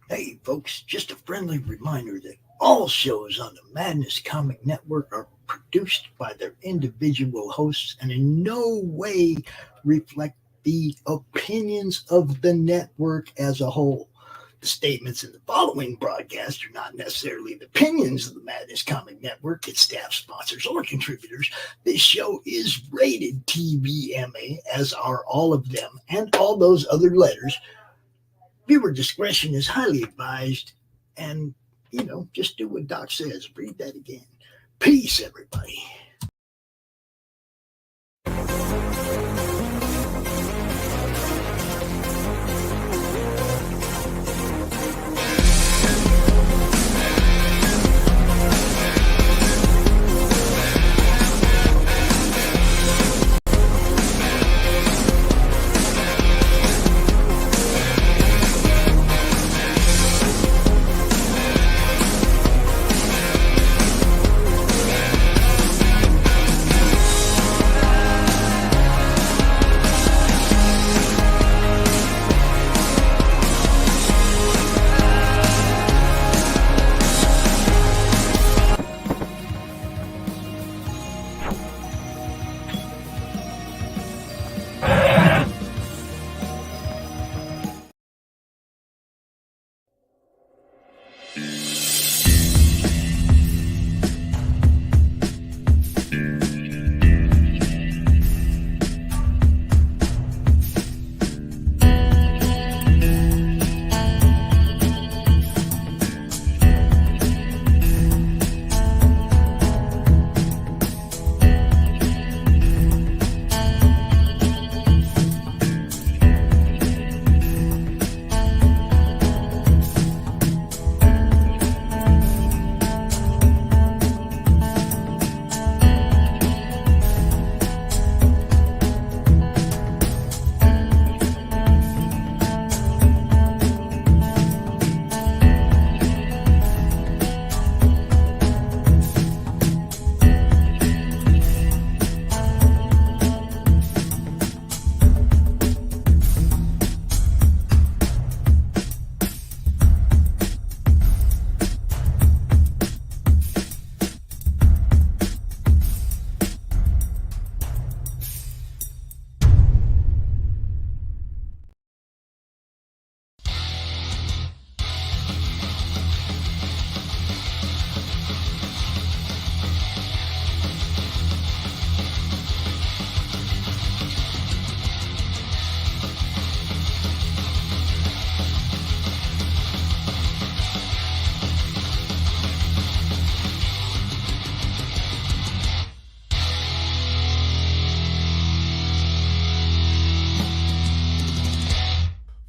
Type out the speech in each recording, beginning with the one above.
Hey, folks, just a friendly reminder that all shows on the Madness Comic Network are produced by their individual hosts and in no way reflect the opinions of the network as a whole. The statements in the following broadcast are not necessarily the opinions of the Madness Comic Network, its staff, sponsors, or contributors. This show is rated TVMA, as are all of them and all those other letters. Viewer discretion is highly advised, and, just do what Doc says. Read that again. Peace, everybody.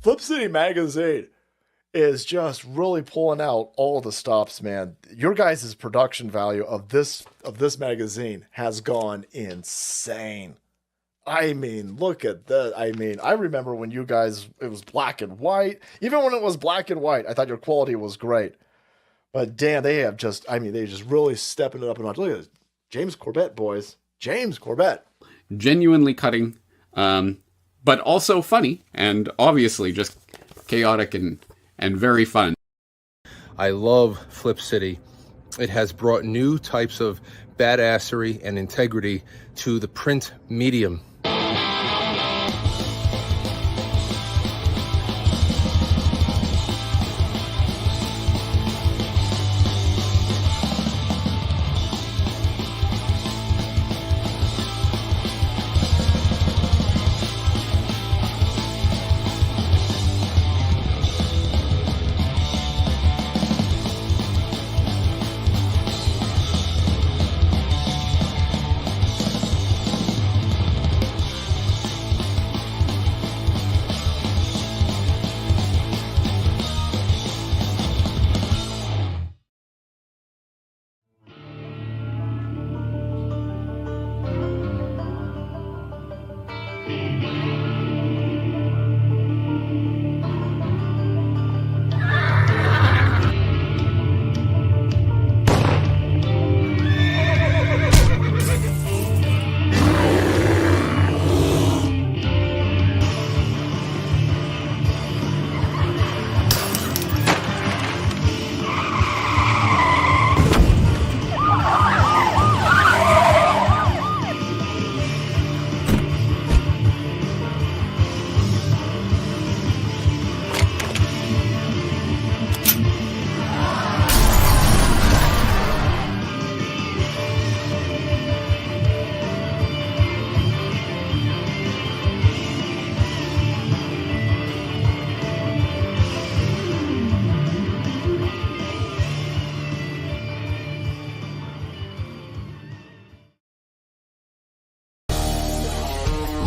Flip City Magazine is just really pulling out all the stops, man. Your guys' production value of this magazine has gone insane. I mean, look at that. I mean, I remember when you guys, it was black and white. Even when it was black and white, I thought your quality was great. But damn, they just really stepping it up a notch. Look at this. James Corbett, boys. James Corbett. Genuinely cutting. But also funny, and obviously just chaotic and very fun. I love Flip City. It has brought new types of badassery and integrity to the print medium.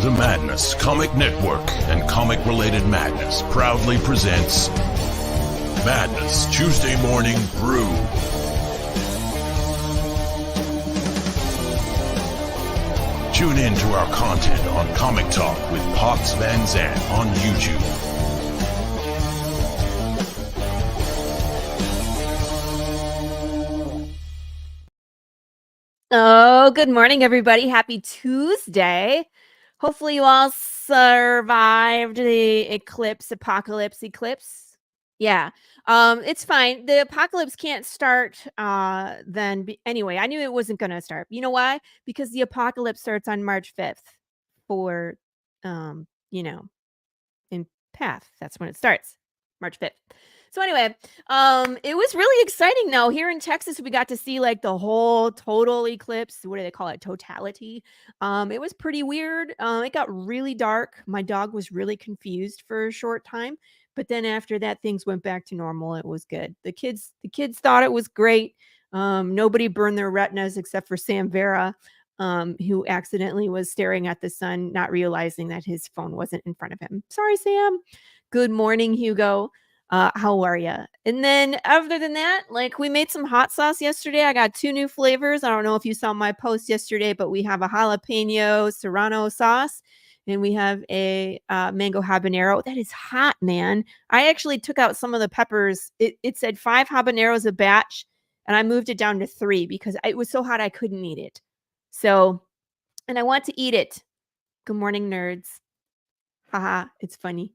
The Madness Comic Network and comic-related madness proudly presents Madness Tuesday Morning Brew. Tune in to our content on Comic Talk with Pops Van Zandt on YouTube. Oh, good morning, everybody. Happy Tuesday. Hopefully you all survived the apocalypse. Yeah. It's fine. The apocalypse can't start anyway. I knew it wasn't going to start. You know why? Because the apocalypse starts on March 5th for in Path. That's when it starts. March 5th. So anyway, it was really exciting though. Here in Texas, we got to see like the whole total eclipse. What do they call it? Totality. It was pretty weird. It got really dark. My dog was really confused for a short time, but then after that, things went back to normal. It was good. The kids thought it was great. Nobody burned their retinas except for Sam Vera, who accidentally was staring at the sun, not realizing that his phone wasn't in front of him. Sorry, Sam. Good morning, Hugo. How are you? And then other than that, like we made some hot sauce yesterday. I got 2 new flavors. I don't know if you saw my post yesterday, but we have a jalapeno serrano sauce and we have a mango habanero. That is hot, man. I actually took out some of the peppers. It said 5 habaneros a batch and I moved it down to 3 because it was so hot I couldn't eat it. So, and I want to eat it. Good morning, nerds. Haha, it's funny.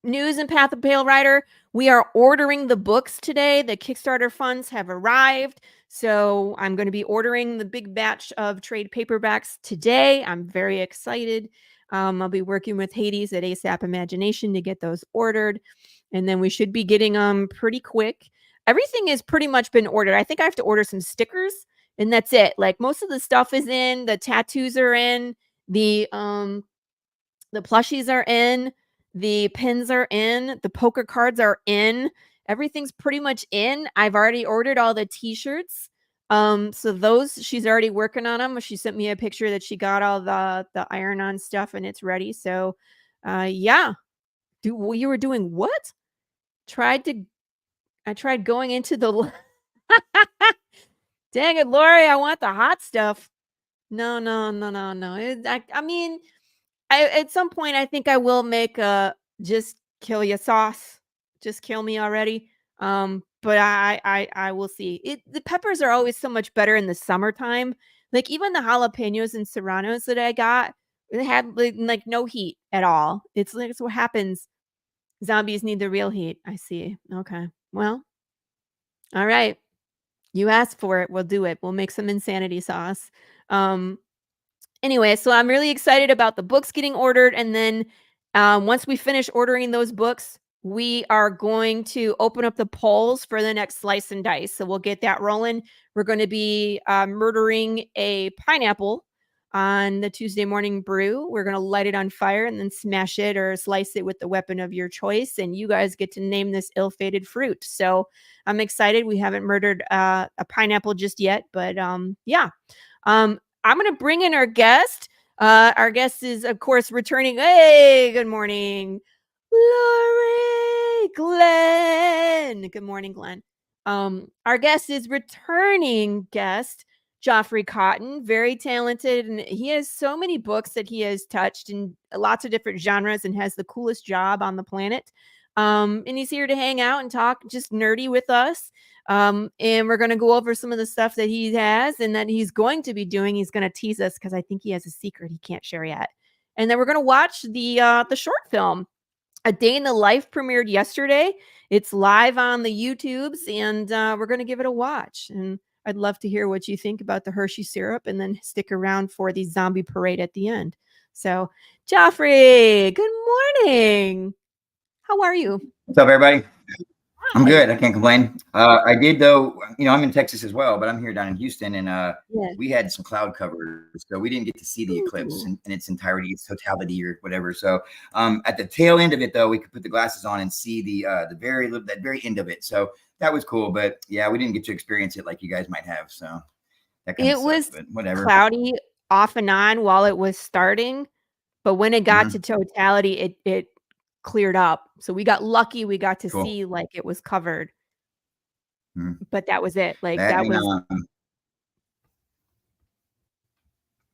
News and Path of Pale Rider. We are ordering the books today. The Kickstarter funds have arrived. So I'm going to be ordering the big batch of trade paperbacks today. I'm very excited. I'll be working with Hades at ASAP Imagination to get those ordered. And then we should be getting them pretty quick. Everything has pretty much been ordered. I think I have to order some stickers and that's it. Like most of the stuff is in, the tattoos are in, the plushies are in, the pins are in, the poker cards are in, everything's pretty much in. I've already ordered all the t-shirts. So those, she's already working on them. She sent me a picture that she got all the iron-on stuff and it's ready. So yeah. You were doing what? I tried going into the dang it, Laurie, I want the hot stuff. No. I mean, at some point, I think I will make a just kill you sauce. Just kill me already. But I will see. The peppers are always so much better in the summertime. Like even the jalapenos and serranos that I got, they had like no heat at all. It's like it's what happens. Zombies need the real heat. I see. Okay. Well, all right. You asked for it. We'll do it. We'll make some insanity sauce. Anyway, so I'm really excited about the books getting ordered. And then once we finish ordering those books, we are going to open up the polls for the next Slice and Dice. So we'll get that rolling. We're going to be murdering a pineapple on the Tuesday morning brew. We're going to light it on fire and then smash it or slice it with the weapon of your choice. And you guys get to name this ill-fated fruit. So I'm excited. We haven't murdered a pineapple just yet, but yeah. I'm going to bring in our guest. Our guest is, of course, returning. Hey, good morning, Laurie Glenn. Good morning, Glenn. Our guest is returning guest, Jeofrey Cotton, very talented. And he has so many books that he has touched in lots of different genres and has the coolest job on the planet. And he's here to hang out and talk just nerdy with us. And we're going to go over some of the stuff that he has and that he's going to be doing. He's going to tease us because I think he has a secret he can't share yet. And then we're going to watch the short film. A Day in the Life premiered yesterday. It's live on the YouTubes, and we're going to give it a watch. And I'd love to hear what you think about the Hershey syrup, and then stick around for the zombie parade at the end. So, Jeofrey, good morning. How are you? What's up, everybody? I'm good. I can't complain. I did, though. You know, I'm in Texas as well, but I'm here down in Houston, and we had some cloud cover, so we didn't get to see the eclipse in its entirety, its totality, or whatever. So, at the tail end of it, though, we could put the glasses on and see that very end of it. So that was cool. But yeah, we didn't get to experience it like you guys might have. So that kind of sucks, but whatever. Cloudy off and on while it was starting, but when it got to totality, it cleared up. So we got lucky. We got to see like it was covered, but that was it. Like that was.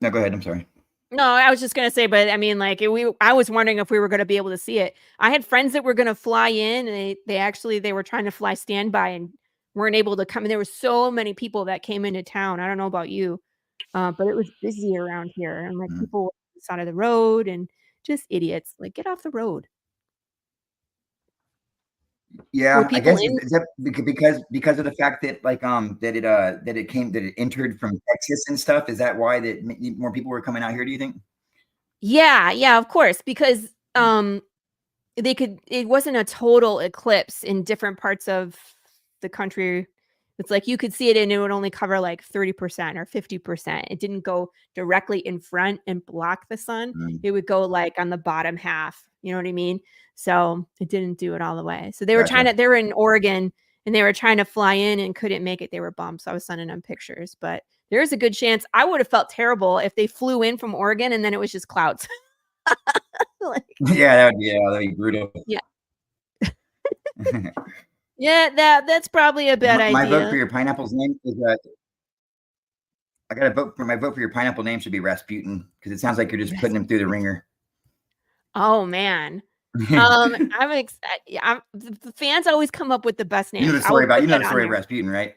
No, go ahead. I'm sorry. No, I was just gonna say, but I mean, like I was wondering if we were gonna be able to see it. I had friends that were gonna fly in, and they were trying to fly standby and weren't able to come. And there were so many people that came into town. I don't know about you, but it was busy around here, and like people on the side of the road and just idiots. Like, get off the road. Yeah, I guess is that because of the fact that like that it entered from Texas and stuff. Is that why that more people were coming out here? Do you think? Yeah, of course, because it wasn't a total eclipse in different parts of the country. It's like you could see it and it would only cover like 30% or 50%. It didn't go directly in front and block the sun. It would go like on the bottom half. You know what I mean? So it didn't do it all the way. So they were they were in Oregon and they were trying to fly in and couldn't make it. They were bummed. So I was sending them pictures, but there's a good chance. I would have felt terrible if they flew in from Oregon and then it was just clouds. That'd be brutal. Yeah. Yeah, that's probably a bad idea. My vote for your pineapple's name is I got to vote for my vote for your pineapple name should be Rasputin because it sounds like you're just putting him through the ringer. Oh man. The fans always come up with the best names. You know the story of Rasputin, right?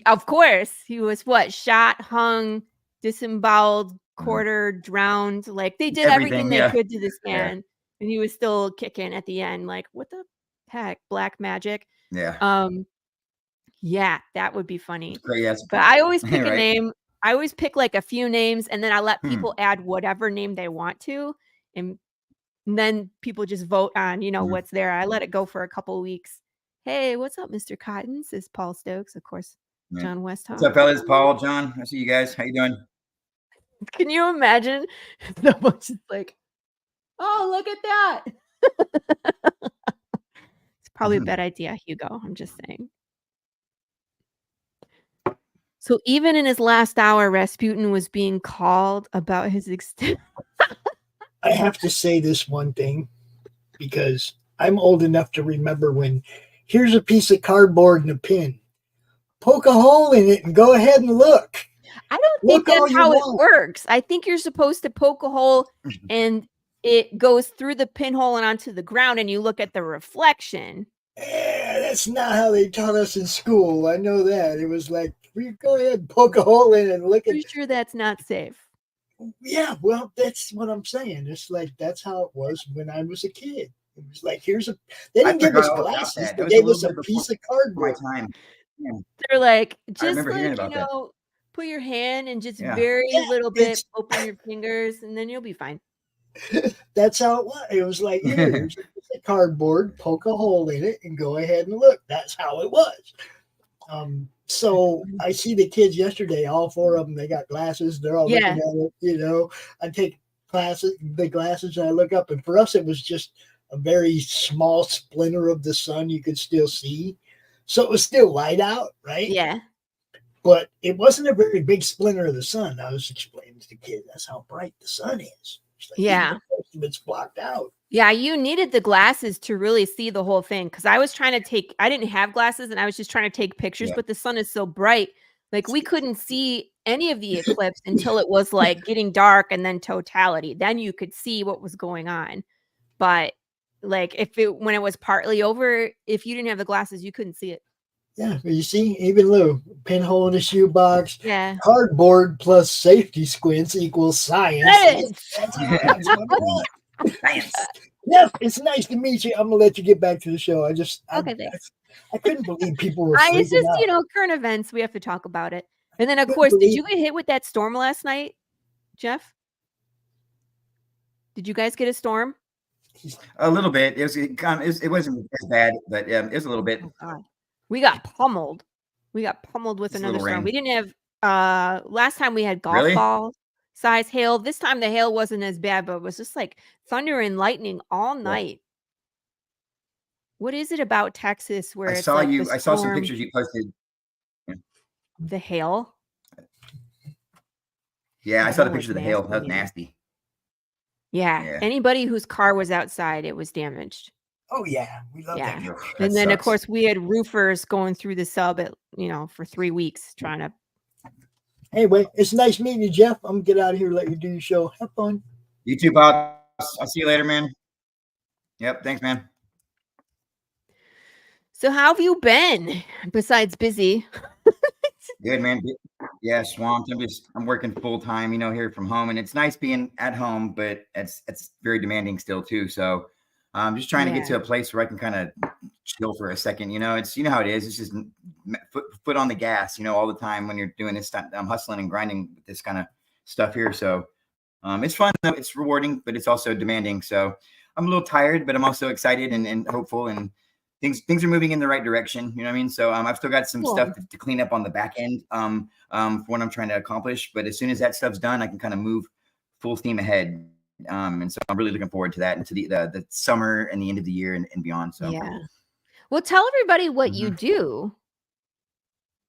Of course. He was shot, hung, disemboweled, quartered, drowned. Like they did everything they could to this man. And he was still kicking at the end. Like, what the heck? Black magic. Yeah. Yeah, that would be funny. Yes. But I always pick a name. I always pick like a few names and then I let people add whatever name they want to. And then people just vote on, what's there. I let it go for a couple of weeks. Hey, what's up, Mr. Cotton? Says Paul Stokes, of course. John Westhoff. What's up, fellas? Paul, John. I see you guys. How you doing? Can you imagine? Someone's just like, oh, look at that. It's probably a bad idea, Hugo. I'm just saying. So even in his last hour, Rasputin was being called about his extent. I have to say this one thing because I'm old enough to remember when here's a piece of cardboard and a pin. Poke a hole in it and go ahead and look. I don't think that's how it works. I think you're supposed to poke a hole and it goes through the pinhole and onto the ground and you look at the reflection. That's not how they taught us in school. I know that. It was like, we go ahead and poke a hole in it and look at it. Pretty sure that's not safe. Yeah, well, that's what I'm saying. It's like that's how it was when I was a kid. It was like they didn't give us glasses. They gave us a piece of cardboard. Yeah. They're like, just like, put your hand and just very little bit, open your fingers, and then you'll be fine. That's how it was. It was like, here's a piece of cardboard, poke a hole in it, and go ahead and look. That's how it was. So I see the kids yesterday, all four of them, they got glasses. They're all looking at it, I take the glasses and I look up, and for us, it was just a very small splinter of the sun you could still see. So it was still light out, right? Yeah. But it wasn't a very big splinter of the sun. I was explaining to the kids, that's how bright the sun is. Like, most of it's blocked out. Yeah, you needed the glasses to really see the whole thing. Because I was trying to I didn't have glasses and I was just trying to take pictures, but the sun is so bright. Like we couldn't see any of the eclipse until it was like getting dark and then totality. Then you could see what was going on. But like when it was partly over, if you didn't have the glasses, you couldn't see it. Yeah, you see, even Lou, pinhole in a shoebox, cardboard plus safety squints equals science. That's science. Yeah, it's nice to meet you. I'm gonna let you get back to the show. I couldn't believe people were. It's just out. Current events. We have to talk about it. And then of course, did you get hit with that storm last night, Jeff? Did you guys get a storm? A little bit. It wasn't as bad, but it was a little bit. Oh, God. We got pummeled. With another storm. We didn't have last time we had golf ball size hail. This time the hail wasn't as bad, but it was just like thunder and lightning all night. What is it about Texas where I saw some pictures you posted. The hail. Yeah, I That saw the was picture of the hail. That was nasty, man. nasty. Yeah. Yeah. Anybody whose car was outside, it was damaged. Oh yeah, we love Yeah. that. Ugh, And that then of sucks. course we had roofers going through the sub at for 3 weeks trying to. Anyway, it's nice meeting you, Jeff. I'm gonna get out of here, let you do your show. Have fun. You too, Bob. I'll see you later, man. Yep. Thanks, man. So how have you been besides busy? Good, man. Yeah, swamped. I'm working full time, here from home, and it's nice being at home, but it's very demanding still too. So I'm just trying to get to a place where I can kind of chill for a second. It's how it is. It's just foot on the gas, all the time when you're doing this. I'm hustling and grinding with this kind of stuff here. So it's fun. It's rewarding, but it's also demanding. So I'm a little tired, but I'm also excited and hopeful, and things are moving in the right direction. You know what I mean? So I've still got some stuff to clean up on the back end for what I'm trying to accomplish. But as soon as that stuff's done, I can kind of move full steam ahead. And so I'm really looking forward to that, and to the summer and the end of the year and beyond. So yeah. Well, tell everybody what you do,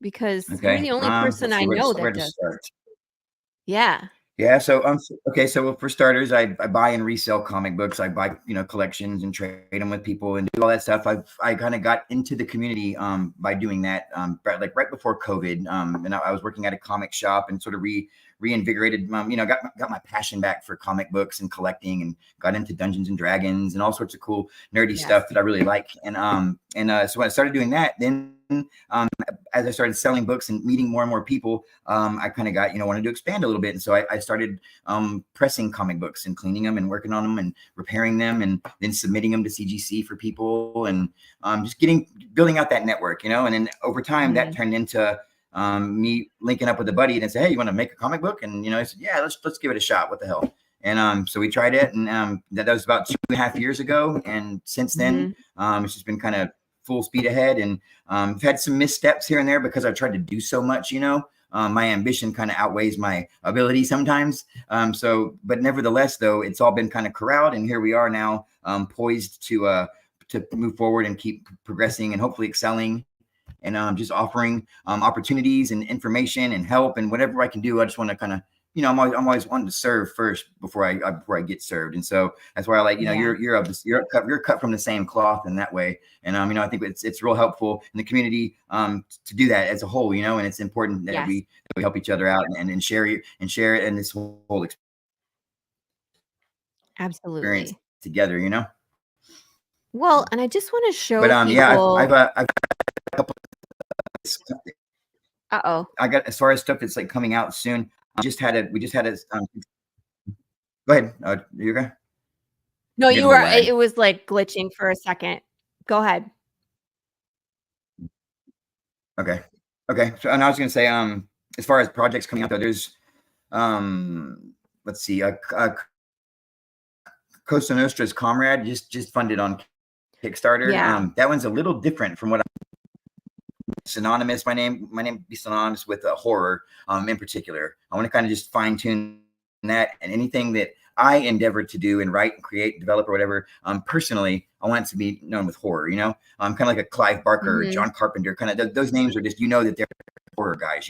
because you're the only person I know that does. Start. Yeah. Yeah. So okay. So for starters, I buy and resell comic books. I buy collections and trade them with people and do all that stuff. I kind of got into the community by doing that like right before COVID. And I was working at a comic shop and sort of reinvigorated. Got my passion back for comic books and collecting, and got into Dungeons and Dragons and all sorts of cool nerdy stuff that I really like. And so when I started doing that, then as I started selling books and meeting more and more people, I kind of got, wanted to expand a little bit. And so I started pressing comic books and cleaning them and working on them and repairing them, and then submitting them to CGC for people, and just building out that network, and then over time that turned into me linking up with a buddy and say, hey, you want to make a comic book? And, I said, yeah, let's give it a shot. What the hell? And so we tried it, and that was about 2.5 years ago. And since then, it's just been kind of full speed ahead, and I've had some missteps here and there because I've tried to do so much, my ambition kind of outweighs my ability sometimes. But nevertheless, though, it's all been kind of corralled, and here we are now, poised to move forward and keep progressing and hopefully excelling, and just offering opportunities and information and help and whatever I can do. I just want to kind of, I'm always wanting to serve first before I get served. And so that's why I like, you're cut from the same cloth in that way. And, I think it's real helpful in the community to do that as a whole, and it's important that we help each other out and share it and this whole experience together, Well, and I just want to show people. Yeah, I've got a couple. I got, as far as stuff that's like coming out soon. We just had a. Go ahead. You okay? No, you were. It was like glitching for a second. Go ahead. Okay. So, and I was going to say, as far as projects coming out, though, there's, let's see, Cosa Nostra's Comrade just funded on Kickstarter. Yeah. That one's a little different from what synonymous. My name be synonymous with horror in particular. I want to kind of just fine tune that, and anything that I endeavor to do and write and create, develop or whatever. Personally, I want it to be known with horror. I'm kind of like a Clive Barker, or John Carpenter. Kind of those names are just that they're horror guys.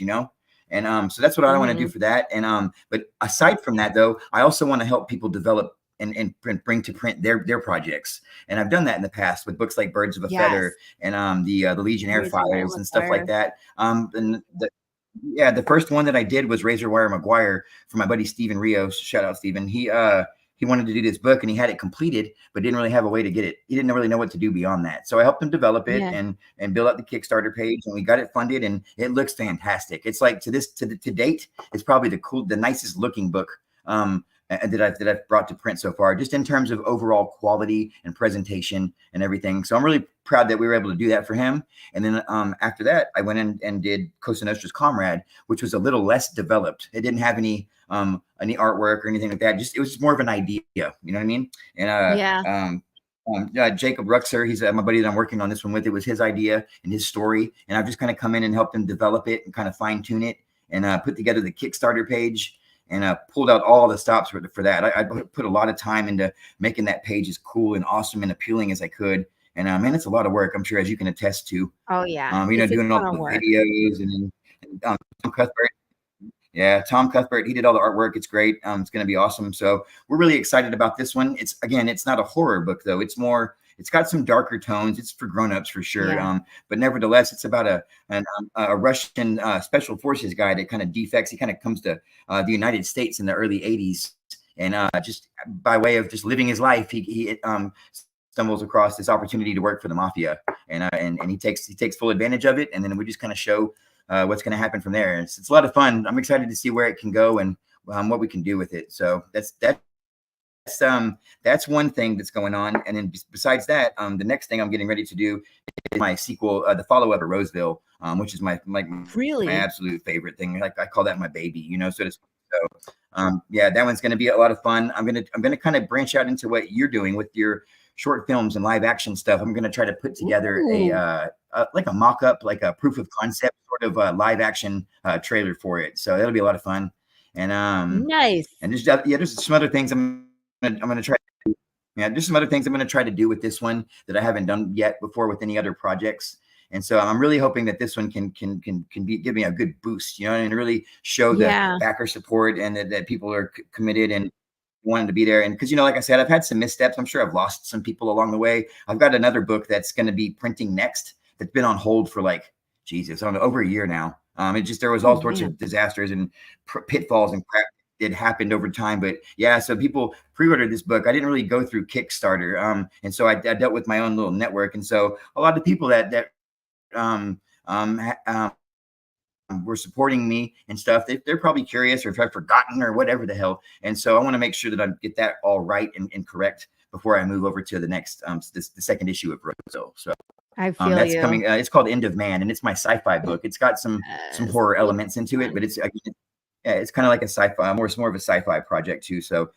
And so that's what I want to do for that. And but aside from that, though, I also want to help people develop and bring to print their projects. And I've done that in the past with books like Birds of a Feather and the Legionnaire Files and stuff like that. And the first one that I did was Razor Wire McGuire for my buddy Stephen Rios. Shout out Stephen. He wanted to do this book and he had it completed, but didn't really have a way to get it. He didn't really know what to do beyond that. So I helped him develop it and build out the Kickstarter page, and we got it funded, and it looks fantastic. It's like to date, it's probably the nicest looking book that I've brought to print so far, just in terms of overall quality and presentation and everything. So I'm really proud that we were able to do that for him. And then after that, I went in and did Cosa Nostra's Comrade, which was a little less developed. It didn't have any artwork or anything like that. It was just more of an idea. You know what I mean? And Jacob Ruxer, he's my buddy that I'm working on this one with. It was his idea and his story, and I've just kind of come in and helped him develop it and kind of fine tune it and put together the Kickstarter page. And pulled out all the stops for that. I put a lot of time into making that page as cool and awesome and appealing as I could. And man, it's a lot of work, I'm sure, as you can attest to. Oh yeah. Doing all the videos and Tom Cuthbert. Yeah, Tom Cuthbert, he did all the artwork. It's great. It's going to be awesome. So we're really excited about this one. It's not a horror book though. It's got some darker tones. It's for grown-ups for sure. Yeah. But nevertheless, it's about a Russian special forces guy that kind of defects. He kind of comes to the United States in the early 80s. And just by way of just living his life, he stumbles across this opportunity to work for the mafia. And he takes full advantage of it. And then we just kind of show what's going to happen from there. It's a lot of fun. I'm excited to see where it can go and what we can do with it. So that's one thing that's going on. And then besides that, the next thing I'm getting ready to do is my sequel, the follow-up of Roseville, which is my absolute favorite thing. Like I call that my baby, you know. So yeah, that one's going to be a lot of fun. I'm gonna kind of branch out into what you're doing with your short films and live action stuff. I'm going to try to put together like a mock-up, like a proof of concept sort of live action trailer for it. So that'll be a lot of fun. And nice. And there's some other things I'm going to try. There's some other things I'm going to try to do with this one that I haven't done yet before with any other projects. And so I'm really hoping that this one can give me a good boost, you know, and really show the backer support and that people are committed and wanting to be there. And because, you know, like I said, I've had some missteps. I'm sure I've lost some people along the way. I've got another book that's going to be printing next that's been on hold for like, Jesus, I don't know, over a year now. There was all sorts of disasters and pitfalls and crap that happened over time. But yeah, so people pre-ordered this book. I didn't really go through Kickstarter. And so I dealt with my own little network. And so a lot of people that were supporting me and stuff, they're probably curious or if I've forgotten or whatever the hell. And so I want to make sure that I get that all right and correct before I move over to the next the second issue of Roseville. So I feel that's coming. It's called End of Man, and it's my sci-fi book. It's got some horror elements into it, but it's kind of like a sci-fi, more of a sci-fi project too. So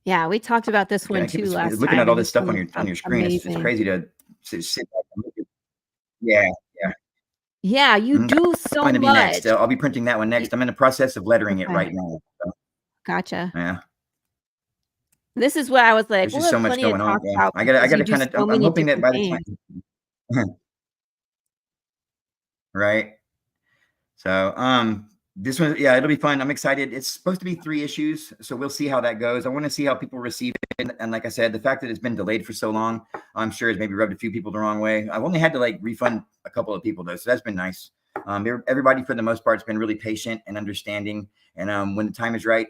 yeah, we talked about this one too last time. Looking at all this stuff on your screen, it's crazy to sit back and look at. Yeah, you do so much. Next. I'll be printing that one next. I'm in the process of lettering it right now. So. Gotcha. Yeah. This is what I was like. There's just so much going on. Yeah. I got to kind of. I'm hoping that by the time. Right. So this one, it'll be fun. I'm excited. It's supposed to be 3 issues, so we'll see how that goes. I want to see how people receive it, and like I said, the fact that it's been delayed for so long, I'm sure has maybe rubbed a few people the wrong way. I've only had to like refund a couple of people though, so that's been nice. Everybody for the most part has been really patient and understanding, and when the time is right,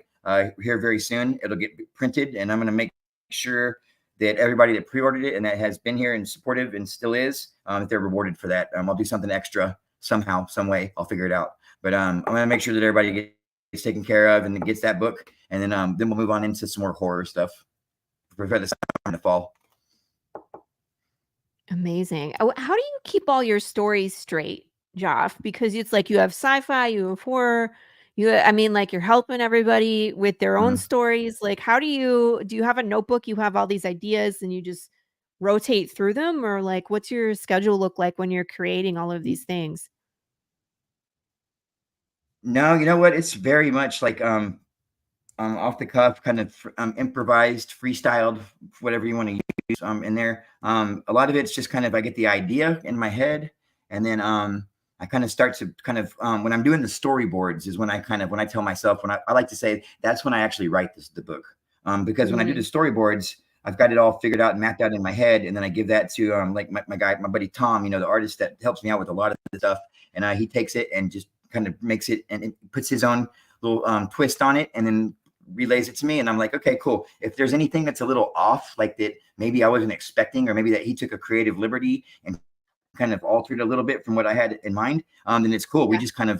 here very soon, it'll get printed, and I'm going to make sure that everybody that pre-ordered it and that has been here and supportive and still is, that they're rewarded for that. I'll do something extra somehow, some way. I'll figure it out. But I'm going to make sure that everybody gets taken care of and gets that book. And then we'll move on into some more horror stuff for the summer and the fall. Amazing. How do you keep all your stories straight, Jeff? Because it's like you have sci-fi, you have horror, you're helping everybody with their own stories. Like, how do you have a notebook? You have all these ideas and you just rotate through them, or like, what's your schedule look like when you're creating all of these things? No, you know what? It's very much like off the cuff, kind of improvised, freestyled, whatever you want to use in there. A lot of it's just kind of I get the idea in my head, and then I kind of start to when I'm doing the storyboards is when I tell myself, I like to say that's when I actually write the book, because when I do the storyboards, I've got it all figured out and mapped out in my head, and then I give that to like my buddy Tom, the artist that helps me out with a lot of the stuff, and he takes it and just kind of makes it and puts his own little twist on it, and then relays it to me, and I'm like, okay, cool. If there's anything that's a little off, like that maybe I wasn't expecting, or maybe that he took a creative liberty and kind of altered a little bit from what I had in mind, then it's cool. We just I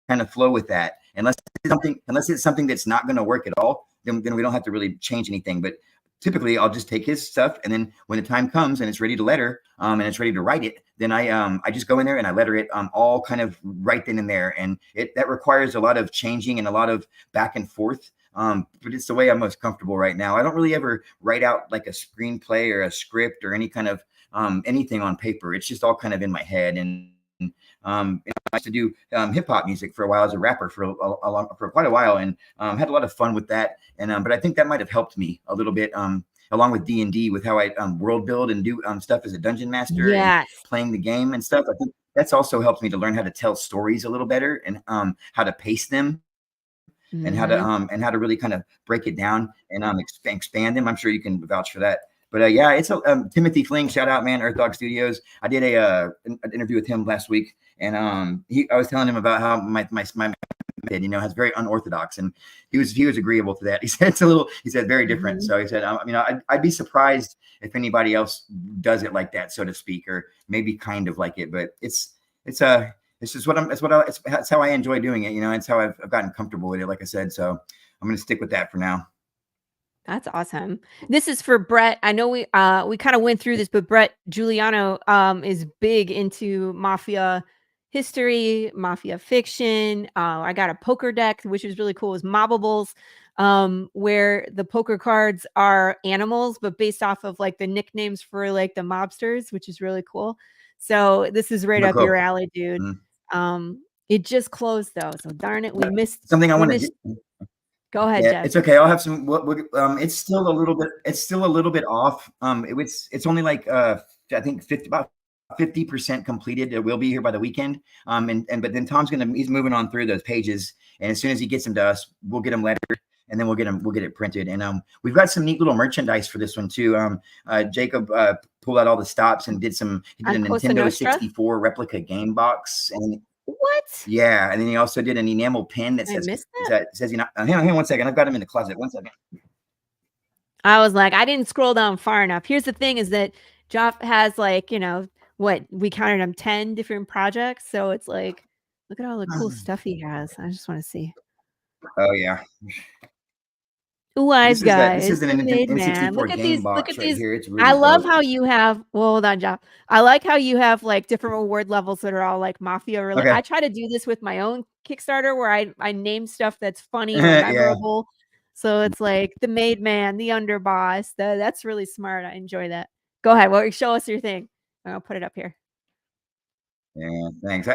kind of flow with that. Unless it's something that's not going to work at all, then we don't have to really change anything. But typically I'll just take his stuff, and then when the time comes and it's ready to letter, and it's ready to write it, then I just go in there and I letter it all kind of right then and there. And that requires a lot of changing and a lot of back and forth. But it's the way I'm most comfortable right now. I don't really ever write out like a screenplay or a script or any kind of anything on paper. It's just all kind of in my head. And I used to do hip hop music for a while as a rapper for quite a while, and had a lot of fun with that. And but I think that might have helped me a little bit, along with D&D, with how I world build and do stuff as a dungeon master, and playing the game and stuff. I think that's also helped me to learn how to tell stories a little better, and how to pace them, and how to really kind of break it down and expand them. I'm sure you can vouch for that. But yeah, it's Timothy Fling, shout out, man, Earth Dog Studios. I did an interview with him last week, and I was telling him about how my method, you know, has very unorthodox, and he was agreeable to that. He said he said very different. So he said, I'd be surprised if anybody else does it like that, so to speak, or maybe kind of like it. But it's just it's how I enjoy doing it. You know, it's how I've gotten comfortable with it, like I said. So I'm going to stick with that for now. That's awesome. This is for Brett. I know we kind of went through this, but Brett Giuliano is big into mafia history, mafia fiction. I got a poker deck, which is really cool. It's Mobbables, where the poker cards are animals, but based off of like the nicknames for like the mobsters, which is really cool. So this is right up your alley, dude. It just closed though, so darn it, we missed something I want to do. Go ahead, yeah, Jeff. it's okay. I'll have some. It's still a little bit off. It's only like I think about 50% completed. It will be here by the weekend. But then he's moving on through those pages, and as soon as he gets them to us, we'll get them lettered, and then we'll get it printed. And we've got some neat little merchandise for this one too. Jacob pulled out all the stops and he did a Nintendo 64 replica game box, and what? Yeah, and then he also did an enamel pin that says you know. Hang on 1 second. I've got him in the closet. 1 second. I was like, I didn't scroll down far enough. Here's the thing: is that Jeff has like, you know, what we counted him 10 different projects. So it's like, look at all the cool stuff he has. I just want to see. Oh yeah. Wise guys. This is an N64 look at game these, box look at right these. here. It's really I love dope. how you have. Well, hold on, Jeff. I like how you have like different reward levels that are all like mafia related. Okay. I try to do this with my own Kickstarter where I name stuff that's funny or memorable. So it's like the made man, the underboss. That's really smart. I enjoy that. Go ahead. Well, show us your thing. I'll put it up here. Yeah, thanks.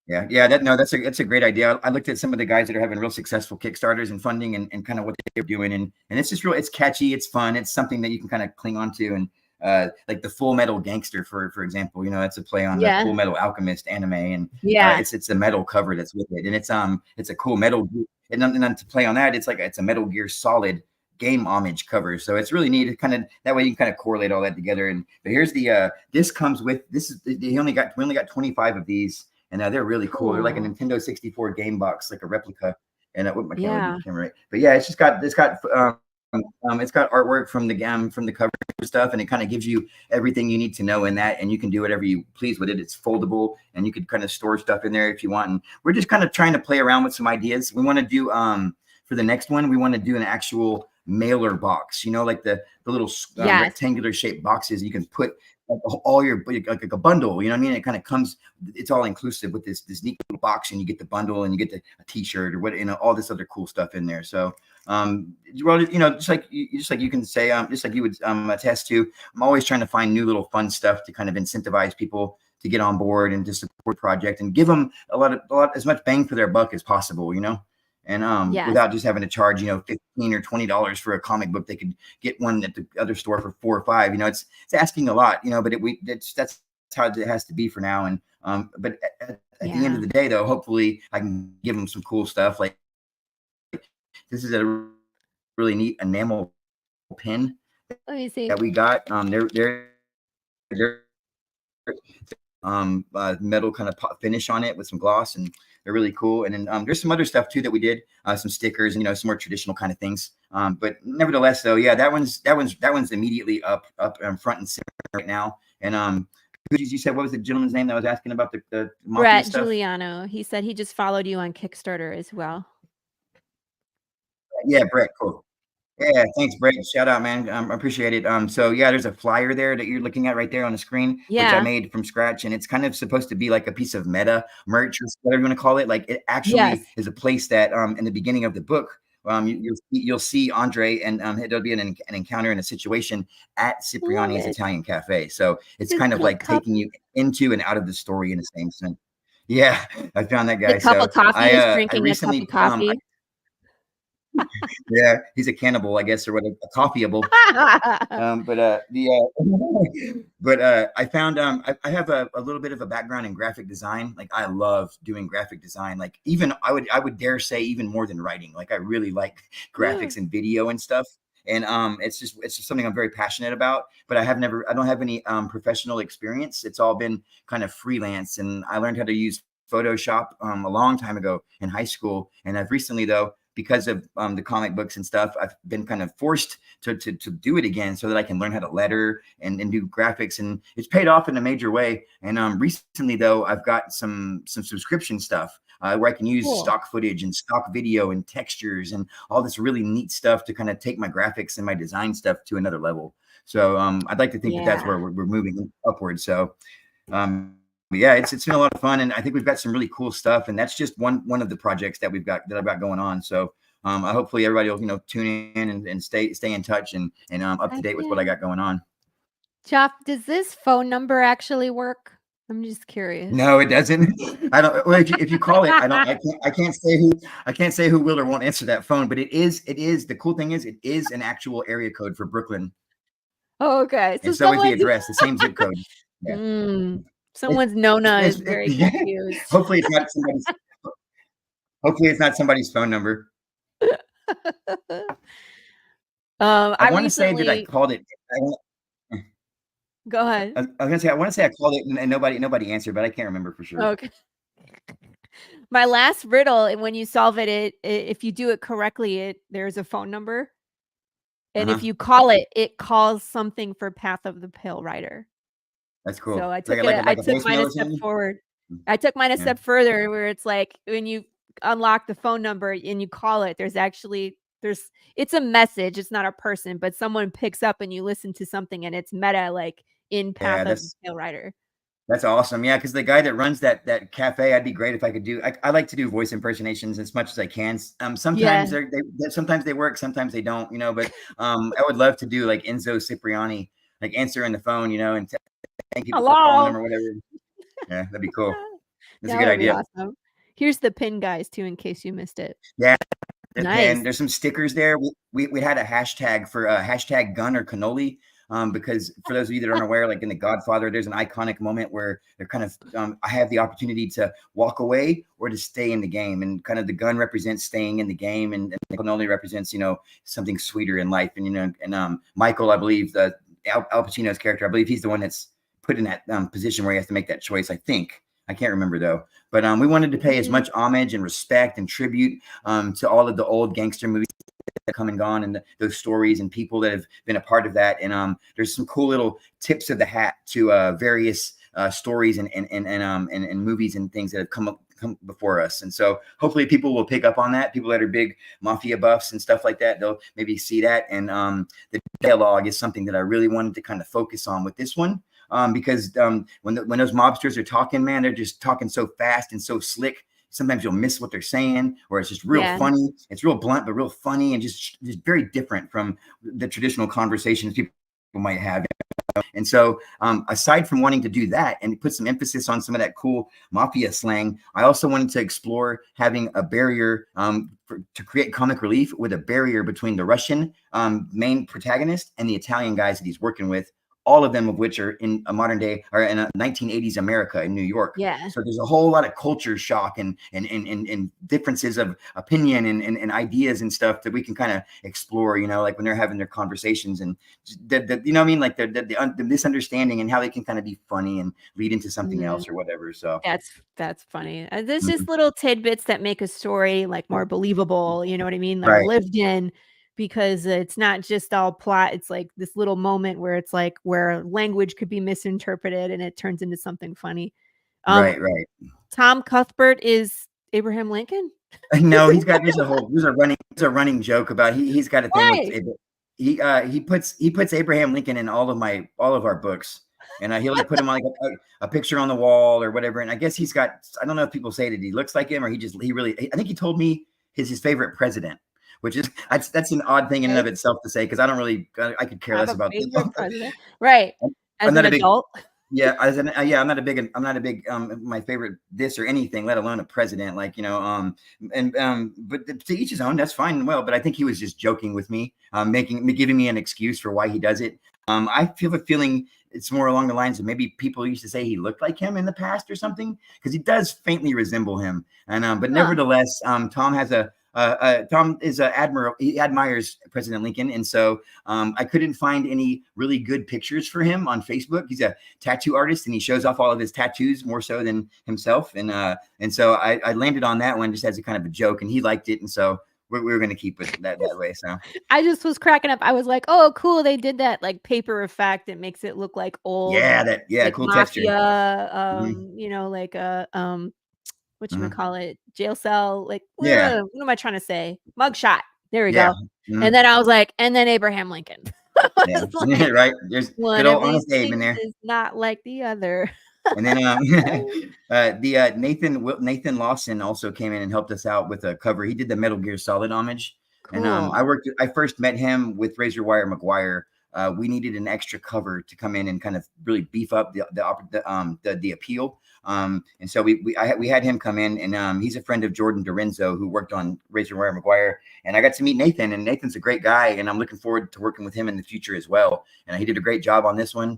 That's a great idea. I looked at some of the guys that are having real successful Kickstarters and funding and kind of what they're doing, and it's just it's catchy, it's fun, it's something that you can kind of cling on to, and like the Full Metal Gangster, for example, you know, it's a play on the Full Metal Alchemist anime, and it's a metal cover that's with it, and it's a cool Metal, and then to play on that, it's a Metal Gear Solid game homage cover, so it's really neat. Kind of that way you can kind of correlate all that together. But here's the this comes with we only got 25 of these. And they're really cool. They're like a Nintendo 64 game box, like a replica. And with my camera, right? But yeah, it's got artwork from the cover stuff, and it kind of gives you everything you need to know in that, and you can do whatever you please with it. It's foldable, and you could kind of store stuff in there if you want. And we're just kind of trying to play around with some ideas. We want to do for the next one, we want to do an actual mailer box. You know, like the little rectangular shaped boxes you can put all your like a bundle, you know what I mean? It kind of comes, it's all inclusive with this neat little box, and you get the bundle, and you get a t-shirt or what, you know, all this other cool stuff in there. So well, you know, just like you can say, just like you would attest to, I'm always trying to find new little fun stuff to kind of incentivize people to get on board and to support the project and give them a lot as much bang for their buck as possible, you know. And without just having to charge, you know, $15 or $20 for a comic book, they could get one at the other store for $4 or $5. You know, it's asking a lot, you know, but that's how it has to be for now. And but at the end of the day, though, hopefully I can give them some cool stuff. Like this is a really neat enamel pin that we got. They're metal kind of finish on it with some gloss, and they're really cool. And then there's some other stuff too that we did, some stickers and, you know, some more traditional kind of things. But nevertheless, though, yeah, that one's immediately up front and center right now. And you said, what was the gentleman's name that was asking about the Brett stuff? Giuliano. He said he just followed you on Kickstarter as well. Yeah, Brett, cool. Yeah, thanks, Brett. Shout out, man. I appreciate it. So yeah, there's a flyer there that you're looking at right there on the screen, which I made from scratch, and it's kind of supposed to be like a piece of meta merch, or whatever you want to call it. Like it actually is a place that in the beginning of the book, you'll see Andre, and there'll be an encounter in a situation at Cipriani's Italian Cafe. So it's kind of like taking you into and out of the story in the same sense. Yeah, I found that guy. The cup of coffee is drinking a cup of coffee. Yeah, he's a cannibal, I guess, or what, a coffeeable. But I found I have a little bit of a background in graphic design. Like I love doing graphic design. Like even I would dare say even more than writing. Like I really like graphics and video and stuff. And it's just something I'm very passionate about. But I don't have any professional experience. It's all been kind of freelance, and I learned how to use Photoshop a long time ago in high school. And I've recently, though, because of the comic books and stuff, I've been kind of forced to do it again so that I can learn how to letter and do graphics, and it's paid off in a major way. And recently, though, I've got some subscription stuff where I can use stock footage and stock video and textures and all this really neat stuff to kind of take my graphics and my design stuff to another level. So I'd like to think that that's where we're moving upward. So yeah, it's been a lot of fun, and I think we've got some really cool stuff, and that's just one of the projects that I've got going on. So hopefully everybody will tune in and stay in touch and up to date with what I got going on. Jeff, does this phone number actually work? I'm just curious. No, it doesn't. I don't. Well, if you call it, I can't say who will or won't answer that phone. But it is. The cool thing is, it is an actual area code for Brooklyn. Oh, okay. So is the address, the same zip code. Yeah. Someone's Nona is very confused. Hopefully it's not somebody's phone number. I want to say that I called it. Go ahead. I was gonna say I want to say I called it and nobody answered, but I can't remember for sure. Okay. My last riddle, and when you solve it, if you do it correctly, there's a phone number, and if you call it, it calls something for Path of the Pale Rider. That's cool. So I took mine a step forward. I took mine a step further, where it's like when you unlock the phone number and you call it, it's a message. It's not a person, but someone picks up and you listen to something, and it's meta, like in Path of the Pale Rider. That's awesome. Yeah, because the guy that runs that cafe, I'd be great if I could do. I like to do voice impersonations as much as I can. Sometimes sometimes they work, sometimes they don't. But I would love to do like Enzo Cipriani, like answering the phone, and thank people for calling them or whatever. Yeah, that'd be cool. That's a good idea. Awesome. Here's the pin, guys, too, in case you missed it. Yeah. Nice. And there's some stickers there. We had a hashtag for hashtag gun or cannoli. Because for those of you that aren't aware, like in The Godfather, there's an iconic moment where they're kind of, I have the opportunity to walk away or to stay in the game. And kind of the gun represents staying in the game, and the cannoli represents, something sweeter in life. And Michael, I believe, Al Pacino's character, I believe he's the one that's put in that position where he has to make that choice, I think. I can't remember though, but we wanted to pay as much homage and respect and tribute to all of the old gangster movies that come and gone, and those stories and people that have been a part of that. And there's some cool little tips of the hat to various stories and movies and things that have come before us. And so hopefully people will pick up on that. People that are big mafia buffs and stuff like that, they'll maybe see that. And the dialogue is something that I really wanted to kind of focus on with this one. Because when those mobsters are talking, man, they're just talking so fast and so slick. Sometimes you'll miss what they're saying, or it's just real funny. It's real blunt, but real funny, and just very different from the traditional conversations people might have. And so aside from wanting to do that and put some emphasis on some of that cool mafia slang, I also wanted to explore having a barrier to create comic relief with a barrier between the Russian main protagonist and the Italian guys that he's working with. All of them of which are in a modern day or in a 1980s America in New York. Yeah. So there's a whole lot of culture shock and differences of opinion and ideas and stuff that we can kind of explore, like when they're having their conversations and like the misunderstanding and how they can kind of be funny and lead into something else or whatever. So that's funny. There's just little tidbits that make a story like more believable. You know what I mean? Like lived in. Because it's not just all plot. It's like this little moment where it's like where language could be misinterpreted and it turns into something funny. Right. Tom Cuthbert is Abraham Lincoln. No, there's a running joke about he's got a thing with he puts Abraham Lincoln in all of our books, and he'll like put him on like a picture on the wall or whatever. And I guess he's got, I don't know if people say that he looks like him or I think he told me his favorite president. Which is that's an odd thing in and of itself to say, because I could care less about right. As an adult. Yeah, I'm not a big my favorite this or anything, let alone a president. Like, but to each his own. That's fine. Well, but I think he was just joking with me, giving me an excuse for why he does it. I feel a feeling it's more along the lines of maybe people used to say he looked like him in the past or something, because he does faintly resemble him. And but nevertheless, Tom has Tom is an admiral. He admires President Lincoln, and so I couldn't find any really good pictures for him on Facebook. He's a tattoo artist, and he shows off all of his tattoos more so than himself. And so I landed on that one just as a kind of a joke, and he liked it, and so we're going to keep it that way. So I just was cracking up. I was like, oh, cool. They did that like paper effect. It makes it look like old. Like cool mafia, texture. Like whatchamacallit, jail cell. Like, what am I trying to say? Mugshot. There we go. And then I was like, and then Abraham Lincoln. Like, right. There's one good of old these honest Abe in there. is not like the other. And then Nathan Lawson also came in and helped us out with a cover. He did the Metal Gear Solid homage. Cool. And I first met him with Razor Wire McGuire. We needed an extra cover to come in and kind of really beef up the appeal. And so we had him come in, and he's a friend of Jordan Dorenzo, who worked on Razor Wire McGuire. And I got to meet Nathan, and Nathan's a great guy, and I'm looking forward to working with him in the future as well. And he did a great job on this one,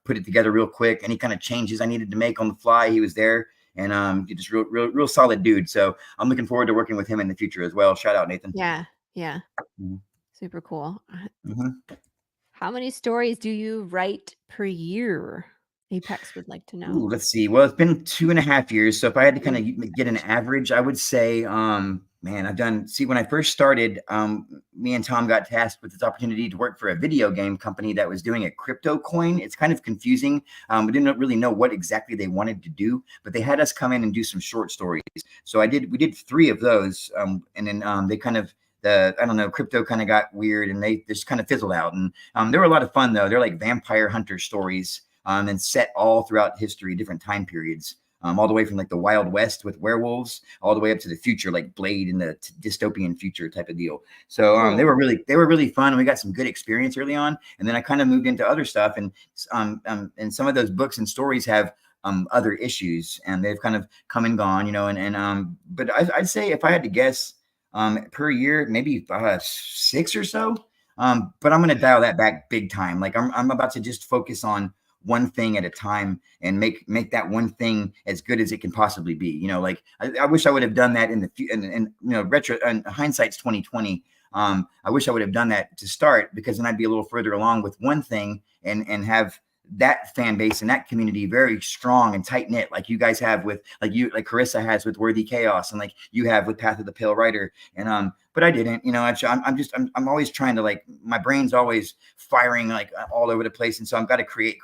put it together real quick. Any kind of changes I needed to make on the fly, he was there, and just real solid dude. So I'm looking forward to working with him in the future as well. Shout out, Nathan. Yeah. Super cool. How many stories do you write per year? Apex would like to know. Ooh, let's see. Well, it's been 2.5 years. So if I had to kind of get an average, I would say, when I first started, me and Tom got tasked with this opportunity to work for a video game company that was doing a crypto coin. It's kind of confusing. We didn't really know what exactly they wanted to do, but they had us come in and do some short stories. So we did 3 of those. And then they kind of, crypto kind of got weird, and they just kind of fizzled out. And they were a lot of fun though. They're like vampire hunter stories. And set all throughout history, different time periods, all the way from like the Wild West with werewolves, all the way up to the future, like Blade in the dystopian future type of deal. So they were really fun, and we got some good experience early on. And then I kind of moved into other stuff, and some of those books and stories have other issues, and they've kind of come and gone, but I'd say if I had to guess, per year, maybe 6 or so. But I'm going to dial that back big time. Like I'm about to just focus on one thing at a time and make that one thing as good as it can possibly be. I wish I would have done that in retro, and hindsight's 2020. I wish I would have done that to start, because then I'd be a little further along with one thing and have that fan base and that community very strong and tight knit, like you guys have with like Corissa has with Worthy Chaos, and like you have with Path of the Pale Rider. And but I didn't, I'm always trying to, like, my brain's always firing like all over the place, and so I've got to create,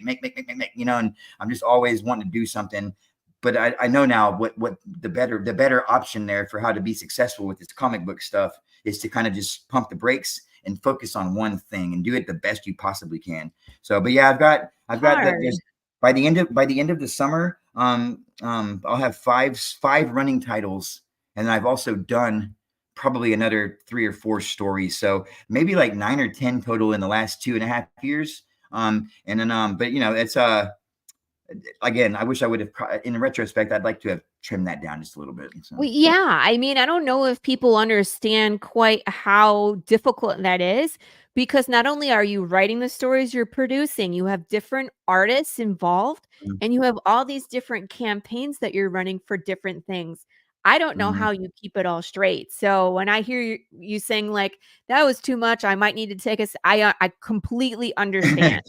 make, and I'm just always wanting to do something. But I know now what the better option there for how to be successful with this comic book stuff is to kind of just pump the brakes and focus on one thing and do it the best you possibly can. So, but yeah, I've got by the end of the summer, I'll have five running titles, and I've also done probably another 3 or 4 stories. So maybe like 9 or 10 total in the last 2.5 years. And then, but it's again, I wish I would have, in retrospect, I'd like to have trimmed that down just a little bit. So. Well, yeah. I mean, I don't know if people understand quite how difficult that is, because not only are you writing the stories you're producing, you have different artists involved, and you have all these different campaigns that you're running for different things. I don't know how you keep it all straight. So when I hear you saying like, that was too much, I might need to take I completely understand.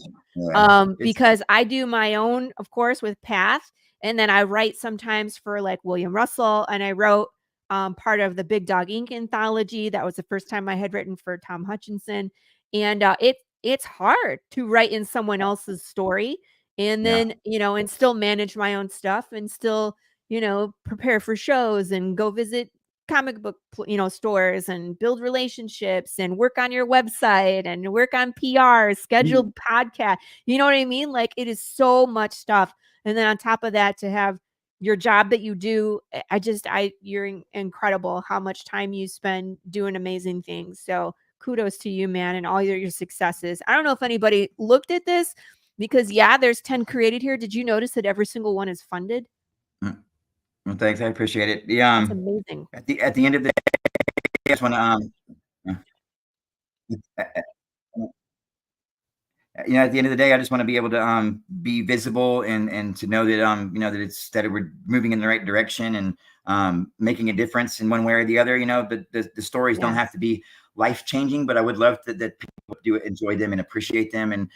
Because I do my own, of course, with Path. And then I write sometimes for like William Russell, and I wrote part of the Big Dog Inc. anthology. That was the first time I had written for Tom Hutchinson. And it's hard to write in someone else's story, and then, and still manage my own stuff, and still, prepare for shows and go visit comic book, stores, and build relationships and work on your website and work on PR, scheduled podcast. You know what I mean? Like, it is so much stuff. And then on top of that, to have your job that you do, you're incredible how much time you spend doing amazing things. So kudos to you, man, and all your successes. I don't know if anybody looked at this, because there's 10 created here. Did you notice that every single one is funded? Well, thanks, I appreciate it. That's amazing. At the end of the day, I just want to at the end of the day, I just want to be able to be visible and to know that that we're moving in the right direction and making a difference in one way or the other. The stories don't have to be life changing, but I would love that people enjoy them and appreciate them. And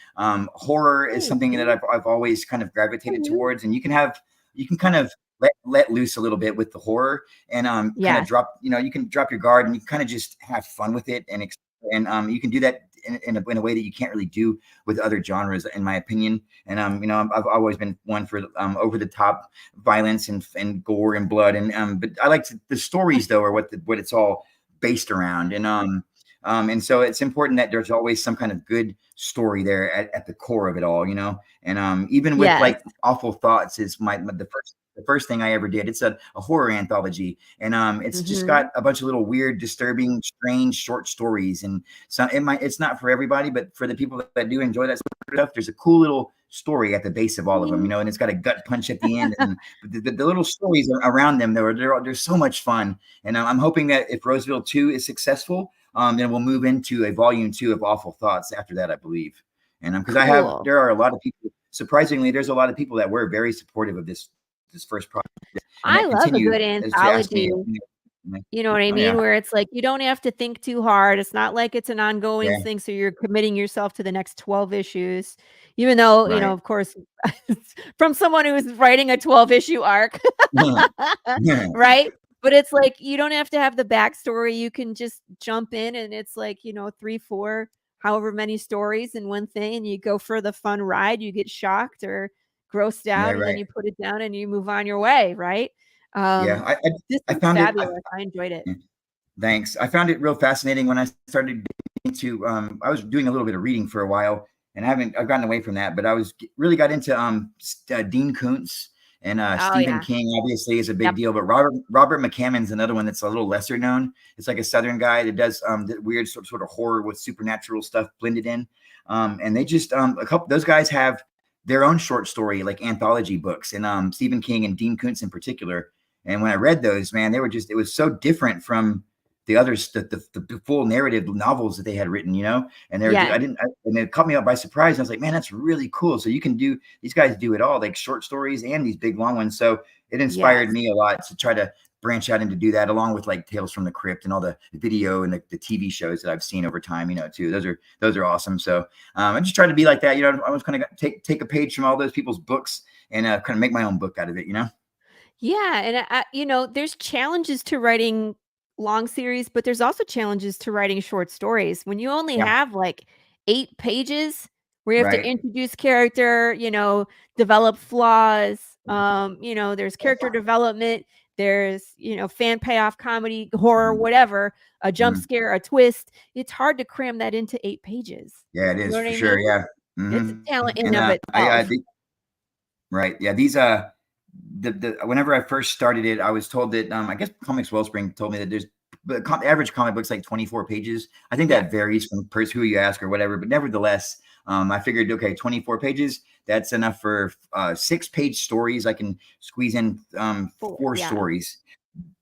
horror is something that I've always kind of gravitated towards, and you can kind of let loose a little bit with the horror and kind of drop, you can drop your guard and you kind of just have fun with it. And you can do that in a way that you can't really do with other genres, in my opinion. And I've always been one for over the top violence and gore and blood. And but I like the stories though, are what it's all based around. And so it's important that there's always some kind of good story there at the core of it all, And even with like Awful Thoughts is the first thing I ever did. It's a horror anthology, and it's just got a bunch of little weird, disturbing, strange short stories. And so it's not for everybody, but for the people that do enjoy that sort of stuff, there's a cool little story at the base of all of them, and it's got a gut punch at the end. And the little stories around them, they're so much fun. And I'm hoping that if Roseville 2 is successful, then we'll move into a volume 2 of Awful Thoughts after that, I believe. And because there are a lot of people, surprisingly, there's a lot of people that were very supportive of this first project. I love a good anthology. You know what I mean? Where it's like, you don't have to think too hard. It's not like it's an ongoing thing. So you're committing yourself to the next 12 issues, even though, of course, from someone who is writing a 12-issue arc, right? But it's like, you don't have to have the backstory. You can just jump in and it's like, 3, 4, however many stories in one thing. And you go for the fun ride. You get shocked or grossed out and then you put it down and you move on your way. Right. I found fabulous. I enjoyed it. Thanks. I found it real fascinating when I started into, I was doing a little bit of reading for a while and I've gotten away from that, but I really got into Dean Koontz and Stephen King obviously is a big deal, but Robert McCammon's another one that's a little lesser known. It's like a Southern guy that does the weird sort of horror with supernatural stuff blended in. And they just, those guys have their own short story, like anthology books, and Stephen King and Dean Koontz in particular. And when I read those, man, it was so different from the others, the full narrative novels that they had written, and and it caught me up by surprise. I was like, man, that's really cool. So these guys do it all, like short stories and these big long ones. So it inspired me a lot to try to branch out and to do that, along with like Tales from the Crypt and all the video and the TV shows that I've seen over time, too. Those are awesome. So I just try to be like that. I was kind of take a page from all those people's books and kind of make my own book out of it, Yeah. And, there's challenges to writing long series, but there's also challenges to writing short stories. When you only have like 8 pages where you have to introduce character, develop flaws, there's character development, there's, fan payoff, comedy, horror, whatever, a jump scare, a twist. It's hard to cram that into 8 pages. Yeah, it is for sure. Yeah. It's a talent in of itself. Right. Yeah. These, whenever I first started it, I was told that, I guess Comics Wellspring told me that there's the average comic book's like 24 pages. I think that varies from who you ask or whatever, but nevertheless, I figured, okay, 24 pages, that's enough for 6-page stories. I can squeeze in 4 stories.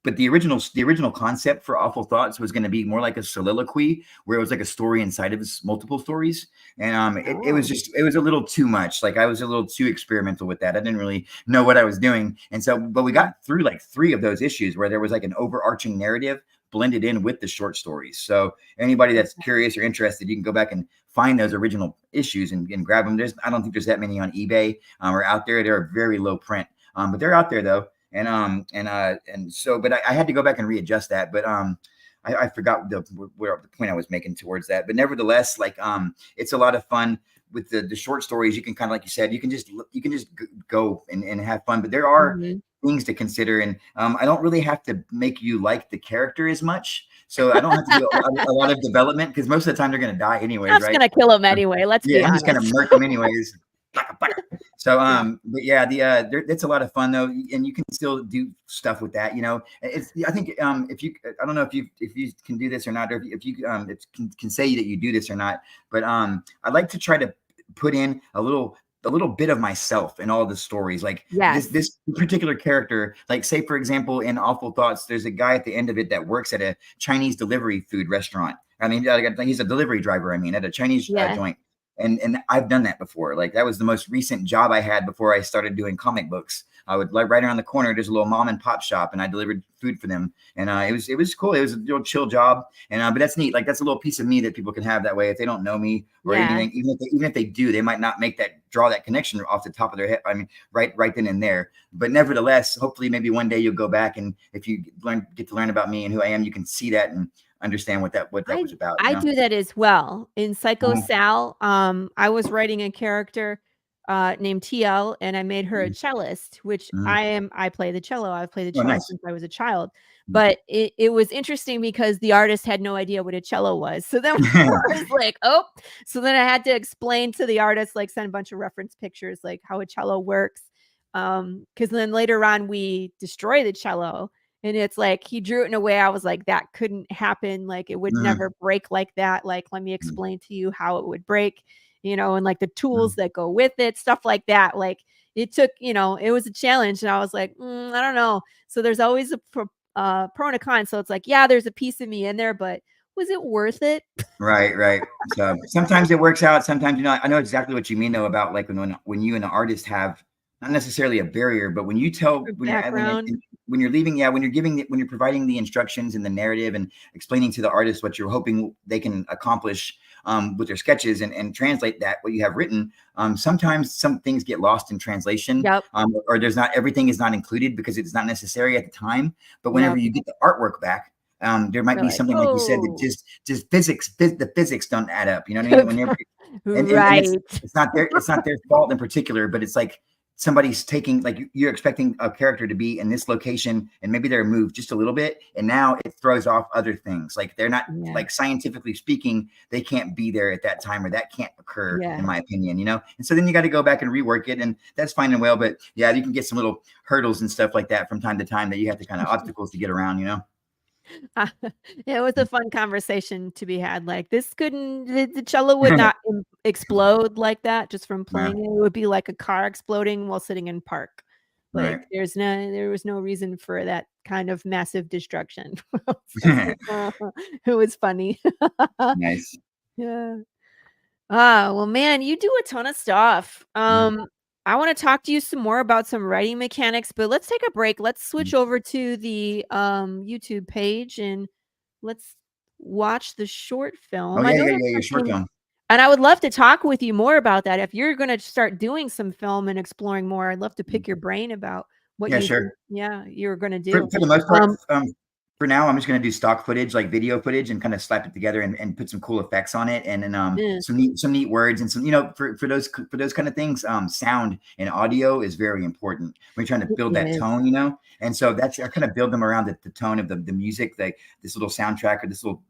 But the original concept for Awful Thoughts was going to be more like a soliloquy, where it was like a story inside of multiple stories. And it was a little too much. Like I was a little too experimental with that. I didn't really know what I was doing. And so, but we got through like 3 of those issues where there was like an overarching narrative blended in with the short stories. So anybody that's curious or interested, you can go back and find those original issues and grab them. I don't think there's that many on eBay or out there. They're very low print, but they're out there though. And so, but I had to go back and readjust that. But I forgot the point I was making towards that. But nevertheless, like it's a lot of fun with the short stories. You can kind of, like you said, you can just go and have fun. But there are things to consider, and I don't really have to make you like the character as much. So I don't have to do a lot of development, because most of the time they're going to die anyways. I'm just going to kill them anyway. Let's be honest. I'm just going to murk them anyways. So but yeah, it's a lot of fun though, and you can still do stuff with that. I think I don't know if you can do this or not, or if you can say that you do this or not, but I'd like to try to put in a little a little bit of myself in all the stories. Like this particular character, like say for example, in Awful Thoughts, there's a guy at the end of it that works at a Chinese delivery food restaurant. I mean, he's a delivery driver. I mean, at a Chinese joint. And I've done that before. Like that was the most recent job I had before I started doing comic books. I would like right around the corner, there's a little mom and pop shop, and I delivered food for them. And it was cool. It was a little chill job. And but that's neat. Like that's a little piece of me that people can have that way if they don't know me or anything. Even if they do, they might not draw that connection off the top of their head. I mean, right then and there. But nevertheless, hopefully, maybe one day you'll go back, and if you get to learn about me and who I am, you can see that and understand what that was about. I do that as well. In Psycho Sal, I was writing a character named TL, and I made her a cellist, which I play the cello. I've played the cello since I was a child. But it was interesting because the artist had no idea what a cello was. So then I was like, so then I had to explain to the artist, like send a bunch of reference pictures, like how a cello works. Because then later on we destroy the cello. And it's like he drew it in a way I was like, that couldn't happen. Like it would never break like that. Like, let me explain to you how it would break, and like the tools that go with it, stuff like that. Like it took, it was a challenge. And I was like, I don't know. So there's always a pro and a con. So it's like, yeah, there's a piece of me in there, but was it worth it? Right. So sometimes it works out. Sometimes, I know exactly what you mean though, about like when you and the artist have not necessarily a barrier, but when you tell when you're providing the instructions and the narrative and explaining to the artist what you're hoping they can accomplish with their sketches and translate that what you have written. Sometimes some things get lost in translation, or everything is not included because it's not necessary at the time. But whenever you get the artwork back, there might be something like you said that just the physics don't add up. You know what I mean? And it's not their fault in particular, but it's like somebody's taking, like you're expecting a character to be in this location and maybe they're moved just a little bit. And now it throws off other things. Like they're not like scientifically speaking, they can't be there at that time or that can't occur in my opinion, And so then you got to go back and rework it and that's fine and well, but yeah, you can get some little hurdles and stuff like that from time to time that you have to kind of obstacles to get around, It was a fun conversation to be had. Like the cello would not explode like that just from playing it. It would be like a car exploding while sitting in park. Like there was no reason for that kind of massive destruction. It was funny. Nice. Yeah. Well, man, you do a ton of stuff. I want to talk to you some more about some writing mechanics, but let's take a break. Let's switch over to the YouTube page and let's watch the short film. Your short film. And I would love to talk with you more about that. If you're going to start doing some film and exploring more, I'd love to pick your brain about what you're going to do. For the most part, for now, I'm just going to do stock footage, like video footage, and kind of slap it together and put some cool effects on it, and then some neat words and some, for those kind of things. Sound and audio is very important when you're trying to build that tone, And so I kind of build them around the tone of the music, like this little soundtrack or this little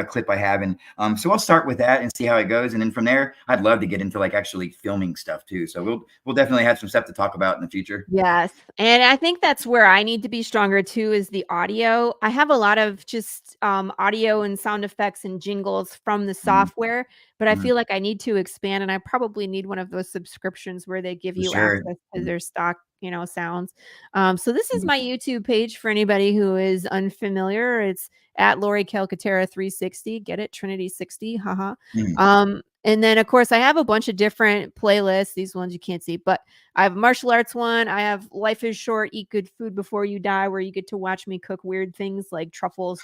clip I have, and so I'll start with that and see how it goes, and then from there I'd love to get into like actually filming stuff too, so we'll definitely have some stuff to talk about in the future. Yes, and I think that's where I need to be stronger too, is the audio. I have a lot of just audio and sound effects and jingles from the software, but I feel like I need to expand, and I probably need one of those subscriptions where they give you access to their stock sounds. So this is my YouTube page for anybody who is unfamiliar. It's at Laurie Calcaterra 360. Get it? Trinity 60. Haha. And then of course I have a bunch of different playlists. These ones you can't see, but I have a martial arts one. I have Life is Short, Eat Good Food Before You Die, where you get to watch me cook weird things like truffles,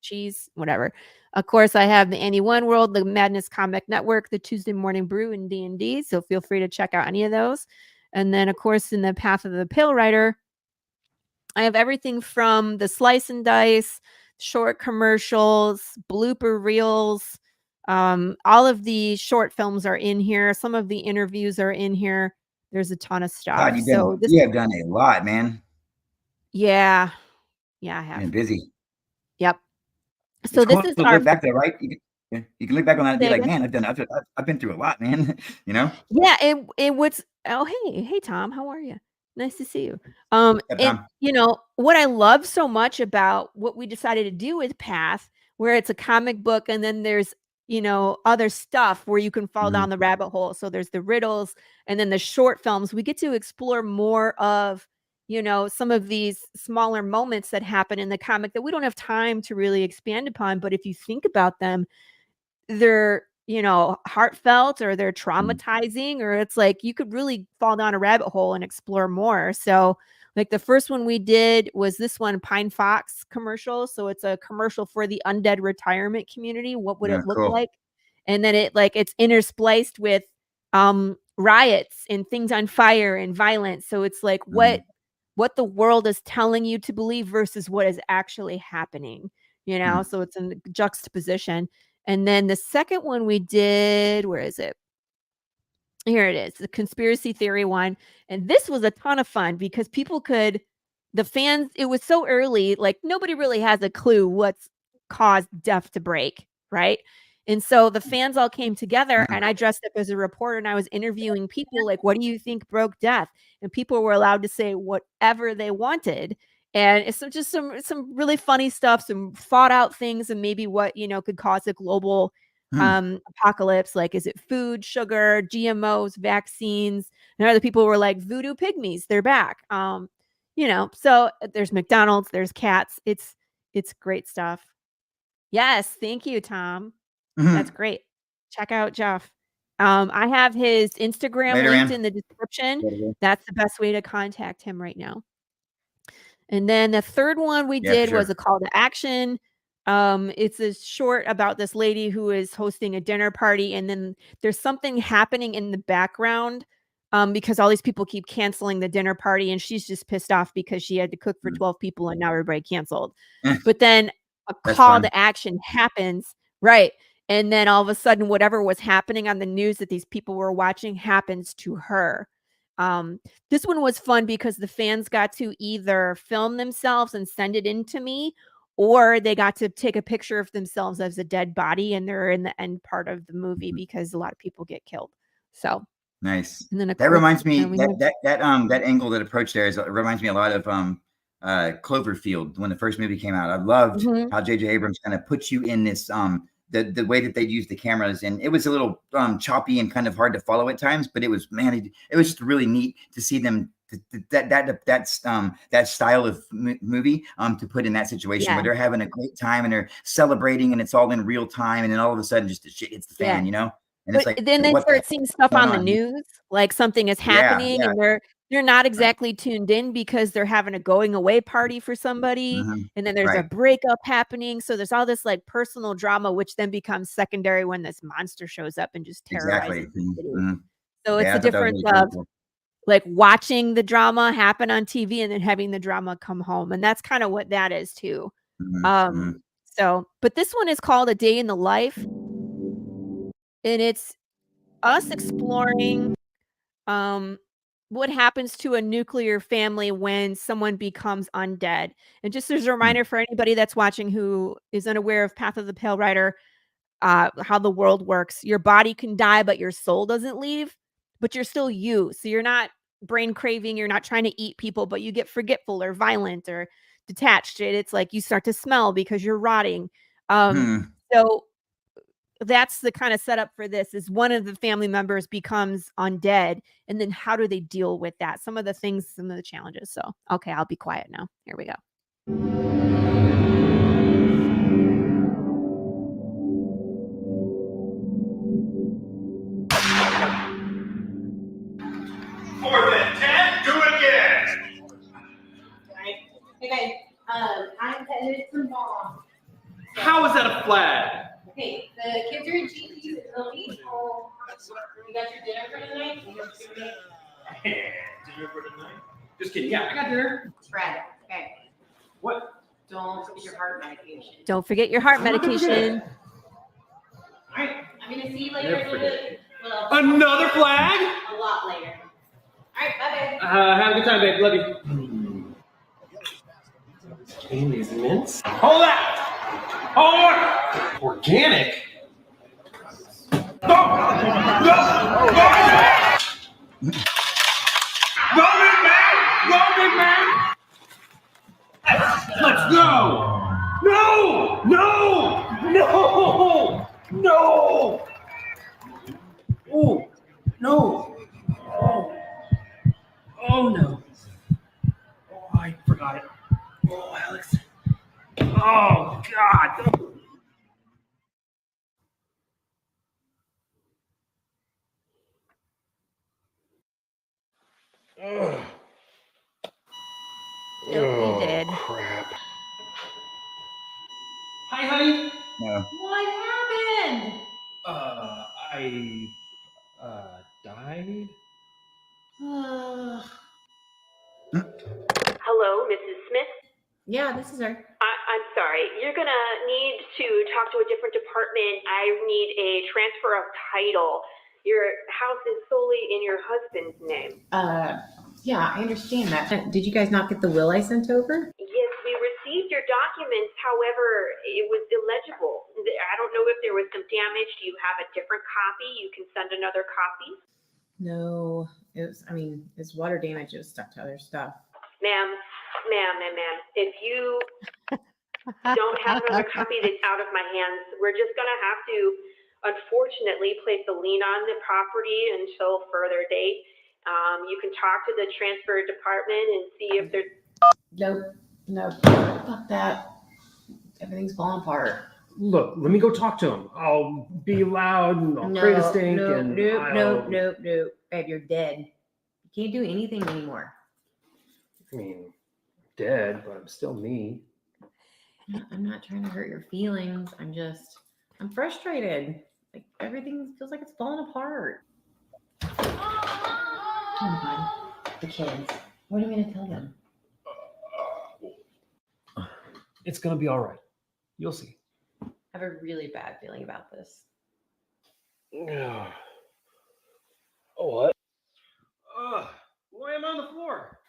cheese, whatever. Of course, I have the Annie One World, the Madness Comic Network, the Tuesday Morning Brew, and D&D. So feel free to check out any of those. And then, of course, in the Path of the Pale Rider, I have everything from the slice and dice, short commercials, blooper reels. All of the short films are in here. Some of the interviews are in here. There's a ton of stuff. God, you have done a lot, man. Yeah, I have. Been busy. Yep. So this is our look back there, right? You can look back on that and be like, man, I've been through a lot, man. Yeah, and what's hey Tom, how are you? Nice to see you. And what I love so much about what we decided to do with Path, where it's a comic book and then there's other stuff where you can fall down the rabbit hole. So there's the riddles, and then the short films. We get to explore more of, some of these smaller moments that happen in the comic that we don't have time to really expand upon. But if you think about them, they're, heartfelt, or they're traumatizing, or it's like you could really fall down a rabbit hole and explore more. So like the first one we did was this one, Pine Fox commercial. So it's a commercial for the undead retirement community. What would it look like? And then it's interspliced with riots and things on fire and violence. So it's like what the world is telling you to believe versus what is actually happening, so it's in juxtaposition. And then the second one we did, where is it? Here it is, the conspiracy theory one. And this was a ton of fun because the fans, it was so early, like nobody really has a clue what's caused death to break, right? And so the fans all came together, and I dressed up as a reporter, and I was interviewing people like, what do you think broke death? And people were allowed to say whatever they wanted. And it's just some really funny stuff, some thought out things, and maybe what, could cause a global apocalypse. Like, is it food, sugar, GMOs, vaccines? And other people were like, voodoo pygmies, they're back. So there's McDonald's, there's cats. It's great stuff. Yes. Thank you, Tom. That's great. Check out Jeff. I have his Instagram linked in the description. That's the best way to contact him right now. And then the third one we did was a call to action. It's a short about this lady who is hosting a dinner party, and then there's something happening in the background because all these people keep canceling the dinner party, and she's just pissed off because she had to cook for 12 people and now everybody canceled. But then a call to action happens, right? And then all of a sudden, whatever was happening on the news that these people were watching happens to her. This one was fun because the fans got to either film themselves and send it in to me, or they got to take a picture of themselves as a dead body, and they're in the end part of the movie because a lot of people get killed. So nice. And then that reminds me that angle, that approach there reminds me a lot of Cloverfield when the first movie came out. I loved how J.J. Abrams kind of puts you in this the way that they use the cameras, and it was a little choppy and kind of hard to follow at times, but it was just really neat to see them that style of movie to put in that situation where they're having a great time and they're celebrating and it's all in real time, and then all of a sudden just the shit hits the fan, And it's like, then they start seeing stuff on the news, like something is happening, and they're not exactly tuned in because they're having a going away party for somebody, and then there's a breakup happening. So there's all this like personal drama, which then becomes secondary when this monster shows up and just terrorizes the city. So it's the difference of like watching the drama happen on TV and then having the drama come home, and that's kind of what that is too. So, but this one is called A Day in the Life, and it's us exploring what happens to a nuclear family when someone becomes undead. And just as a reminder for anybody that's watching who is unaware of Path of the Pale Rider, how the world works, your body can die, but your soul doesn't leave, but you're still you. So you're not brain craving, you're not trying to eat people, but you get forgetful or violent or detached. It's like you start to smell because you're rotting. So that's the kind of setup for this, is one of the family members becomes undead, and then how do they deal with that? Some of the things, some of the challenges. So, okay, I'll be quiet now. Here we go. More than 10, do it again. All right. Okay, I'm headed to mom. How is that a flag? Okay, the kids are in GPs. They'll eat home. You got your dinner for tonight? Yeah, dinner for tonight? Just kidding. Yeah, I got dinner. Brad, okay. What? Don't forget your heart medication. Don't forget your heart medication. All right, I'm going to see you later. Another flag? A lot later. All right, bye-bye. Have a good time, babe. Love you. Amy's mints? Hold that! Hold! Organic? Go! Go, big man! Go, big man! Let's go! No! No! No! No! Oh, no! Oh, oh no! Oh, I forgot it. Oh, Alex. Oh, God! Nope, you did. Crap. Hi, honey. No. What happened? I died. Hello, Mrs. Smith? Yeah, this is her. I'm sorry. You're gonna need to talk to a different department. I need a transfer of title. Your house is solely in your husband's name. Yeah, I understand that. Did you guys not get the will I sent over? Yes, we received your documents. However, it was illegible. I don't know if there was some damage. Do you have a different copy? You can send another copy. No, it's water damage. It was stuck to other stuff. Ma'am, if you don't have another copy that's out of my hands, we're just going to have to, unfortunately, place a lien on the property until further date. You can talk to the transfer department and see if there's... Nope. Fuck that. Everything's falling apart. Look, let me go talk to him. I'll be loud and I'll create a stink. Nope. Babe, you're dead. You can't do anything anymore. I mean, dead, but I'm still me. I'm not trying to hurt your feelings. I'm frustrated. Like everything feels like it's falling apart. Oh my God. The kids. What are we gonna tell them? It's gonna be all right. You'll see. I have a really bad feeling about this. What? Why am I on the floor?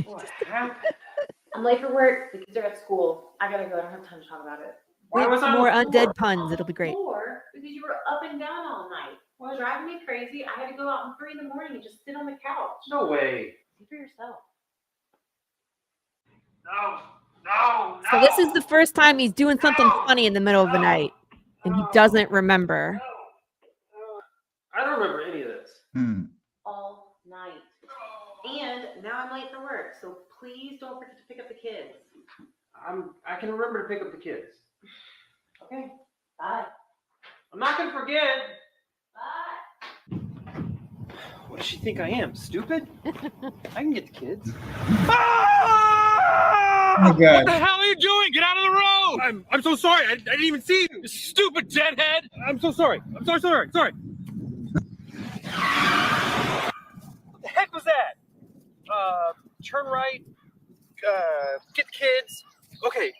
What happened? I'm late for work. The kids are at school. I gotta go. I don't have time to talk about it. Wait for more undead puns. It'll be great. Because you were up and down all night. Well, it was driving me crazy. I had to go out at 3 a.m. and just sit on the couch. No way. See for yourself. No. So this is the first time he's doing something funny in the middle of the night, and he doesn't remember. I don't remember any of this. All night. And now I'm late for work, so please don't forget to pick up the kids. I can remember to pick up the kids. Okay. Bye. I'm not gonna forget. Bye. What does she think I am? Stupid? I can get the kids. Oh, God. What the hell are you doing? Get out of the road! I'm so sorry. I didn't even see you. You stupid deadhead. I'm so sorry. I'm sorry. Sorry. What the heck was that? Turn right. Get the kids. Okay.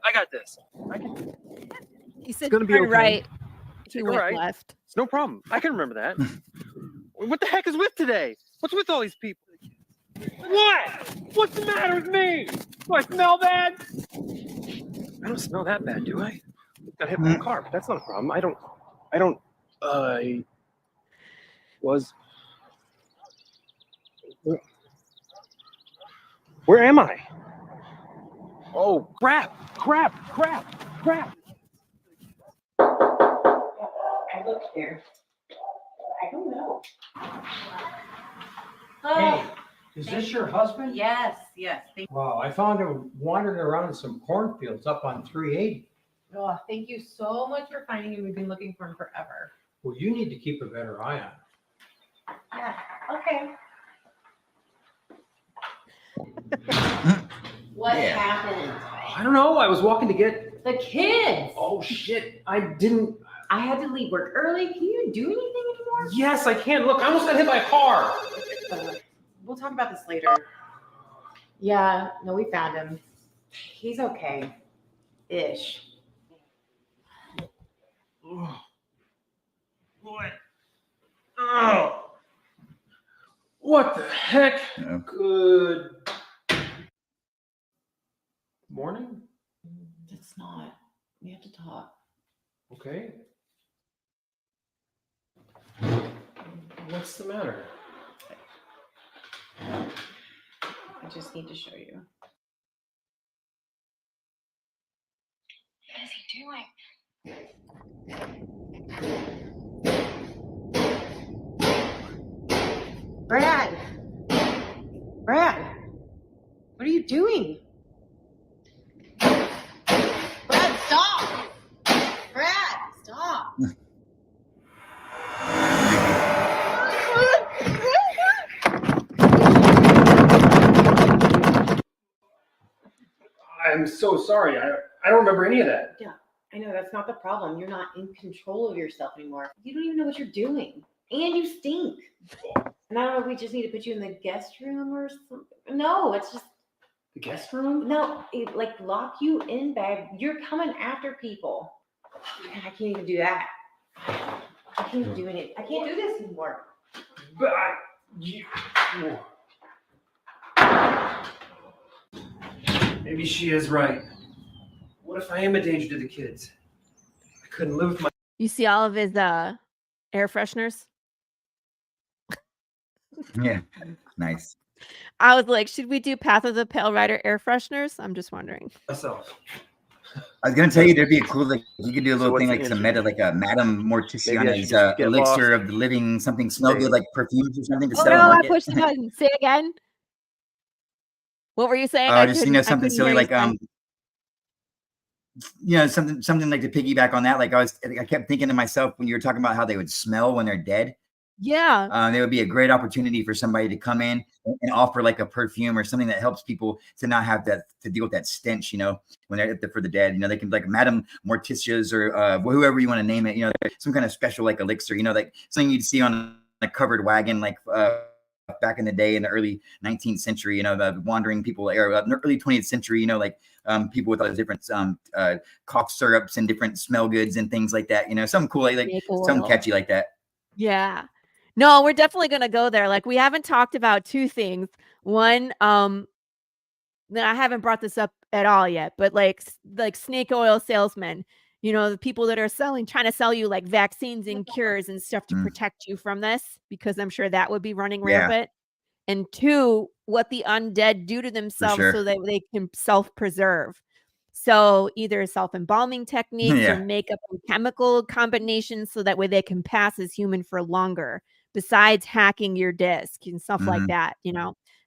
I got this. He said gonna be turn okay. right. He Take a went right. left. It's no problem. I can remember that. What the heck is with today? What's with all these people? What? What's the matter with me? Do I smell bad? I don't smell that bad, do I? Got hit by a car, but that's not a problem. I was... Where am I? Oh, crap. I looked here. I don't know. Hey, is this your husband? Yes. Wow, I found him wandering around in some cornfields up on 380. Oh, thank you so much for finding him. We've been looking for him forever. Well, you need to keep a better eye on him. Yeah. Okay. What happened? I don't know. I was walking to get... The kids. Oh, shit. I had to leave work early. Can you do anything anymore? Yes, I can. Look, I almost got hit by a car. We'll talk about this later. Yeah, no, we found him. He's okay. Ish. What? Oh. What the heck? Yeah. Good morning. It's not. We have to talk. Okay. What's the matter? I just need to show you. What is he doing? Brad! Brad! What are you doing? Brad, stop! Brad, stop! I'm so sorry. I don't remember any of that. Yeah, I know that's not the problem. You're not in control of yourself anymore. You don't even know what you're doing. And you stink. And I don't know if we just need to put you in the guest room or something. No, it's just. The guest room? No, like lock you in, babe. You're coming after people. Man, I can't even do that. I can't even do it. I can't do this anymore. But maybe she is right. What if I am a danger to the kids? I couldn't live with my. You see all of his air fresheners? Yeah, nice. I was like, should we do Path of the Pale Rider air fresheners? I'm just wondering. Myself. I was gonna tell you there'd be a cool, like you could do a little what's thing the like answer? some meta, like a Madame Morticiana's just get elixir lost. of the living, something smell good, like perfumes or something to Oh sell no, on I market. pushed the button. Say it again. What were you saying? Just something silly like something like to piggyback on that. Like I kept thinking to myself when you were talking about how they would smell when they're dead. Yeah. There would be a great opportunity for somebody to come in and offer like a perfume or something that helps people to not have to deal with that stench, when they're for the dead. They can like Madame Morticia's or whoever you want to name it, some kind of special like elixir, like something you'd see on a covered wagon, like back in the day in the early 19th century, the wandering people era, early 20th century, people with all those different cough syrups and different smell goods and things like that, something cool, like something catchy like that. Yeah. No, we're definitely going to go there. Like we haven't talked about two things. One, I haven't brought this up at all yet, but like snake oil salesmen, the people that are trying to sell you like vaccines and cures and stuff to protect you from this, because I'm sure that would be running rampant. And two, what the undead do to themselves so that they can self-preserve. So either self-embalming techniques or makeup and chemical combinations so that way they can pass as human for longer, besides hacking your disc and stuff like that.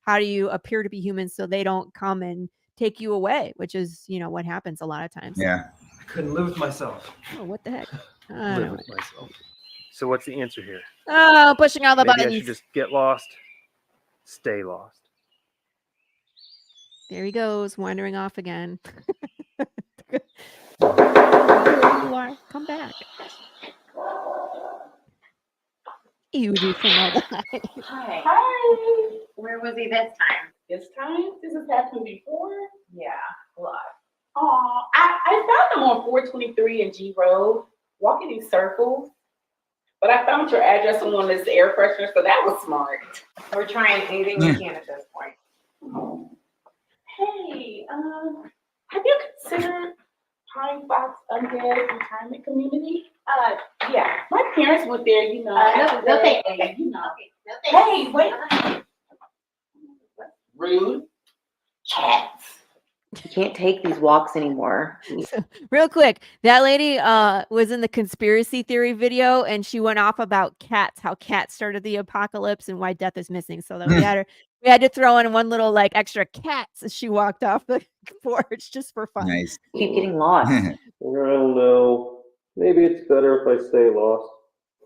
How do you appear to be human so they don't come and take you away, which is, what happens a lot of times. I couldn't live with myself. Oh, what the heck? Live with myself. So what's the answer here? Oh, pushing all the Maybe buttons. I should just get lost, stay lost. There he goes, wandering off again. Where you are, come back. You do from all Hi. Hi. Where was he this time? This time? This has happened before? Yeah, a lot. Oh, I found him on 423 and G Road, walking in circles. But I found your address on one of this air freshener, so that was smart. We're trying anything we can at this point. Hey, have you considered Pine Box Undead Retirement Community? Yeah. My parents went there, No, thank you. Okay, no, thank Hey, wait. Rude. Cats. You can't take these walks anymore. Real quick, that lady was in the conspiracy theory video, and she went off about cats, how cats started the apocalypse and why death is missing. So that we had to throw in one little like extra cats as she walked off the porch just for fun. Nice. Keep getting lost. I don't know. Maybe it's better if I stay lost.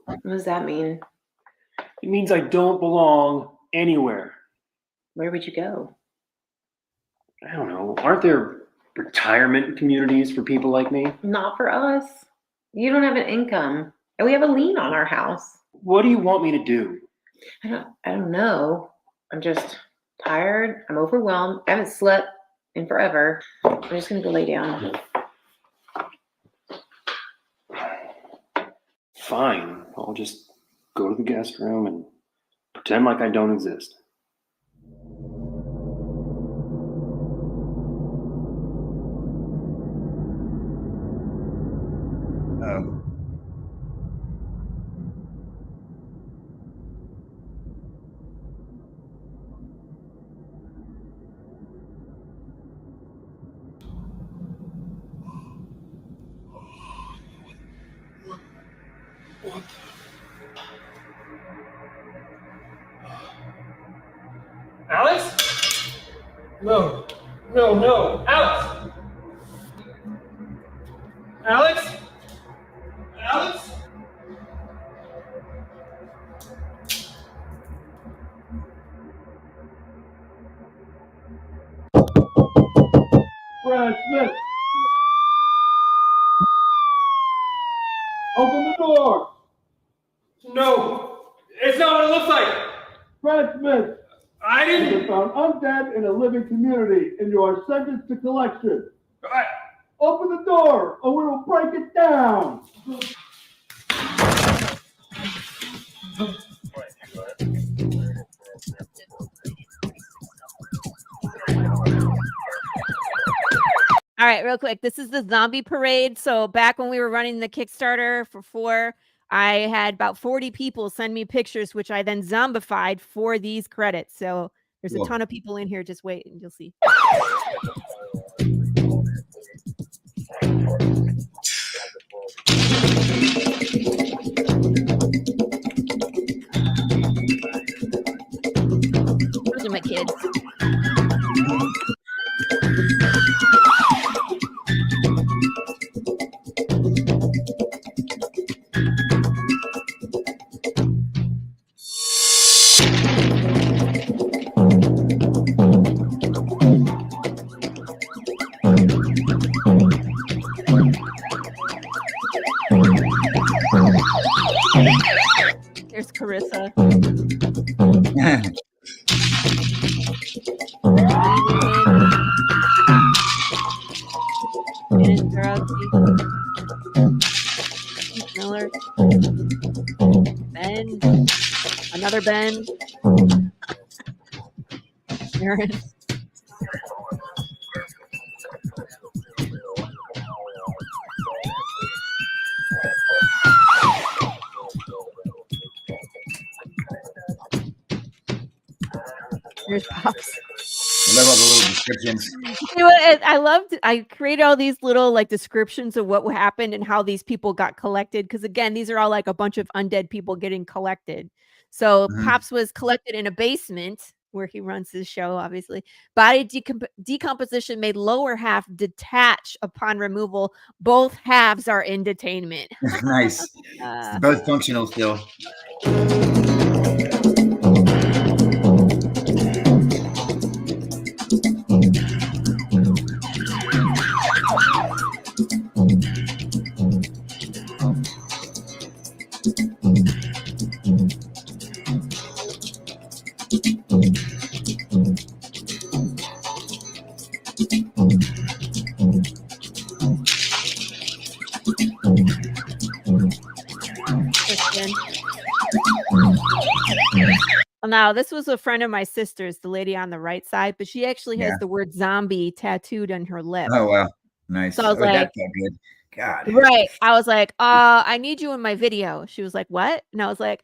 What does that mean? It means I don't belong anywhere. Where would you go? I don't know. Aren't there retirement communities for people like me? Not for us. You don't have an income, and we have a lien on our house. What do you want me to do? I don't know. I'm just tired. I'm overwhelmed. I haven't slept in forever. I'm just gonna go lay down. Fine. I'll just go to the guest room and pretend like I don't exist. Alex? No. No. Alex! Alex? Alex? Brad Smith! Open the door! No! It's not what it looks like! Brad Smith! I didn't... You were found undead in a living community, and you are sentenced to collection. Open the door, or we will break it down! All right, real quick. This is the zombie parade. So back when we were running the Kickstarter for 4, I had about 40 people send me pictures, which I then zombified for these credits. So there's a ton of people in here. Just wait and you'll see. Those are my kids. There's Corissa. Miller. Ben. Another Ben. Aaron. Here's Pops. I love all the little descriptions. You know what, I loved. I created all these little like descriptions of what happened and how these people got collected. Because again, these are all like a bunch of undead people getting collected. So Pops was collected in a basement where he runs his show. Obviously, body decomposition made lower half detach upon removal. Both halves are in detainment. Nice. Both functional still. Now, this was a friend of my sister's, the lady on the right side, but she actually has the word zombie tattooed on her lip. Oh, wow. Nice. So I was that like, felt good. God. Right. I was like, I need you in my video. She was like, what? And I was like,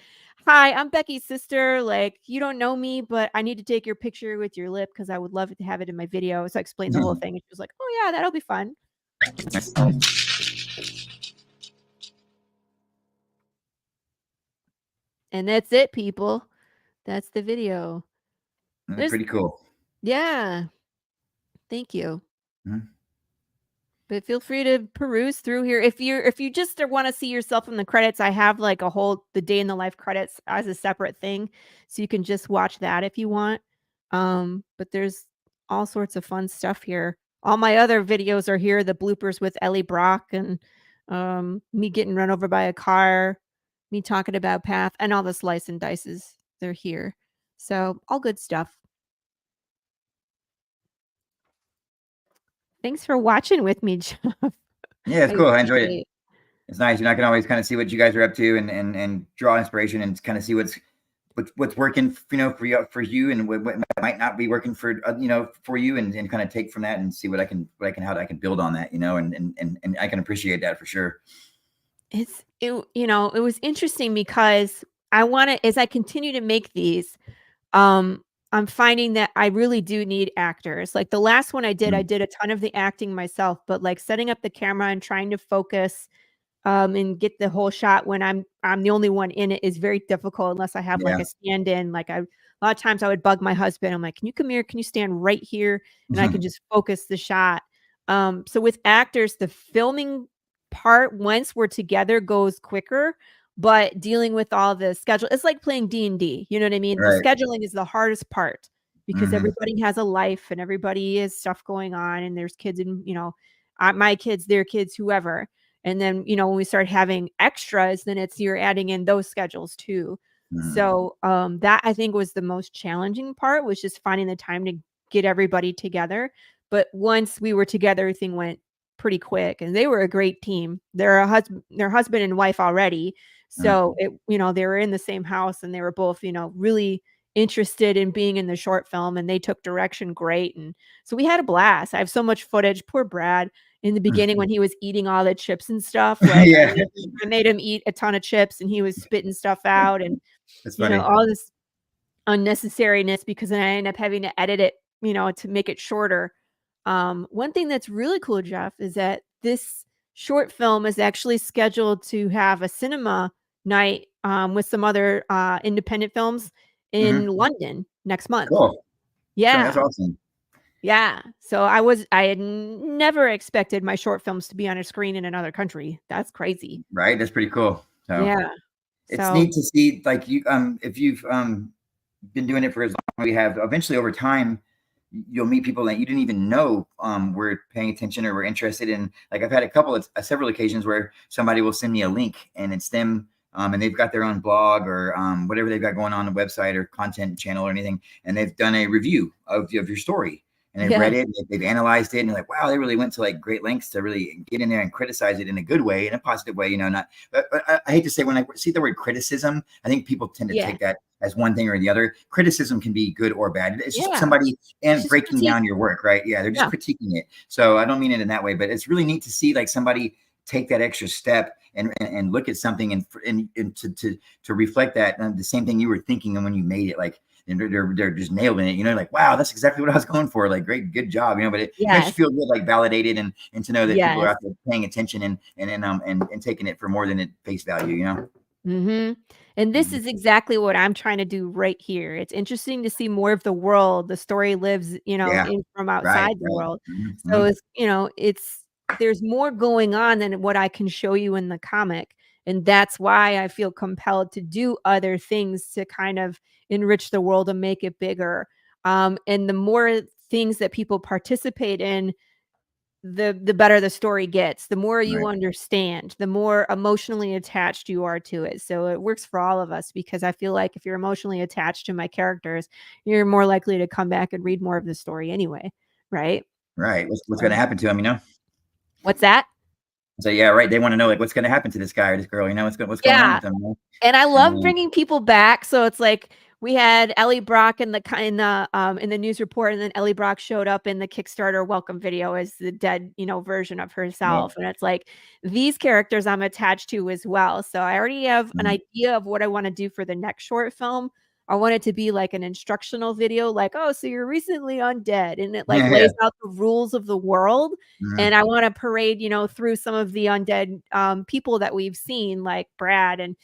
hi, I'm Becky's sister. Like, you don't know me, but I need to take your picture with your lip because I would love to have it in my video. So I explained the whole thing. And she was like, oh, yeah, that'll be fun. And that's it, people. That's the video. That's pretty cool. Yeah. Thank you. But feel free to peruse through here. If you just want to see yourself in the credits, I have like the day in the life credits as a separate thing. So you can just watch that if you want. But there's all sorts of fun stuff here. All my other videos are here. The bloopers with Ellie Brock and me getting run over by a car, me talking about Path, and all the slice and dices. They're here. So all good stuff. Thanks for watching with me, Jeff. Yeah, it's cool. I enjoyed it. It's nice. I can always kind of see what you guys are up to and draw inspiration and kind of see what's working, for you and what might not be working for you and kind of take from that and see how I can build on that, and I can appreciate that for sure. It was interesting because as I continue to make these, I'm finding that I really do need actors. Like the last one I did a ton of the acting myself, but like setting up the camera and trying to focus and get the whole shot when I'm the only one in it is very difficult unless I have like a stand-in. Like a lot of times I would bug my husband. I'm like, can you come here? Can you stand right here? And I can just focus the shot. So with actors, the filming part, once we're together, goes quicker, but dealing with all the schedule, it's like playing D&D. You know what I mean? Right. The scheduling is the hardest part because everybody has a life and everybody has stuff going on, and there's kids and, you know, my kids, their kids, whoever. And then, you know, when we start having extras, then it's you're adding in those schedules too. So that I think was the most challenging part, was just finding the time to get everybody together. But once we were together, everything went pretty quick, and they were a great team. They're husband and wife already. So it, you know, they were in the same house, and they were both, you know, really interested in being in the short film, and they took direction great. And so we had a blast. I have so much footage. Poor Brad in the beginning when he was eating all the chips and stuff. Like I made him eat a ton of chips, and he was spitting stuff out, and you know, all this unnecessariness, because then I ended up having to edit it, you know, to make it shorter. One thing that's really cool, Jeff, is that this short film is actually scheduled to have a cinema night with some other independent films in London next month. Cool. Yeah. That's awesome. Yeah. So I had never expected my short films to be on a screen in another country. That's crazy. Right. That's pretty cool. So yeah. It's neat to see, like, you if you've been doing it for as long as we have, eventually over time you'll meet people that you didn't even know were paying attention or were interested in. Like, I've had several occasions where somebody will send me a link, and it's them and they've got their own blog or whatever they've got going on the website or content channel or anything, and they've done a review of your story. And they've read it, they've analyzed it, and they're like, wow, they really went to like great lengths to really get in there and criticize it in a good way, in a positive way, you know, not, but I hate to say, when I see the word criticism, I think people tend to take that as one thing or the other. Criticism can be good or bad. It's just somebody breaking down your work, right? Yeah, they're just critiquing it. So I don't mean it in that way, but it's really neat to see like somebody take that extra step and look at something and to reflect that, and the same thing you were thinking when you made it, like, and they're just nailing it, you know, like, wow, that's exactly what I was going for. Like, great, good job, you know. But it makes you feel good, like validated, and to know that people are out there paying attention and taking it for more than it face value, you know. And this is exactly what I'm trying to do right here. It's interesting to see more of the world. The story lives, you know, from outside the world. So it's, you know, there's more going on than what I can show you in the comic. And that's why I feel compelled to do other things to kind of enrich the world and make it bigger. And the more things that people participate in, the better the story gets. The more you understand, the more emotionally attached you are to it. So it works for all of us, because I feel like if you're emotionally attached to my characters, you're more likely to come back and read more of the story anyway. Right. Right. What's going to happen to them, you know? What's that? So yeah, right. They want to know, like, what's going to happen to this guy or this girl, you know, what's going on with them. You know? And I love bringing people back. So it's like we had Ellie Brock in the news report, and then Ellie Brock showed up in the Kickstarter welcome video as the dead, you know, version of herself. And it's like, these characters I'm attached to as well. So I already have an idea of what I want to do for the next short film. I want it to be like an instructional video, like, oh, so you're recently undead, and it like lays out the rules of the world. And I want to parade, you know, through some of the undead people that we've seen, like Brad, and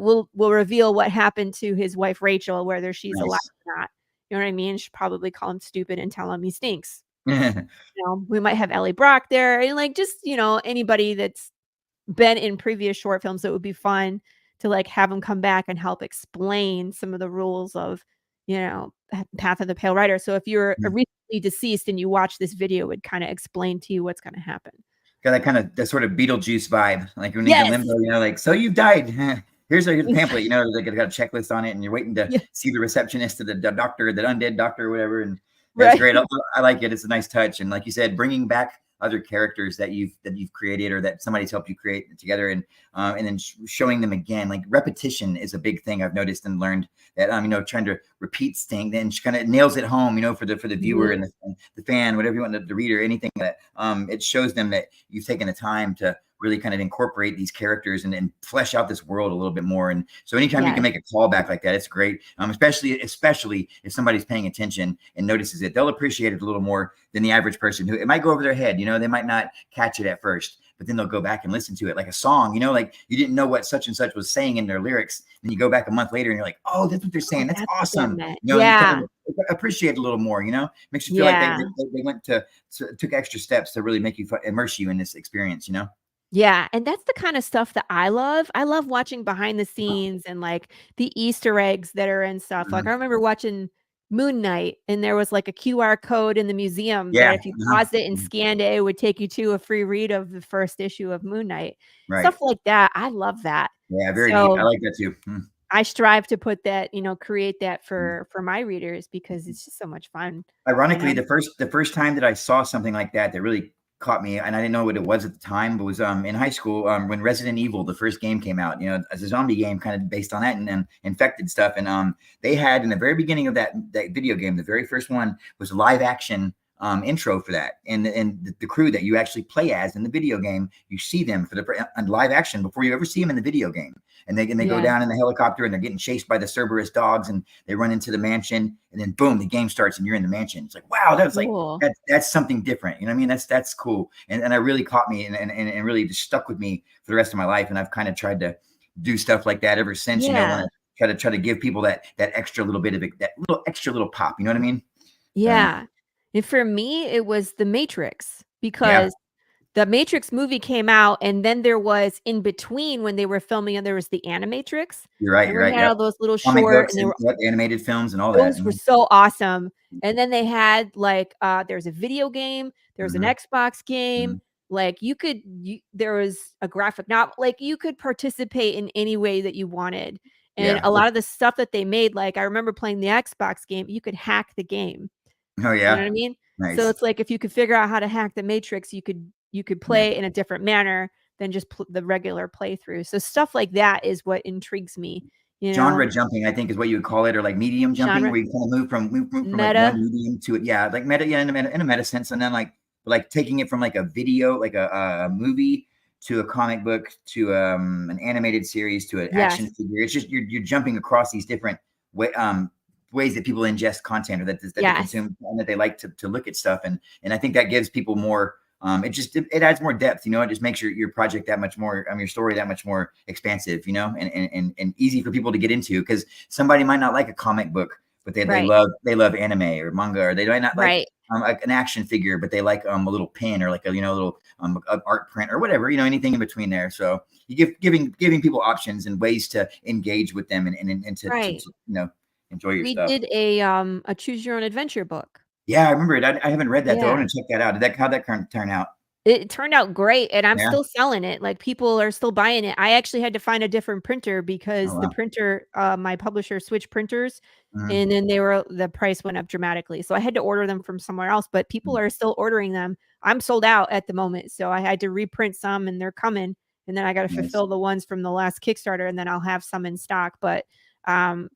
we'll reveal what happened to his wife Rachel, whether she's alive or not. You know what I mean? She'll probably call him stupid and tell him he stinks. You know, we might have Ellie Brock there, and like, just, you know, anybody that's been in previous short films that would be fun to like have them come back and help explain some of the rules of, you know, Path of the Pale Rider. So if you're recently deceased and you watch this video, it would kind of explain to you what's going to happen. Got that sort of Beetlejuice vibe, like when you're in limbo, you know, like, so you've died. Here's a pamphlet, you know, like it's got a checklist on it, and you're waiting to see the receptionist or the doctor, the undead doctor or whatever. And that's great. I like it. It's a nice touch. And like you said, bringing back other characters that you've created or that somebody's helped you create together, and then showing them again. Like, repetition is a big thing I've noticed and learned, that you know, trying to repeat things, then kind of nails it home, you know, for the viewer and the fan, whatever you want, the reader, anything that it shows them that you've taken the time to really kind of incorporate these characters and flesh out this world a little bit more. And so anytime you can make a callback like that, it's great. Especially if somebody's paying attention and notices it, they'll appreciate it a little more than the average person who, it might go over their head. You know, they might not catch it at first, but then they'll go back and listen to it like a song, you know, like you didn't know what such and such was saying in their lyrics. And you go back a month later and you're like, oh, that's what they're saying. That's awesome. You know, you kind of appreciate it a little more, you know, makes you feel like they went took extra steps to really make you immerse you in this experience, you know? Yeah, and that's the kind of stuff that I love. I love watching behind the scenes and like the Easter eggs that are in stuff. Like I remember watching Moon Knight, and there was like a QR code in the museum that if you paused it and scanned it, it would take you to a free read of the first issue of Moon Knight. Stuff like that. I love that. Yeah, very neat. I like that too. I strive to put that, you know, create that for my readers because it's just so much fun. Ironically, the first time that I saw something like that really caught me, and I didn't know what it was at the time, but was in high school when Resident Evil, the first game, came out, you know, as a zombie game kind of based on that and infected stuff. And they had in the very beginning of that video game, the very first one was live action intro for that, and the crew that you actually play as in the video game, you see them for the live action before you ever see them in the video game, and they go down in the helicopter and they're getting chased by the Cerberus dogs and they run into the mansion, and then boom, the game starts and you're in the mansion. It's like, wow, that's cool. Like that's something different, you know what I mean? That's cool, and it really caught me and really just stuck with me for the rest of my life, and I've kind of tried to do stuff like that ever since. You know, when I try to give people that extra little bit of it, that little extra little pop, you know what I mean? And for me, it was The Matrix, because the Matrix movie came out, and then there was in between when they were filming, and there was the Animatrix. You're right. You're right. Had all those little comic short and they were animated films and all those that. were so awesome. And then they had like there's a video game, there's an Xbox game. Like there was a graphic novel. Like you could participate in any way that you wanted. And a lot of the stuff that they made, like I remember playing the Xbox game, you could hack the game. Oh yeah. You know what I mean? Nice. So it's like if you could figure out how to hack the Matrix, you could play in a different manner than just the regular playthrough. So stuff like that is what intrigues me. You know? Genre jumping, I think, is what you would call it, or like medium jumping, where you kind of move from like one medium to it. Yeah, like meta, in a meta sense, and then like taking it from like a video, like a movie, to a comic book, to an animated series, to an action figure. It's just you're jumping across these different ways that people ingest content, or that they consume, and that they like to look at stuff, and I think that gives people more. It adds more depth, you know. It just makes your project that much more, your story that much more expansive, you know, and easy for people to get into, because somebody might not like a comic book, but they love anime or manga, or they might not like an action figure, but they like a little pin, or like a little art print, or whatever, you know, anything in between there. So you giving people options and ways to engage with them and to you know, enjoy your stuff. We did a choose your own adventure book. Yeah, I remember it. I haven't read that though. I want to check that out. How'd that turn out? It turned out great, and I'm still selling it. Like people are still buying it. I actually had to find a different printer because the printer, my publisher switched printers, and then the price went up dramatically. So I had to order them from somewhere else, but people are still ordering them. I'm sold out at the moment, so I had to reprint some, and they're coming. And then I got to fulfill the ones from the last Kickstarter, and then I'll have some in stock. But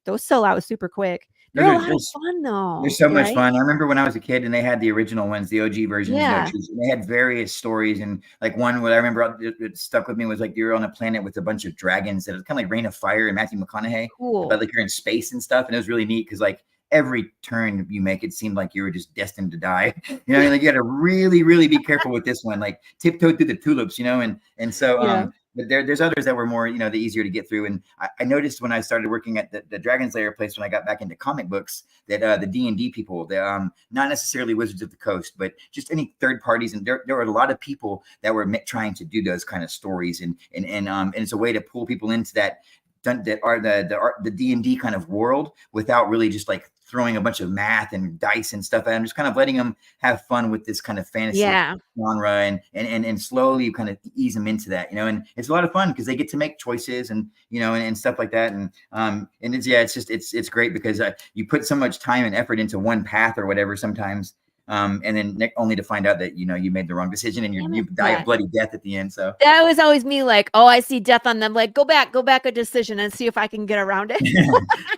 those sell out super quick. They're a lot of fun though. They're so much fun. I remember when I was a kid and they had the original ones, the OG versions. And they had various stories, and like one what I remember it stuck with me was like you're on a planet with a bunch of dragons that was kind of like Reign of Fire and Matthew McConaughey. Cool. But like you're in space and stuff, and it was really neat because like every turn you make, it seemed like you were just destined to die. You know, what I mean? Like you got to really, really be careful with this one, like tiptoe through the tulips, you know, and so but there's others that were more, you know, the easier to get through. And I noticed when I started working at the Dragon's Lair place, when I got back into comic books, that the D&D people, not necessarily Wizards of the Coast, but just any third parties, and there were a lot of people that were trying to do those kind of stories, and it's a way to pull people into that are the D&D kind of world without really just like throwing a bunch of math and dice and stuff at them, just kind of letting them have fun with this kind of fantasy genre, and slowly kind of ease them into that, you know. And it's a lot of fun because they get to make choices, and you know, and stuff like that, and it's great because you put so much time and effort into one path or whatever sometimes, and then only to find out that, you know, you made the wrong decision and you die a bloody death at the end. So that was always me, like, oh, I see death on them, like go back a decision and see if I can get around it.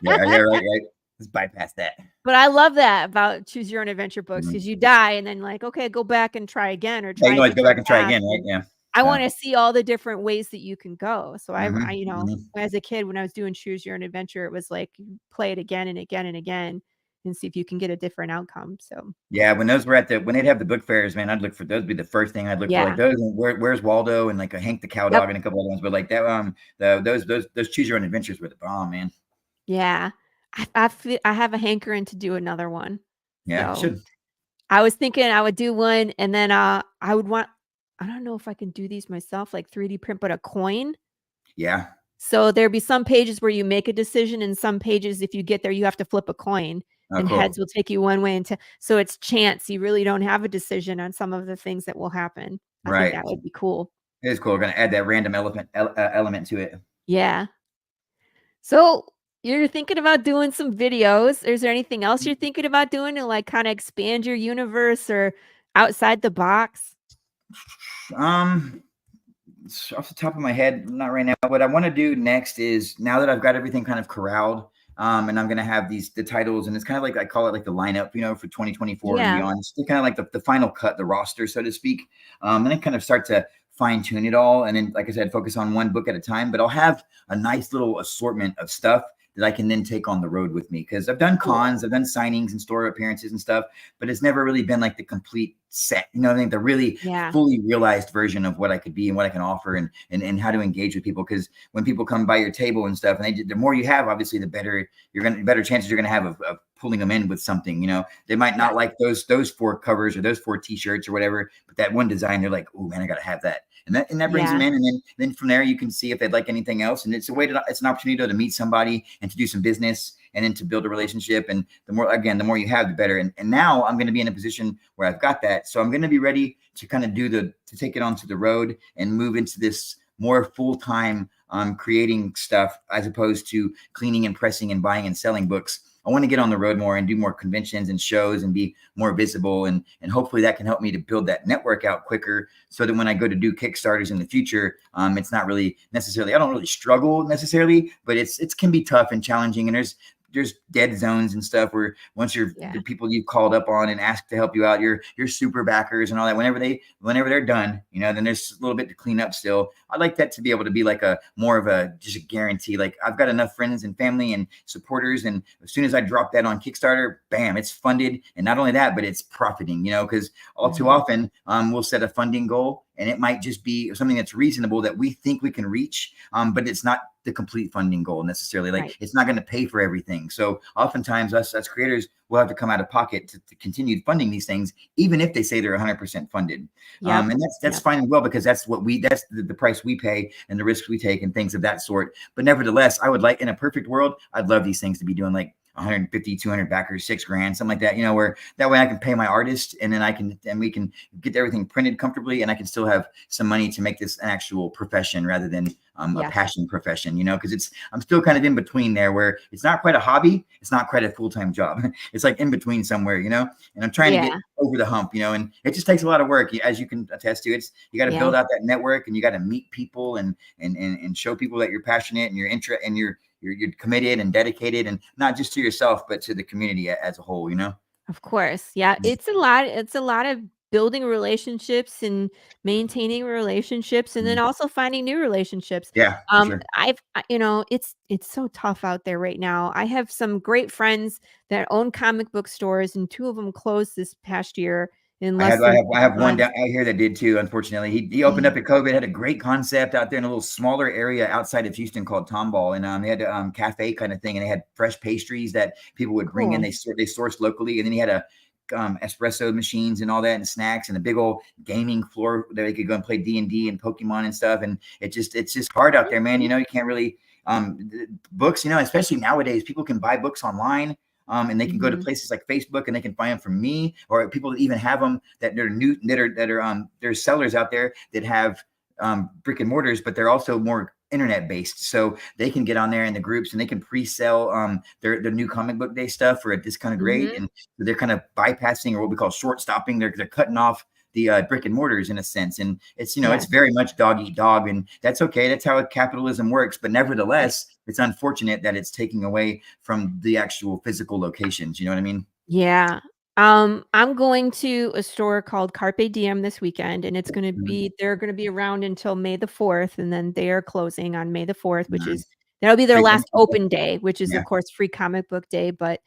right. Let's bypass that. But I love that about choose your own adventure books, because you die and then like, okay, go back and try again, or try go back and try again, right? Yeah. I want to see all the different ways that you can go. So I you know, as a kid, when I was doing choose your own adventure, it was like play it again and again and again. and see if you can get a different outcome. So yeah, when those were when they'd have the book fairs, man, I'd look for those. Would be the first thing I'd look for, like those. Where's Waldo and like a Hank the Cow Dog and a couple other ones. But like that, those choose your own adventures were the bomb, man. Yeah, I feel I have a hankering to do another one. Yeah, So should. I was thinking I would do one, and then I would want. I don't know if I can do these myself, like 3D print, but a coin. Yeah. So there'd be some pages where you make a decision, and some pages, if you get there, you have to flip a coin, and cool. heads will take you one way, so it's chance. You really don't have a decision on some of the things that will happen. I think that would be cool. It is cool. We're gonna add that random element to it. Yeah. So you're thinking about doing some videos. Is there anything else you're thinking about doing to like kind of expand your universe or outside the box? Off the top of my head, not right now. What I want to do next is, now that I've got everything kind of corralled, and I'm going to have the titles, and it's kind of like, I call it like the lineup, for 2024 and beyond. It's kind of like the final cut, the roster, so to speak. And then kind of start to fine tune it all. And then, like I said, focus on one book at a time, but I'll have a nice little assortment of stuff that I can then take on the road with me. Because I've done cons, I've done signings and store appearances and stuff, but it's never really been like the complete set, I think the really fully realized version of what I could be and what I can offer and how to engage with people. Because when people come by your table and stuff, and the more you have, obviously, the better chances you're going to have of pulling them in with something. They might not like those 4 covers or those 4 t-shirts or whatever, but that one design, they're like, oh man, I got to have that. And that brings them in, and then from there you can see if they'd like anything else. And it's an opportunity to meet somebody and to do some business and then to build a relationship. And the more you have, the better. And now I'm going to be in a position where I've got that, so I'm going to be ready to kind of to take it onto the road and move into this more full-time creating stuff, as opposed to cleaning and pressing and buying and selling books. I want to get on the road more and do more conventions and shows and be more visible. And hopefully that can help me to build that network out quicker, so that when I go to do Kickstarters in the future, it's not really necessarily, I don't really struggle necessarily, but it can be tough and challenging. And there's dead zones and stuff where once the people you've called up on and asked to help you out, your super backers and all that, whenever they're done, then there's a little bit to clean up still. I'd like that to be able to be like just a guarantee. Like, I've got enough friends and family and supporters, and as soon as I drop that on Kickstarter, bam, it's funded. And not only that, but it's profiting, because all too often we'll set a funding goal, and it might just be something that's reasonable that we think we can reach, but it's not the complete funding goal necessarily. Like, it's not going to pay for everything. So oftentimes us as creators will have to come out of pocket to continue funding these things, even if they say they're 100% funded. And that's fine and well, because that's the price we pay and the risks we take and things of that sort. But nevertheless, I would like, in a perfect world, I'd love these things to be doing like 150, 200 backers, $6,000, something like that, where that way I can pay my artist, and then we can get everything printed comfortably, and I can still have some money to make this an actual profession rather than a passion profession, because I'm still kind of in between there, where it's not quite a hobby, it's not quite a full-time job. It's like in between somewhere, and I'm trying to get over the hump, and it just takes a lot of work, as you can attest to. You got to build out that network, and you got to meet people and show people that you're passionate and you're committed and dedicated, and not just to yourself, but to the community as a whole, Of course. Yeah. It's a lot of building relationships and maintaining relationships, and then also finding new relationships. Yeah. For sure. It's so tough out there right now. I have some great friends that own comic book stores, and 2 of them closed this past year. I have one down out here that did too. Unfortunately, he opened up at COVID, had a great concept out there in a little smaller area outside of Houston called Tomball, and they had a cafe kind of thing, and they had fresh pastries that people would bring in. They sourced locally, and then he had a espresso machines and all that, and snacks, and a big old gaming floor that they could go and play D&D and Pokemon and stuff. And it's just hard out there, man. You can't really books. Especially nowadays, people can buy books online. And they can go to places like Facebook, and they can find them from me, or people that even have them that there's sellers out there that have brick and mortars, but they're also more internet based. So they can get on there in the groups, and they can pre-sell their new comic book day stuff for a discounted rate. And they're kind of bypassing, or what we call short stopping. They're cutting off the brick and mortars in a sense. And it's, it's very much dog eat dog, and that's okay. That's how capitalism works. But nevertheless, it's unfortunate that it's taking away from the actual physical locations. You know what I mean? Yeah. I'm going to a store called Carpe Diem this weekend, and it's going to be, they're going to be around until May the 4th. And then they are closing on May the 4th, which is, that'll be their last open day, which is of course Free Comic Book Day. But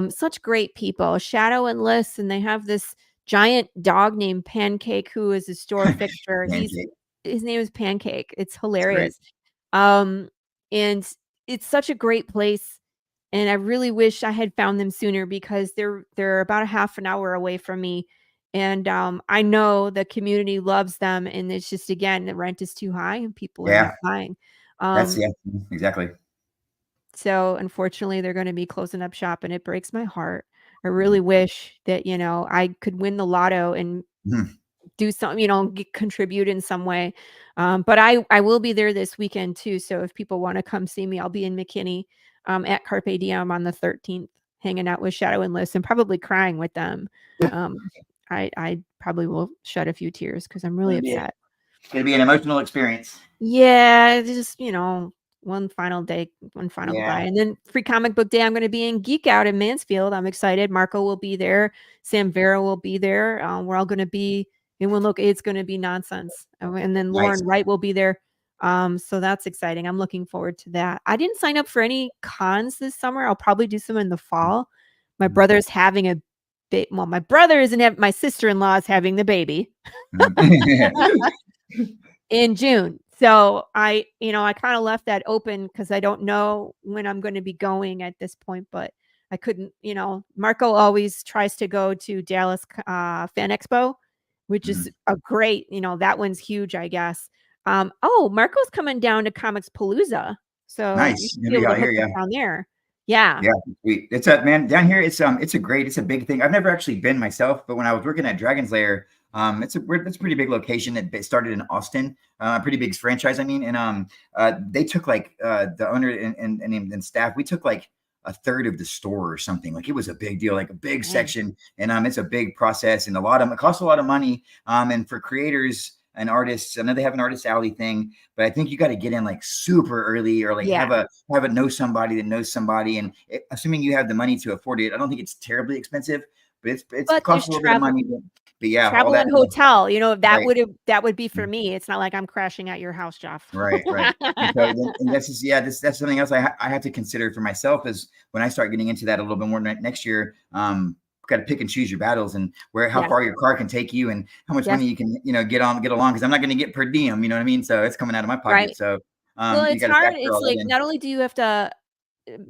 Such great people, Shadow and Liz, and they have this giant dog named Pancake who is a store fixture. His name is Pancake. It's hilarious. And it's such a great place. And I really wish I had found them sooner because they're about a half an hour away from me. And I know the community loves them. And it's just, again, the rent is too high and people are not buying. Exactly. So unfortunately, they're going to be closing up shop, and it breaks my heart. I really wish that, I could win the lotto and do something, contribute in some way. But I will be there this weekend too. So if people want to come see me, I'll be in McKinney at Carpe Diem on the 13th, hanging out with Shadow and Liz and probably crying with them. I probably will shed a few tears because I'm really upset. It's going to be an emotional experience. Yeah, just, one final day, one final goodbye. And then Free Comic Book Day, I'm going to be in Geek Out in Mansfield. I'm excited. Marco will be there. Sam Vera will be there. We're all going to be in one look. It's going to be nonsense. And then Lauren Wright will be there. So that's exciting. I'm looking forward to that. I didn't sign up for any cons this summer. I'll probably do some in the fall. My brother's having a my brother isn't my sister-in-law is having the baby in June. So I kind of left that open because I don't know when I'm going to be going at this point, but I couldn't, Marco always tries to go to Dallas Fan Expo, which is a great, that one's huge, I guess. Marco's coming down to Comics Palooza. So nice. You'll be able to hook up down there. Yeah. It's down here. It's a big thing. I've never actually been myself, but when I was working at Dragon's Lair, it's a pretty big location. It started in Austin, pretty big franchise. I mean, and they took like the owner and staff. We took like a third of the store or something. Like it was a big deal, like a big section, and it's a big process and it costs a lot of money. And for creators and artists, I know they have an artist alley thing, but I think you got to get in like super early or like have a know somebody that knows somebody. And assuming you have the money to afford it, I don't think it's terribly expensive, but it costs a little bit of money. But yeah, travel and hotel, that would be for me. It's not like I'm crashing at your house, Jeff. Right. And that's that's something else I have to consider for myself is when I start getting into that a little bit more next year. Got to pick and choose your battles and how far your car can take you and how much money you can get along because I'm not going to get per diem, you know what I mean? So it's coming out of my pocket. So it's hard. It's like not only do you have to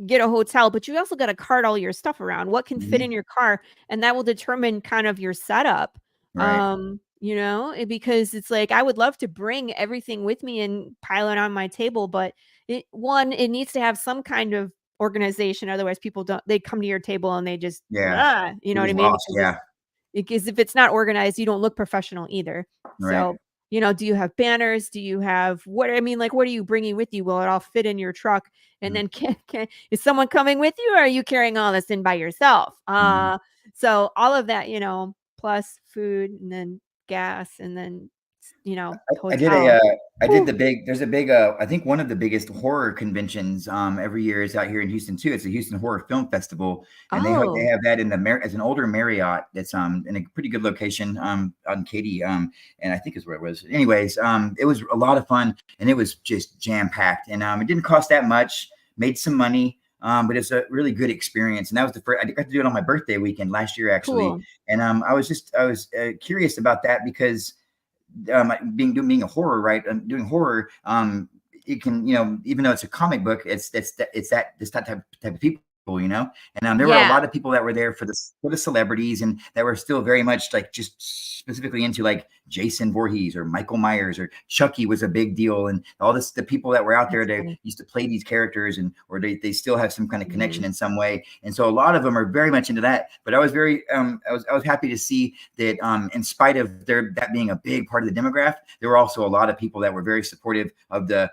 get a hotel, but you also got to cart all your stuff around. What can fit in your car, and that will determine kind of your setup. Because it's like I would love to bring everything with me and pile it on my table, but it needs to have some kind of organization. Otherwise, people they come to your table and they just you know what I mean? Because if it's not organized, you don't look professional either. So do you have banners? Do you have what are you bringing with you? Will it all fit in your truck? And then is someone coming with you, or are you carrying all this in by yourself? So all of that, plus food and then gas and then hotel. There's a big I think one of the biggest horror conventions every year is out here in Houston too. It's the Houston Horror Film Festival, and they have that in as an older Marriott that's in a pretty good location on Katy, and I think is where it was. Anyways, it was a lot of fun and it was just jam packed, and it didn't cost that much. Made some money. But it's a really good experience, and that was the first. I got to do it on my birthday weekend last year, actually. Cool. And I was curious about that because being a horror, right? Doing horror, it can even though it's a comic book, it's that type of people. And there were a lot of people that were there for the celebrities and that were still very much like just specifically into like Jason Voorhees or Michael Myers or Chucky was a big deal, and all this, the people that were out there that used to play these characters or they still have some kind of connection in some way, and so a lot of them are very much into that. But I was very I was happy to see that in spite of that being a big part of the demographic, there were also a lot of people that were very supportive of the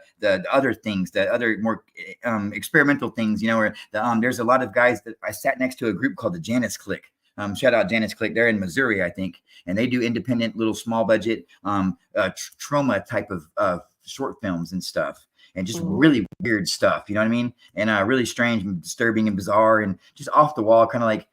other things, the other more experimental things, where there's a lot of guys that I sat next to a group called the Janus Clique. Shout out Janus Clique. They're in Missouri, I think, and they do independent, little, small budget, trauma type of short films and stuff, and just really weird stuff. You know what I mean? And really strange, and disturbing, and bizarre, and just off the wall, kind of like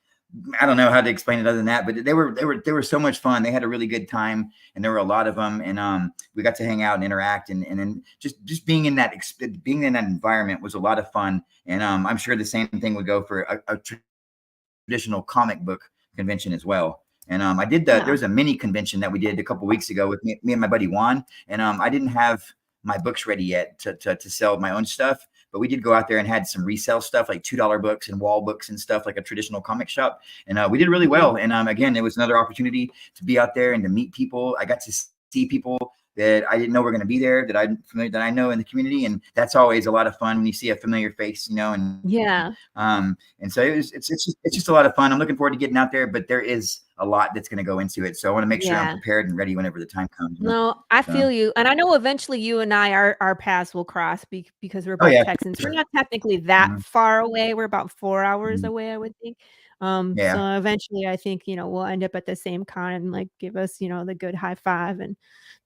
I don't know how to explain it other than that. But they were so much fun. They had a really good time, and there were a lot of them, and we got to hang out and interact, and then just being in that environment was a lot of fun. And I'm sure the same thing would go for a traditional comic book convention as well. And I did there was a mini convention that we did a couple weeks ago with me and my buddy Juan. And I didn't have my books ready yet to sell my own stuff, but we did go out there and had some resale stuff like $2 books and wall books and stuff like a traditional comic shop. And we did really well. And again, it was another opportunity to be out there and to meet people. I got to see people that I didn't know were going to be there, that I know in the community, and that's always a lot of fun when you see a familiar face, and and so it's just a lot of fun. I'm looking forward to getting out there, but there is a lot that's going to go into it, so I want to make sure I'm prepared and ready whenever the time comes. No, I feel you, and I know eventually you and I our paths will cross because we're both Texans. We're not technically that far away. We're about 4 hours away, I would think. So eventually I think we'll end up at the same con and like give us the good high five and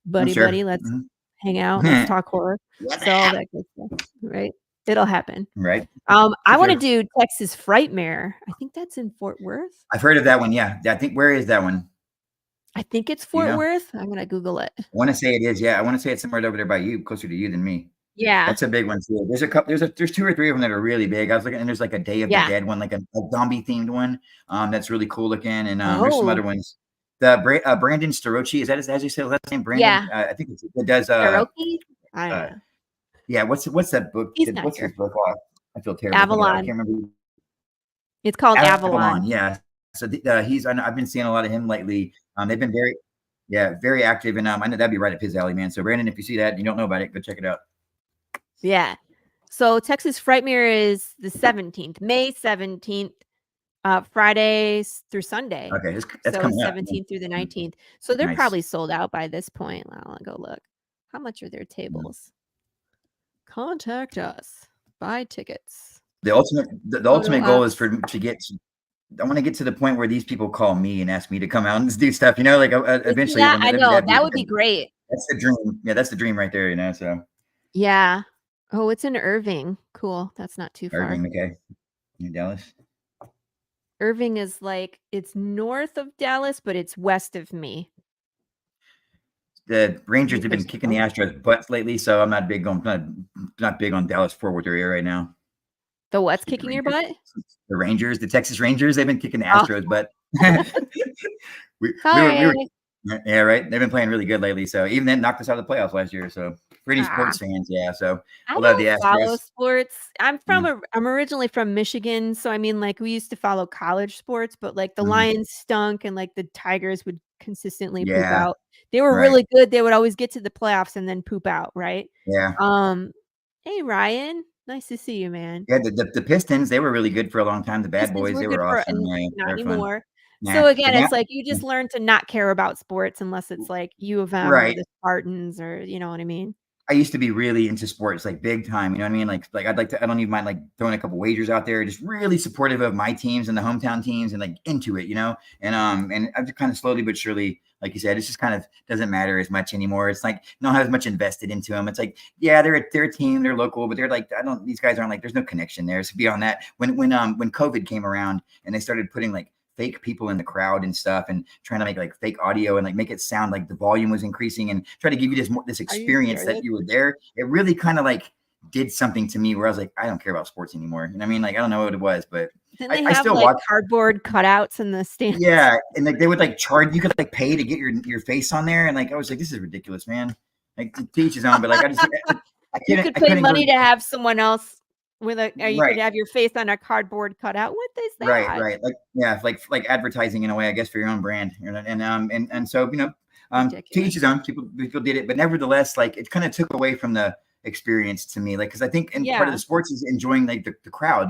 buddy, let's hang out, let's talk horror. So all that good stuff, right? It'll happen, right? I want to do Texas Frightmare. I think that's in Fort Worth. I've heard of that one. Yeah, I think where is that one? I think it's Fort Worth. I'm gonna Google it. I want to say it is. Yeah, I want to say it's somewhere over there by you, closer to you than me. Yeah, that's a big one too. There's a couple. There's 2 or 3 of them that are really big. I was looking, and there's like a Day of the Dead one, like a zombie themed one. That's really cool looking, and there's some other ones. The Brandon Starochi, is that as you say last name? Brandon. Yeah, I think it does. Starochi? I don't know. Yeah, what's that book? What's his book? Oh, I feel terrible. Avalon. I can't remember. It's called Avalon. Yeah. So I've been seeing a lot of him lately. They've been very active, and I know that'd be right up his alley, man. So Brandon, if you see that and you don't know about it, go check it out. Yeah. So Texas Frightmare is the 17th, May 17th, Fridays through Sunday. Okay, that's coming 17th through the 19th. So they're probably sold out by this point. I'll go look. How much are their tables? Contact us. Buy tickets. The ultimate goal is to get. I want to get to the point where these people call me and ask me to come out and do stuff. Like eventually. Yeah, I know that would be great. That's the dream. Yeah, that's the dream right there. So. Yeah. Oh, it's in Irving. Cool. That's not too far. Irving, okay. In Dallas. Irving is it's north of Dallas, but it's west of me. The Rangers have been kicking the Astros butts lately, so I'm not big on not big on Dallas Fort Worth area right now. The what's kicking your butt? The Rangers, the Texas Rangers, they've been kicking the Astros butt. Yeah, right. They've been playing really good lately. So even then, knocked us out of the playoffs last year. So pretty sports fans, yeah. So I love the Astros. Follow sports. I'm originally from Michigan, so I mean, we used to follow college sports, but the Lions stunk, and the Tigers would consistently poop out. They were really good. They would always get to the playoffs and then poop out, right? Yeah. Hey Ryan, nice to see you, man. Yeah, the Pistons, they were really good for a long time. The Bad Boys, they were awesome. Not anymore. So again, it's you just learn to not care about sports unless it's U of M or the Spartans, or you know what I mean. I used to be really into sports, big time. You know what I mean? I'd like to. I don't even mind throwing a couple wagers out there. Just really supportive of my teams and the hometown teams, and into it, And I've just kind of slowly but surely, like you said, it's just kind of doesn't matter as much anymore. It's don't have as much invested into them. It's they're a team, they're local, but they're these guys aren't there's no connection there. So beyond that, when COVID came around and they started putting fake people in the crowd and stuff, and trying to make fake audio and make it sound like the volume was increasing and try to give you this experience that you were there. It really kind of did something to me where I was I don't care about sports anymore. You know what I mean? I don't know what it was, but I still watch cardboard cutouts in the stands. Yeah, and they would charge. You could pay to get your face on there, and I was this is ridiculous, man. To each his own, but I just you could pay money to have someone else. You could have your face on a cardboard cutout. What is that? Right. Like advertising in a way, I guess, for your own brand. And so to each his own. People did it, but nevertheless, it kind of took away from the experience to me. Because I think part of the sports is enjoying the crowd.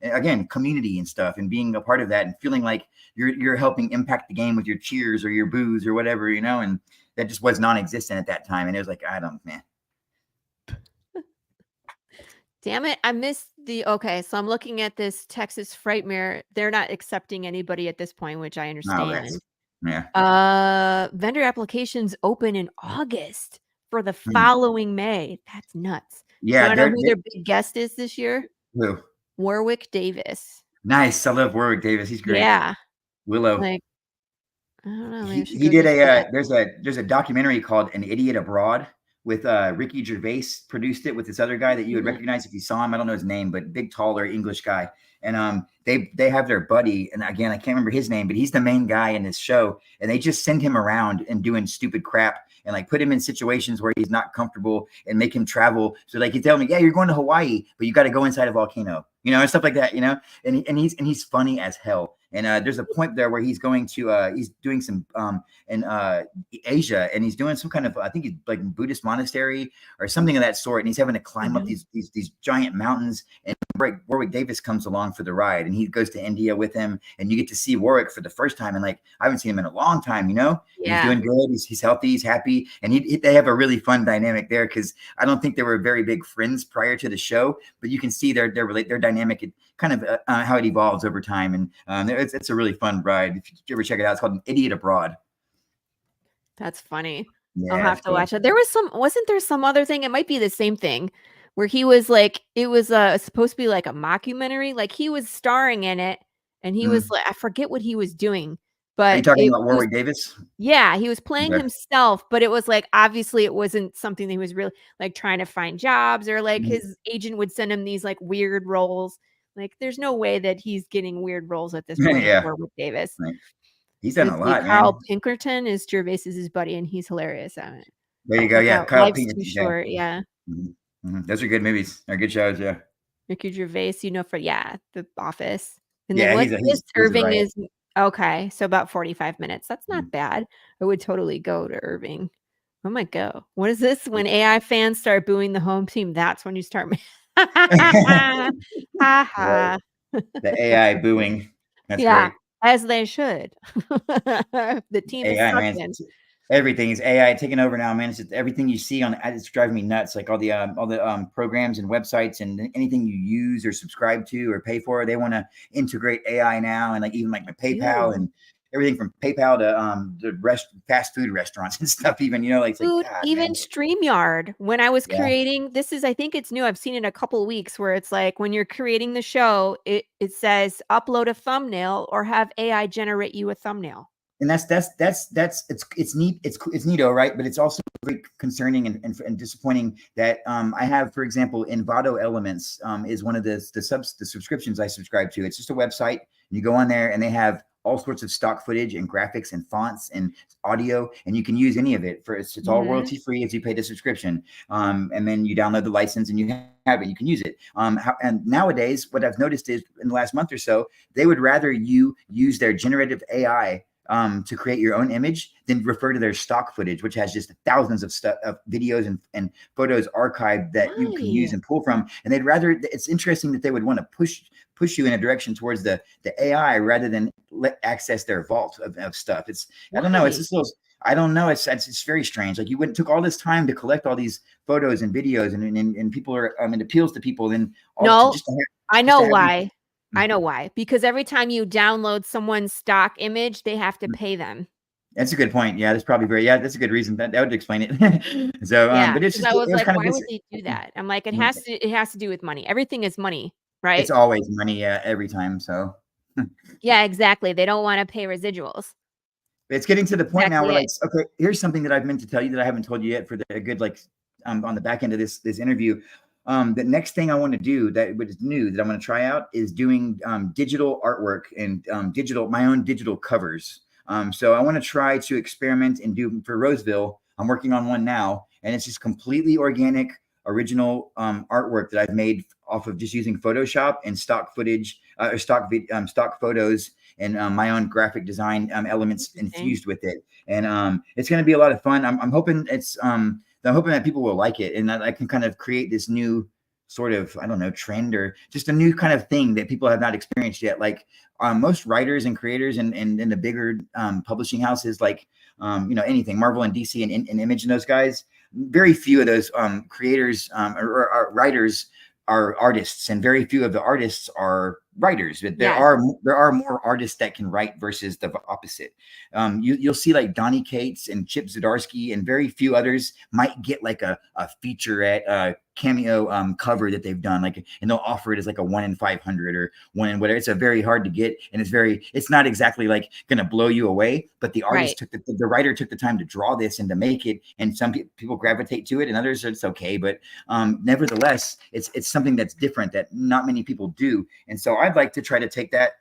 Again, community and stuff, and being a part of that, and feeling you're helping impact the game with your cheers or your boos or whatever. And that just was non-existent at that time. And it was man. Damn it, I missed so I'm looking at this Texas Frightmare. They're not accepting anybody at this point, which I understand. Vendor applications open in August for the following May. That's nuts. Yeah. Do you know who their big guest is this year? Who? Warwick Davis. Nice. I love Warwick Davis. He's great. Yeah. Willow. I don't know. He did there's a documentary called An Idiot Abroad with Ricky Gervais produced it with this other guy that you would recognize if you saw him. I don't know his name, but big, taller English guy. And they have their buddy, and again, I can't remember his name, but he's the main guy in this show, and they just send him around and doing stupid crap and like put him in situations where he's not comfortable and make him travel. So like you tell me, yeah, you're going to Hawaii, but you got to go inside a volcano, and stuff like that, and he's funny as hell. And there's a point there where he's going to he's doing some in Asia, and he's doing some kind of, I think he's like Buddhist monastery or something of that sort, and he's having to climb up these giant mountains, and Warwick Davis comes along for the ride, and he goes to India with him, and you get to see Warwick for the first time, and like I haven't seen him in a long time, Yeah. He's doing good, he's healthy, he's happy, and they have a really fun dynamic there, because I don't think they were very big friends prior to the show, but you can see their dynamic, kind of how it evolves over time, and it's a really fun ride. If you ever check it out, it's called An Idiot Abroad. That's funny. Yeah, I'll have to watch it. There was wasn't there some other thing? It might be the same thing where he was like, it was supposed to be like a mockumentary. Like he was starring in it, and he was like, I forget what he was doing, but Are you talking about Warwick Davis? Yeah, he was playing Okay. himself, but it was like, obviously it wasn't something that he was really like trying to find jobs, or like his agent would send him these like weird roles. Like there's no way that he's getting weird roles at this point. Yeah. Warwick Davis. Right. He's done a lot, Carl man. Pinkerton is Gervais's buddy, and he's hilarious at it. There you go. Yeah, Kyle Life's Pinkerton. Too Short. Yeah. Those are good movies. They're good shows. Yeah. Ricky Gervais, for The Office. And Yeah, then he's what's a Irving riot. is okay. So about 45 minutes. That's not bad. I would totally go to Irving. I might go. What is this? When AI fans start booing the home team, that's when you start. Ha ha. The AI booing. That's Yeah, great. as they should. The team is AI, man. sucking. Everything is AI taking over now, man. It's just everything you see it's driving me nuts. Like all the programs and websites and anything you use or subscribe to or pay for, they want to integrate AI now, and like even like my PayPal and everything from PayPal to the fast food restaurants and stuff. Even like Dude, God, even man. StreamYard. When I was Yeah. creating I think it's new. I've seen it in a couple of weeks where it's like when you're creating the show, it says upload a thumbnail or have AI generate you a thumbnail. And it's neat. It's neato, right? But it's also very concerning and disappointing that I have, for example, Envato Elements is one of the subscriptions I subscribe to. It's just a website. You go on there and they have all sorts of stock footage and graphics and fonts and audio, and you can use any of it. It's all royalty free as you pay the subscription. And then you download the license and you have it. You can use it. And nowadays, what I've noticed is in the last month or so, they would rather you use their generative AI to create your own image than refer to their stock footage, which has just thousands of videos and photos archived that you can use and pull from. And they'd rather, it's interesting that they would want to push you in a direction towards the AI rather than access their vault of stuff. I don't know. It's just little, I don't know. It's very strange. Like you took all this time to collect all these photos and videos and people are, it appeals to people. Then I know why. I know why. Because every time you download someone's stock image, they have to pay them. That's a good point. Yeah, that's probably that's a good reason. That would explain it. So, but it's just, I was like, kind why of would they do that? I'm like, it has to do with money. Everything is money, right? It's always money, every time. So, yeah, exactly. They don't want to pay residuals. It's getting to the point now where okay, here's something that I've meant to tell you that I haven't told you yet for the good, on the back end of this interview. The next thing I want to do that is new that I'm going to try out is doing digital artwork and my own digital covers. So I want to try to experiment and do for Roseville. I'm working on one now, and it's just completely organic, original artwork that I've made off of just using Photoshop and stock footage or stock photos and my own graphic design elements infused with it. And it's going to be a lot of fun. I'm hoping I'm hoping that people will like it and that I can kind of create this new sort of, I don't know, trend or just a new kind of thing that people have not experienced yet. Like most writers and creators and the bigger publishing houses, like, anything, Marvel and DC and Image and those guys, very few of those creators or writers are artists, and very few of the artists are writers, but there are more artists that can write versus the opposite. You'll see like Donny Cates and Chip Zdarsky and very few others might get like a featurette cameo cover that they've done, like, and they'll offer it as like a 1 in 500 or 1 in whatever. It's a very hard to get, and it's not exactly like gonna blow you away, but the artist took the writer took the time to draw this and to make it, and some people gravitate to it, and others it's okay, but nevertheless it's something that's different that not many people do. And so I'd like to try to take that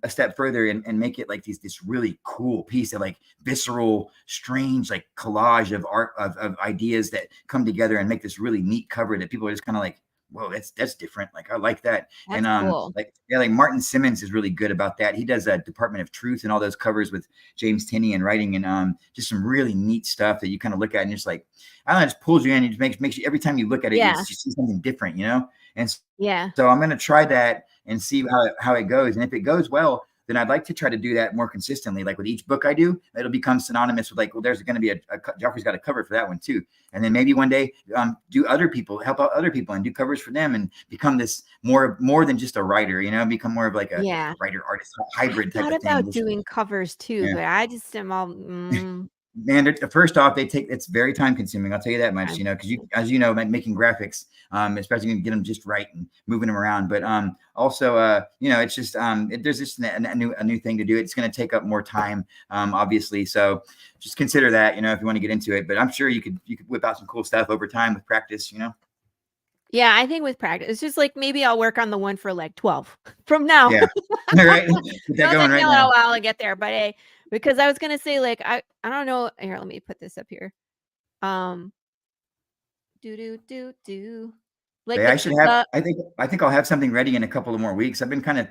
a step further and make it like this really cool piece of like visceral, strange, like collage of art of ideas that come together and make this really neat cover that people are just kind of like, whoa, that's different. Like, I like that. That's and cool. like Martin Simmons is really good about that. He does a Department of Truth and all those covers with James Tinney and writing, and just some really neat stuff that you kind of look at and just like, I don't know, it just pulls you in. It just makes you, every time you look at it, you see something different, you know? And so I'm going to try that and see how it goes. And if it goes well, then I'd like to try to do that more consistently. Like with each book I do, it'll become synonymous with like, well, there's going to be Jeofrey's got a cover for that one too. And then maybe one day help out other people and do covers for them and become this more than just a writer, you know, become more of like a writer artist hybrid type of thing. I thought about doing covers too, but I just am all. Man, first off, it's very time consuming. I'll tell you that much, you know, because as you know, making graphics, especially to get them just right and moving them around. But also, you know, it's just there's just a new thing to do. It's going to take up more time, obviously. So just consider that, you know, if you want to get into it. But I'm sure you could whip out some cool stuff over time with practice, you know. Yeah, I think with practice, it's just like maybe I'll work on the one for like 12 from now. Yeah, right. Get that going right now. A while to get there, but hey. Because I was gonna say, like, I don't know. Here, let me put this up here. Like, I should have. I think I'll have something ready in a couple of more weeks. I've been kind of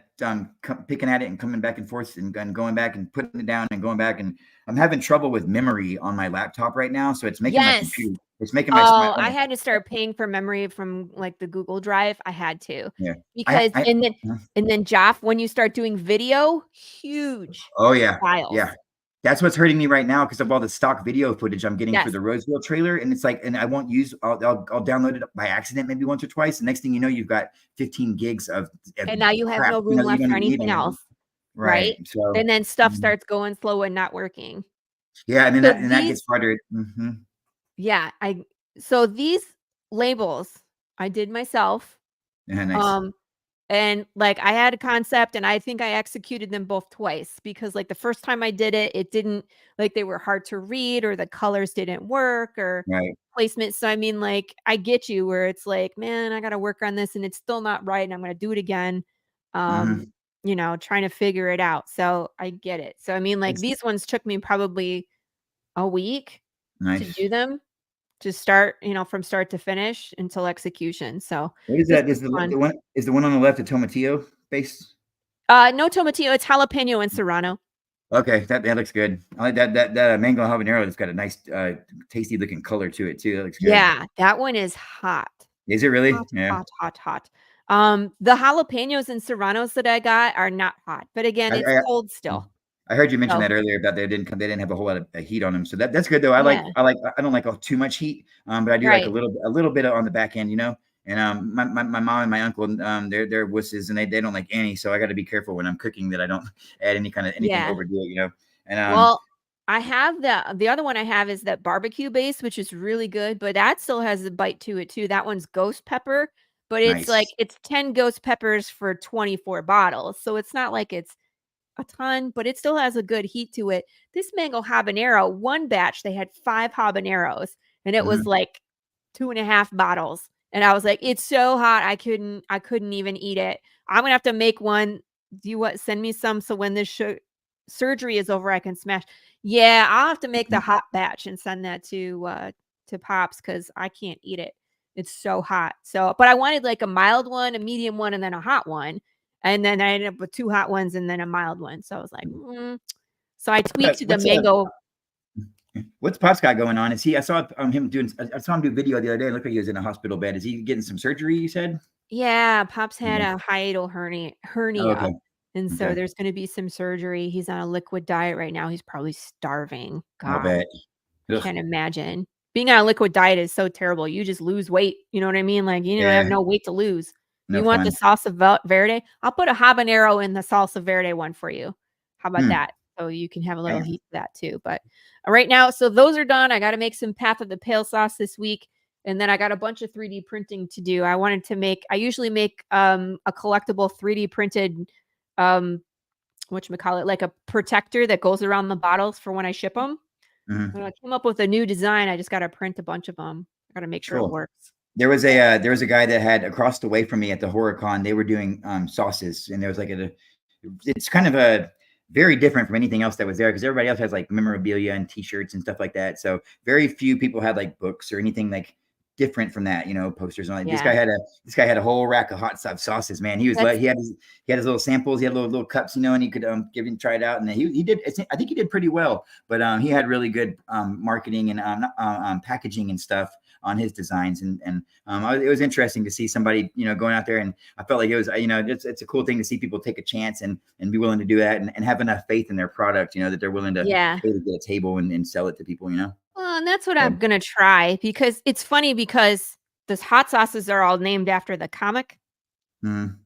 picking at it and coming back and forth and going back and putting it down and going back, and I'm having trouble with memory on my laptop right now. So it's making my computer. It's making my. I had to start paying for memory from like the Google Drive. I had to. Yeah. Because and then Jeff, when you start doing video, huge. Oh yeah. Files. Yeah. That's what's hurting me right now because of all the stock video footage I'm getting for the Roseville trailer. And it's like, and I won't use, I'll download it by accident maybe once or twice. The next thing you know, you've got 15 gigs of and now you have no room left for anything else. Right. So, and then stuff starts going slow and not working. Yeah. And then that gets harder. Mm-hmm. Yeah. So these labels I did myself. Yeah, nice. And like I had a concept and I think I executed them both twice because like the first time I did it, it didn't, like they were hard to read or the colors didn't work or placement. So I mean, like I get you where it's like, man, I got to work on this and it's still not right. And I'm going to do it again. You know, trying to figure it out. So I get it. So I mean, like these ones took me probably a week to do them. To start, you know, from start to finish until execution. So what is that? Is the one on the left a tomatillo base? No tomatillo, it's jalapeno and serrano. Okay, that looks good. I like that mango habanero. It's got a nice, tasty looking color to it too. That looks good. Yeah, that one is hot. Is it really? Hot. The jalapenos and serranos that I got are not hot, but again, it's cold still. I heard you mention that earlier about they didn't have a whole lot of heat on them, so that's good though. I don't like too much heat, but I do like a little bit on the back end, you know. And my mom and my uncle, they're wusses and they don't like any, so I got to be careful when I'm cooking that I don't add anything overdo it, you know. And well, I have the other one I have is that barbecue base, which is really good, but that still has a bite to it too. That one's ghost pepper, but it's like it's 10 ghost peppers for 24 bottles, so it's not like it's a ton, but it still has a good heat to it. This mango habanero, one batch, they had 5 habaneros and it was like 2.5 bottles. And I was like, it's so hot. I couldn't even eat it. I'm going to have to make one. Do you want send me some? So when this surgery is over, I can smash. Yeah. I'll have to make the hot batch and send that to Pops. Cause I can't eat it. It's so hot. So, but I wanted like a mild one, a medium one, and then a hot one. And then I ended up with 2 hot ones and then a mild one. So I was like, So I tweaked the mango. What's Pops got going on? Is he? I saw him do video the other day. It looked like he was in a hospital bed. Is he getting some surgery? You said? Yeah, Pops had a hiatal hernia, and so there's going to be some surgery. He's on a liquid diet right now. He's probably starving. God, I bet. Can't imagine. Being on a liquid diet is so terrible. You just lose weight. You know what I mean? Like, you know, I have no weight to lose. No you want the fun. salsa verde? I'll put a habanero in the salsa verde one for you. How about Hmm. that? So you can have a little Okay. heat to that too. But right now, so those are done. I got to make some Path of the Pale sauce this week. And then I got a bunch of 3D printing to do. I usually make a collectible 3D printed, whatchamacallit, like a protector that goes around the bottles for when I ship them. Mhm. When I came up with a new design, I just got to print a bunch of them. I got to make sure it Cool. works. There was a guy that had across the way from me at the HorrorCon. They were doing sauces, and there was like it's kind of a very different from anything else that was there because everybody else has like memorabilia and T-shirts and stuff like that. So very few people had like books or anything like different from that, posters and all that. This guy had a whole rack of hot stuff sauces. Man, he had his little samples, he had little cups, and he could give him try it out, and he did. I think he did pretty well, but he had really good marketing and packaging and stuff on his designs, and it was interesting to see somebody going out there, and I felt like it was it's a cool thing to see people take a chance and be willing to do that and have enough faith in their product, that they're willing to pay to get a table and sell it to people, Well, and that's what I'm gonna try, because it's funny because those hot sauces are all named after the comic. Mm.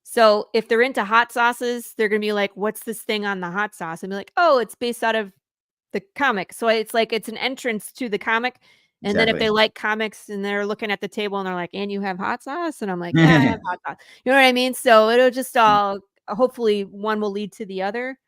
So if they're into hot sauces, they're gonna be like, "What's this thing on the hot sauce?" And be like, "Oh, it's based out of the comic." So it's like it's an entrance to the comic. And then if they like comics and they're looking at the table and they're like, "And you have hot sauce?" And I'm like, "Yeah, I have hot sauce." You know what I mean? So it'll just all hopefully one will lead to the other.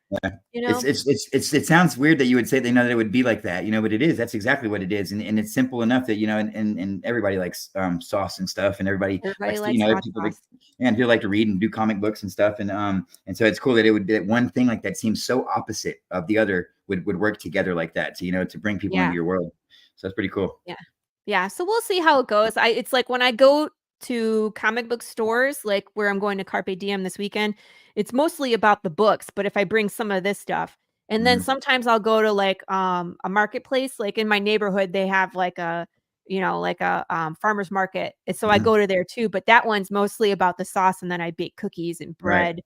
Yeah. It sounds weird that you would say that it would be like that, but it is. That's exactly what it is, and it's simple enough that and everybody likes sauce and stuff, and everybody likes to, and people like to read and do comic books and stuff, and so it's cool that that one thing like that seems so opposite of the other would work together like that, so to bring people into your world. So that's pretty cool. Yeah. So we'll see how it goes. It's like when I go to comic book stores, like where I'm going to Carpe Diem this weekend, it's mostly about the books. But if I bring some of this stuff, and then sometimes I'll go to like a marketplace, like in my neighborhood, they have like a farmer's market. And so I go to there too. But that one's mostly about the sauce, and then I bake cookies and bread. Right.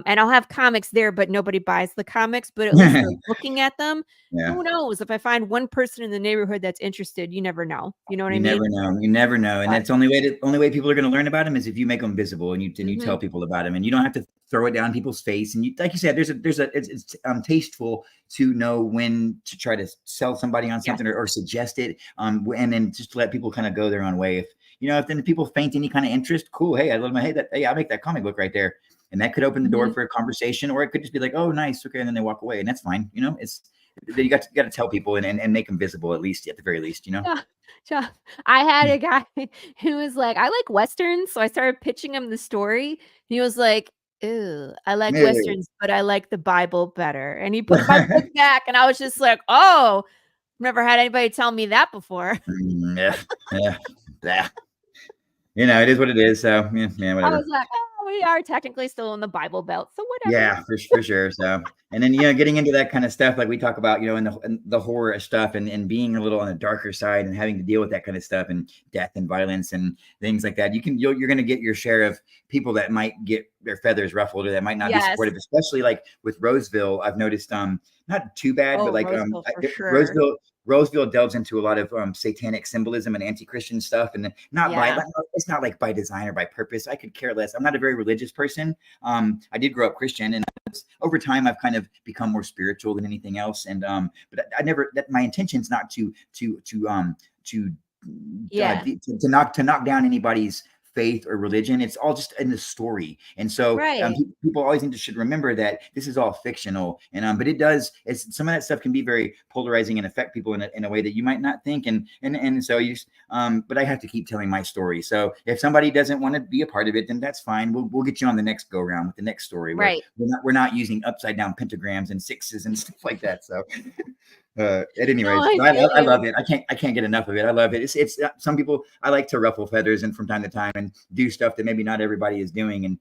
And I'll have comics there, but nobody buys the comics, but at least they're looking at them. Yeah. Who knows? If I find one person in the neighborhood that's interested, you never know. You know what I mean? You never know. And that's the only way people are going to learn about them is if you make them visible and you tell people about them, and you don't have to throw it down people's face. And like you said, it's tasteful to know when to try to sell somebody on something or suggest it. And then just let people kind of go their own way. If then people faint any kind of interest, cool. Hey, I make that comic book right there. And that could open the door for a conversation, or it could just be like, "Oh, nice, okay," and then they walk away, and that's fine. You got to tell people and make them visible at the very least. Yeah. I had a guy who was like, "I like Westerns," so I started pitching him the story. He was like, "Ew, I like Westerns, but I like the Bible better." And he put my book back, and I was just like, "Oh, never had anybody tell me that before." Yeah. It is what it is. So whatever. I was like, we are technically still in the Bible Belt, so whatever. Yeah, for sure. So, and then getting into that kind of stuff, like we talk about, in the horror stuff, and being a little on the darker side, and having to deal with that kind of stuff, and death and violence and things like that. You're going to get your share of people that might get their feathers ruffled, or that might not be supportive. Especially like with Roseville, I've noticed, not too bad, but like Roseville delves into a lot of satanic symbolism and anti-Christian stuff, and it's not like by design or by purpose. I could care less. I'm not a very religious person. I did grow up Christian, and over time I've kind of become more spiritual than anything else. And but I never. My intention's not to knock down anybody's faith or religion. It's all just in the story. And so people always should remember that this is all fictional. And but it does, some of that stuff can be very polarizing and affect people in a way that you might not think. And so you but I have to keep telling my story. So if somebody doesn't want to be a part of it, then that's fine. We'll get you on the next go round with the next story. We're not using upside down pentagrams and sixes and stuff like that. So at any rate, I love it. I can't get enough of it. I love it. It's some people, I like to ruffle feathers and from time to time and do stuff that maybe not everybody is doing, and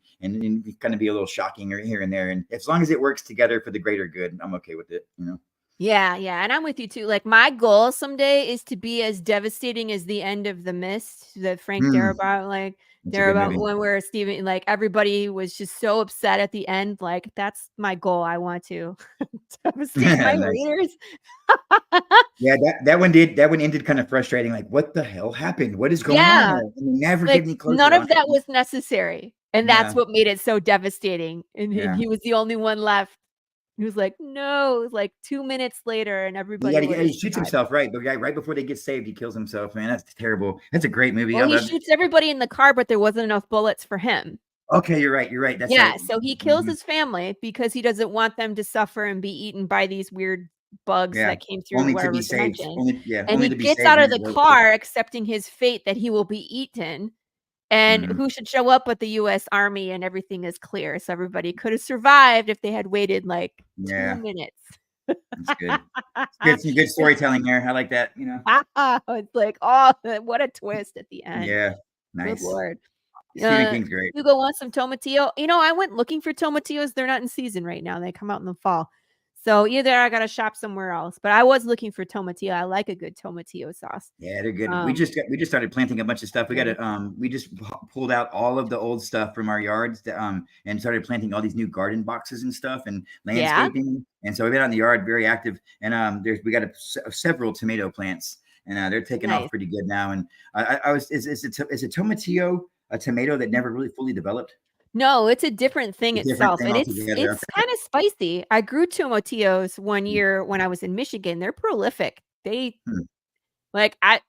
kind of be a little shocking or here and there. And as long as it works together for the greater good, I'm okay with it. Yeah, yeah, and I'm with you too. Like my goal someday is to be as devastating as the end of The Mist, the Frank Darabont, like That's a good movie. one where Steven, like everybody was just so upset at the end. Like that's my goal. I want to devastate my Nice. readers. Yeah, that one ended kind of frustrating. Like, what the hell happened? What is going on Yeah, here? And we never like get any closure none on of it. that was necessary, and Yeah. that's what made it so devastating. And Yeah. he was the only one left. He was like, no, it was like 2 minutes later, and everybody He shoots himself, right? The guy right before they get saved, he kills himself. Man, that's terrible. That's a great movie. Well, I he loved it. shoots everybody in the car, but there wasn't enough bullets for him. Okay, you're right. You're right. That's Yeah, right. so he kills his family because he doesn't want them to suffer and be eaten by these weird bugs Yeah, that came through only to whatever be saved. dimension. And Only he to be gets saved out when of the he's car accepting his fate that he will be eaten. And who should show up but the US Army, and everything is clear. So everybody could have survived if they had waited like 2 minutes. That's good. It's some good storytelling there. I like that, you know. It's like, oh, what a twist at the end. Yeah, nice. Good Lord. Stephen King's great. Hugo wants some tomatillo. You know, I went looking for tomatillos. They're not in season right now. They come out in the fall. So either I got to shop somewhere else. But I was looking for tomatillo. I like a good tomatillo sauce. Yeah, they're good. We just started planting a bunch of stuff. We got to we just pulled out all of the old stuff from our yards and started planting all these new garden boxes and stuff and landscaping. And so we've been out in the yard very active. And we got several tomato plants, and they're taking off pretty good now. And is a tomatillo a tomato that never really fully developed? No, it's a different thing itself. And it's altogether. kind of spicy. I grew tomatillos one year when I was in Michigan. They're prolific. They like I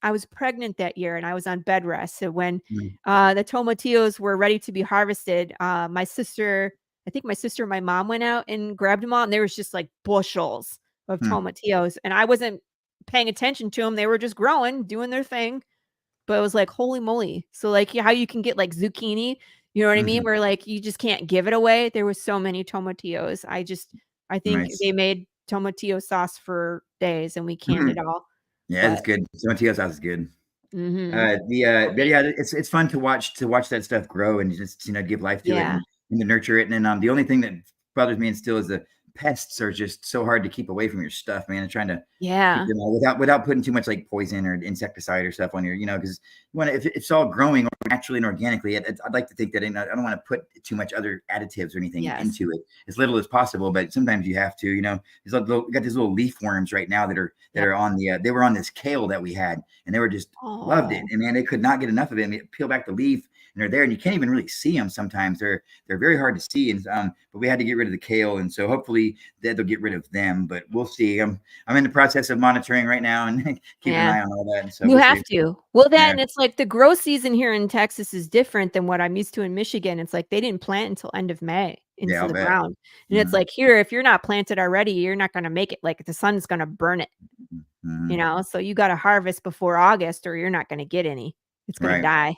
was pregnant that year and I was on bed rest. So when the tomatillos were ready to be harvested, my sister and my mom went out and grabbed them all, and there was just like bushels of tomatillos, and I wasn't paying attention to them. They were just growing, doing their thing. But it was like, holy moly. So like how you can get like zucchini, you know what I mean? Where like you just can't give it away. There was so many tomatillos. I think they made tomatillo sauce for days, and we canned it all. Yeah, it's good. Tomatillo sauce is good. But yeah, it's fun to watch that stuff grow and just give life to it and to nurture it. And then the only thing that bothers me and still is the pests are just so hard to keep away from your stuff, man. And trying to keep them without putting too much like poison or insecticide or stuff on your, because if it's all growing naturally and organically, I'd like to think that I don't want to put too much other additives or anything into it, as little as possible. But sometimes you have to, we got these little leaf worms right now that are on they were on this kale that we had, and they were just loved it, and man, they could not get enough of it. And they peel back the leaf, and they're there, and you can't even really see them sometimes. They're very hard to see, and but we had to get rid of the kale, and so hopefully they'll get rid of them. But we'll see. I'm in the process of monitoring right now and keeping an eye on all that. And so you have to. Well, then it's like the grow season here in Texas is different than what I'm used to in Michigan. It's like they didn't plant until end of May into the ground, and it's like here, if you're not planted already, you're not going to make it. Like the sun's going to burn it, So you got to harvest before August, or you're not going to get any. It's going to die.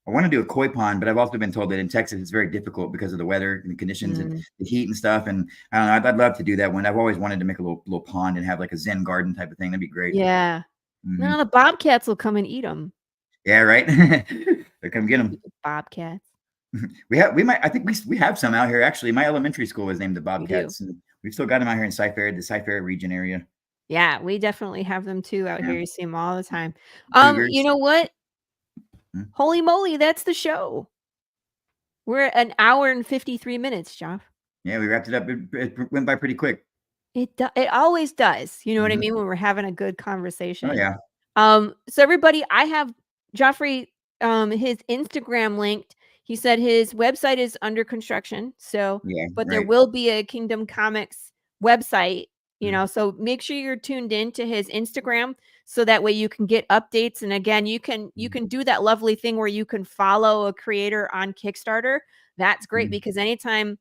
I want to do a koi pond, but I've also been told that in Texas it's very difficult because of the weather and the conditions and the heat and stuff. And I don't know, I'd love to do that one. I've always wanted to make a little pond and have like a Zen garden type of thing. That'd be great. Yeah. No, the bobcats will come and eat them. Yeah, right. They come get them. Bobcats. I think we have some out here. Actually, my elementary school was named the Bobcats, and we've still got them out here in the Cy-Fair region area. Yeah, we definitely have them too out here. You see them all the time. You know what? Holy moly, that's the show. We're at 1 hour and 53 minutes, Jeff. Yeah, we wrapped it up. It went by pretty quick. It always does. You know what I mean? When we're having a good conversation. Oh, yeah. So everybody, I have Jeofrey, his Instagram linked. He said his website is under construction. So, there will be a Kingdom Comics website, so make sure you're tuned in to his Instagram. So that way you can get updates. And again, you can do that lovely thing where you can follow a creator on Kickstarter. That's great because anytime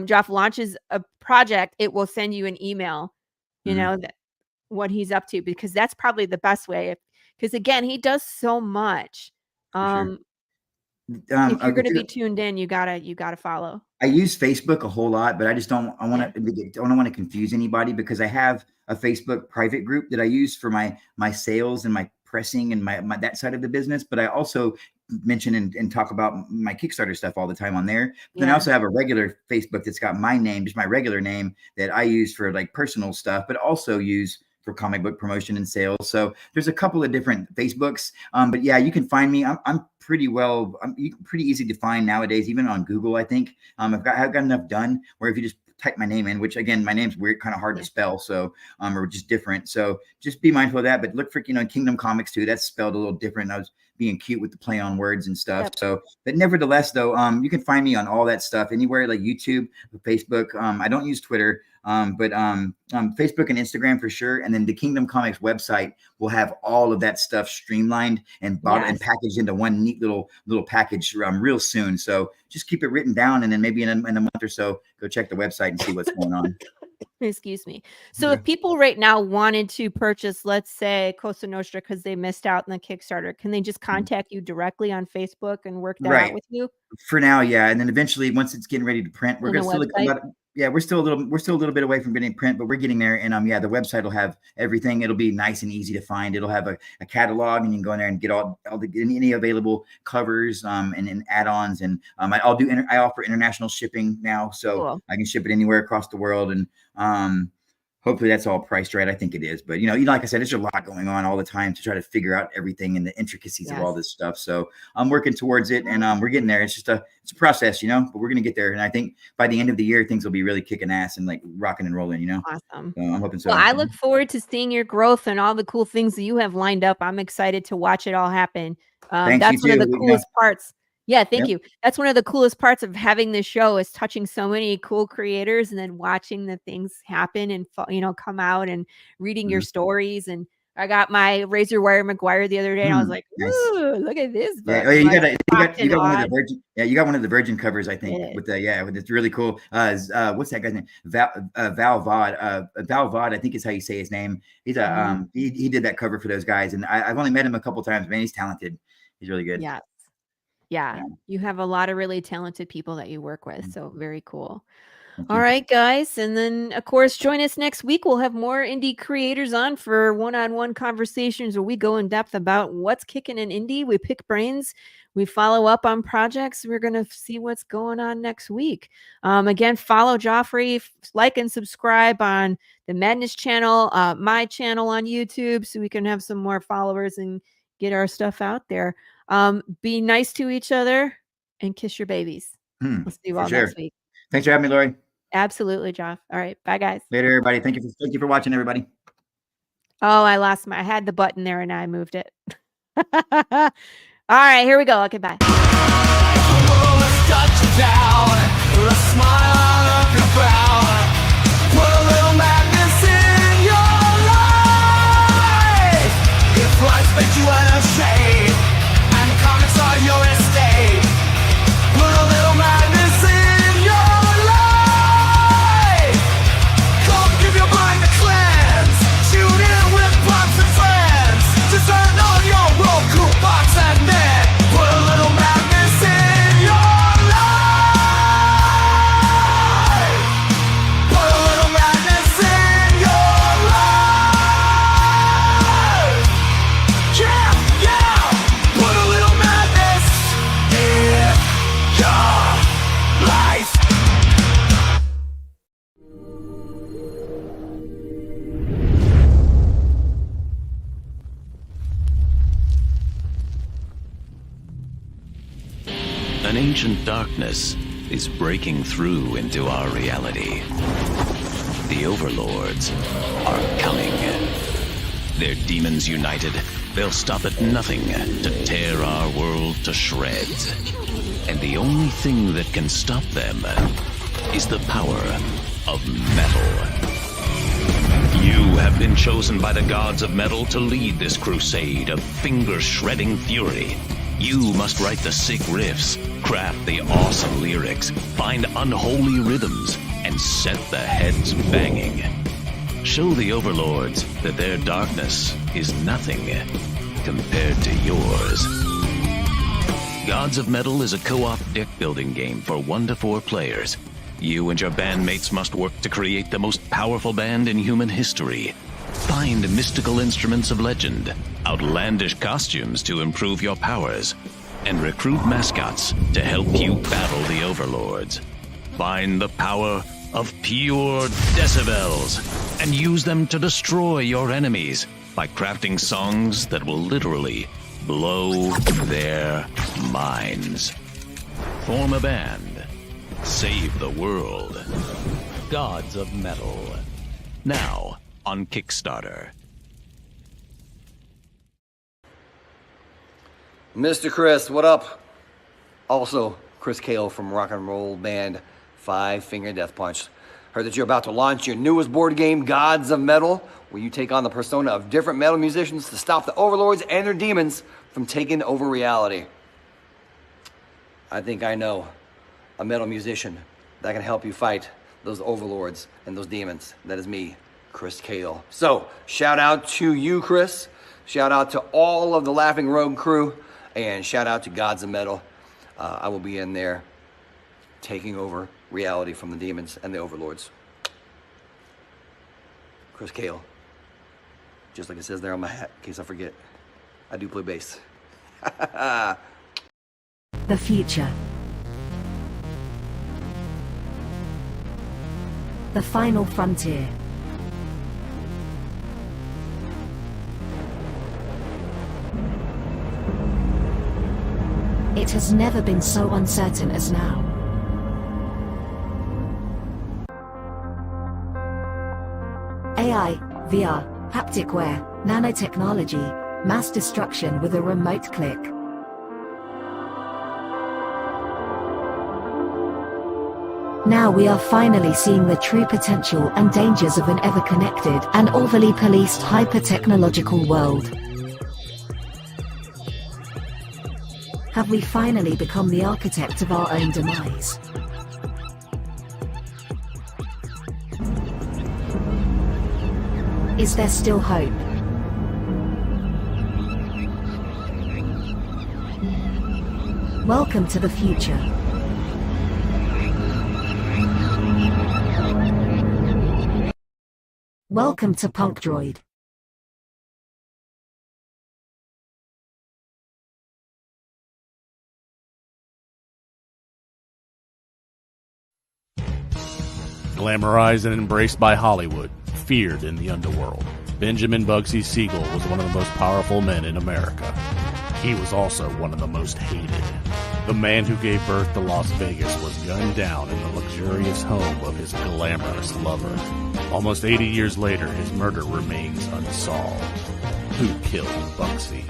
Jeff launches a project, it will send you an email, that what he's up to, because that's probably the best way. Because again, he does so much. If you're going to be tuned in, you gotta follow. I use Facebook a whole lot, but I just don't want to confuse anybody, because I have a Facebook private group that I use for my sales and my pressing and my that side of the business. But I also mention and talk about my Kickstarter stuff all the time on there. But then I also have a regular Facebook that's got my name, just my regular name that I use for like personal stuff, but also use for comic book promotion and sales. So there's a couple of different Facebooks. But yeah, you can find me. I'm pretty easy to find nowadays, even on Google, I think. I've got enough done where if you just type my name in, which again, my name's weird, kind of hard to spell. So, or just different. So just be mindful of that, but look for, Kingdom Comics too. That's spelled a little different. I was being cute with the play on words and stuff. Yep. So, but nevertheless though, you can find me on all that stuff anywhere like YouTube, Facebook. I don't use Twitter. But Facebook and Instagram for sure. And then the Kingdom Comics website will have all of that stuff streamlined and and packaged into one neat little package real soon. So just keep it written down, and then maybe in a month or so, go check the website and see what's going on. Excuse me. So if people right now wanted to purchase, let's say, Cosa Nostra because they missed out on the Kickstarter, can they just contact you directly on Facebook and work that out with you? For now, yeah. And then eventually, once it's getting ready to print, we're going to still we're still a little bit away from getting print, but we're getting there. And the website will have everything. It'll be nice and easy to find. It'll have a catalog, and you can go in there and get any available covers and add-ons. And I offer international shipping now, so I can ship it anywhere across the world. And hopefully that's all priced right. I think it is. But like I said, there's a lot going on all the time to try to figure out everything and the intricacies of all this stuff. So I'm working towards it, and we're getting there. It's just a process, but we're gonna get there. And I think by the end of the year, things will be really kicking ass and like rocking and rolling. Awesome. So I'm hoping so. Well, I look forward to seeing your growth and all the cool things that you have lined up. I'm excited to watch it all happen. That's one of the coolest parts. Yeah, thank you. That's one of the coolest parts of having this show is touching so many cool creators and then watching the things happen and come out and reading your stories. And I got my Razor Wire McGuire the other day, and I was like, "Ooh, look at this!" Yeah, you got one of the Virgin. Yeah, you got one of the Virgin covers, I think. It's really cool. What's that guy's name? Val Vaught. Val Vaught, I think is how you say his name. He's he did that cover for those guys, and I've only met him a couple times. Man, he's talented. He's really good. Yeah, you have a lot of really talented people that you work with. So very cool. All right, guys. And then, of course, join us next week. We'll have more indie creators on for one-on-one conversations where we go in depth about what's kicking in indie. We pick brains. We follow up on projects. We're going to see what's going on next week. Again, follow Jeofrey, like and subscribe on the Madness channel, my channel on YouTube, so we can have some more followers and get our stuff out there. Be nice to each other and kiss your babies. We'll see you all next week. Thanks for having me, Laurie. Absolutely, Jeff. All right. Bye, guys. Later, everybody. Thank you for watching, everybody. Oh, I had the button there and I moved it. All right, here we go. Okay, bye. An ancient darkness is breaking through into our reality. The overlords are coming. Their demons united, they'll stop at nothing to tear our world to shreds. And the only thing that can stop them is the power of metal. You have been chosen by the gods of metal to lead this crusade of finger-shredding fury. You must write the sick riffs, craft the awesome lyrics, find unholy rhythms, and set the heads banging. Show the overlords that their darkness is nothing compared to yours. Gods of Metal is a co-op deck-building game for 1 to 4 players. You and your bandmates must work to create the most powerful band in human history. Find mystical instruments of legend, outlandish costumes to improve your powers, and recruit mascots to help you battle the overlords. Find the power of pure decibels and use them to destroy your enemies by crafting songs that will literally blow their minds. Form a band. Save the world. Gods of Metal. Now on Kickstarter. Mr. Chris, what up? Also, Chrisgau from rock and roll band Five Finger Death Punch. Heard that you're about to launch your newest board game, Gods of Metal, where you take on the persona of different metal musicians to stop the overlords and their demons from taking over reality. I think I know a metal musician that can help you fight those overlords and those demons. That is me, Chrisgau. So, shout out to you, Chris. Shout out to all of the Laughing Rogue crew. And shout out to Gods of Metal. I will be in there taking over reality from the demons and the overlords. Chrisgau. Just like it says there on my hat, in case I forget. I do play bass. The future. The final frontier. It has never been so uncertain as now. AI, VR, haptic wear, nanotechnology, mass destruction with a remote click. Now we are finally seeing the true potential and dangers of an ever-connected and overly policed hyper-technological world. Have we finally become the architect of our own demise? Is there still hope? Welcome to the future. Welcome to Punk Droid. Glamorized and embraced by Hollywood, feared in the underworld, Benjamin Bugsy Siegel was one of the most powerful men in America. He was also one of the most hated. The man who gave birth to Las Vegas was gunned down in the luxurious home of his glamorous lover. Almost 80 years later, his murder remains unsolved. Who killed Bugsy?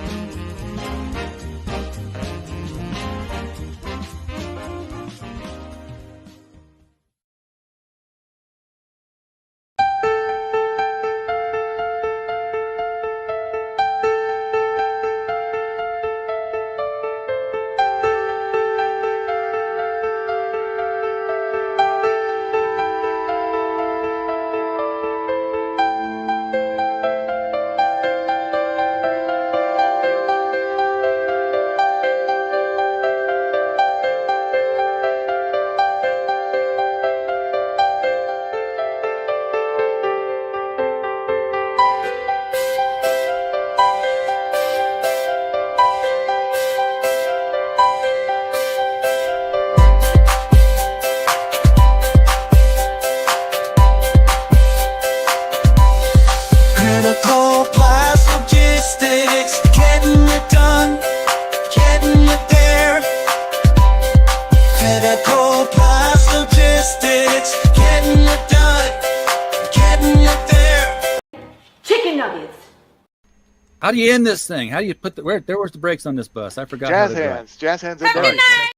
How do you end this thing? How do you put the where's the brakes on this bus? I forgot. Jazz how to drive. hands. Jazz hands and brakes.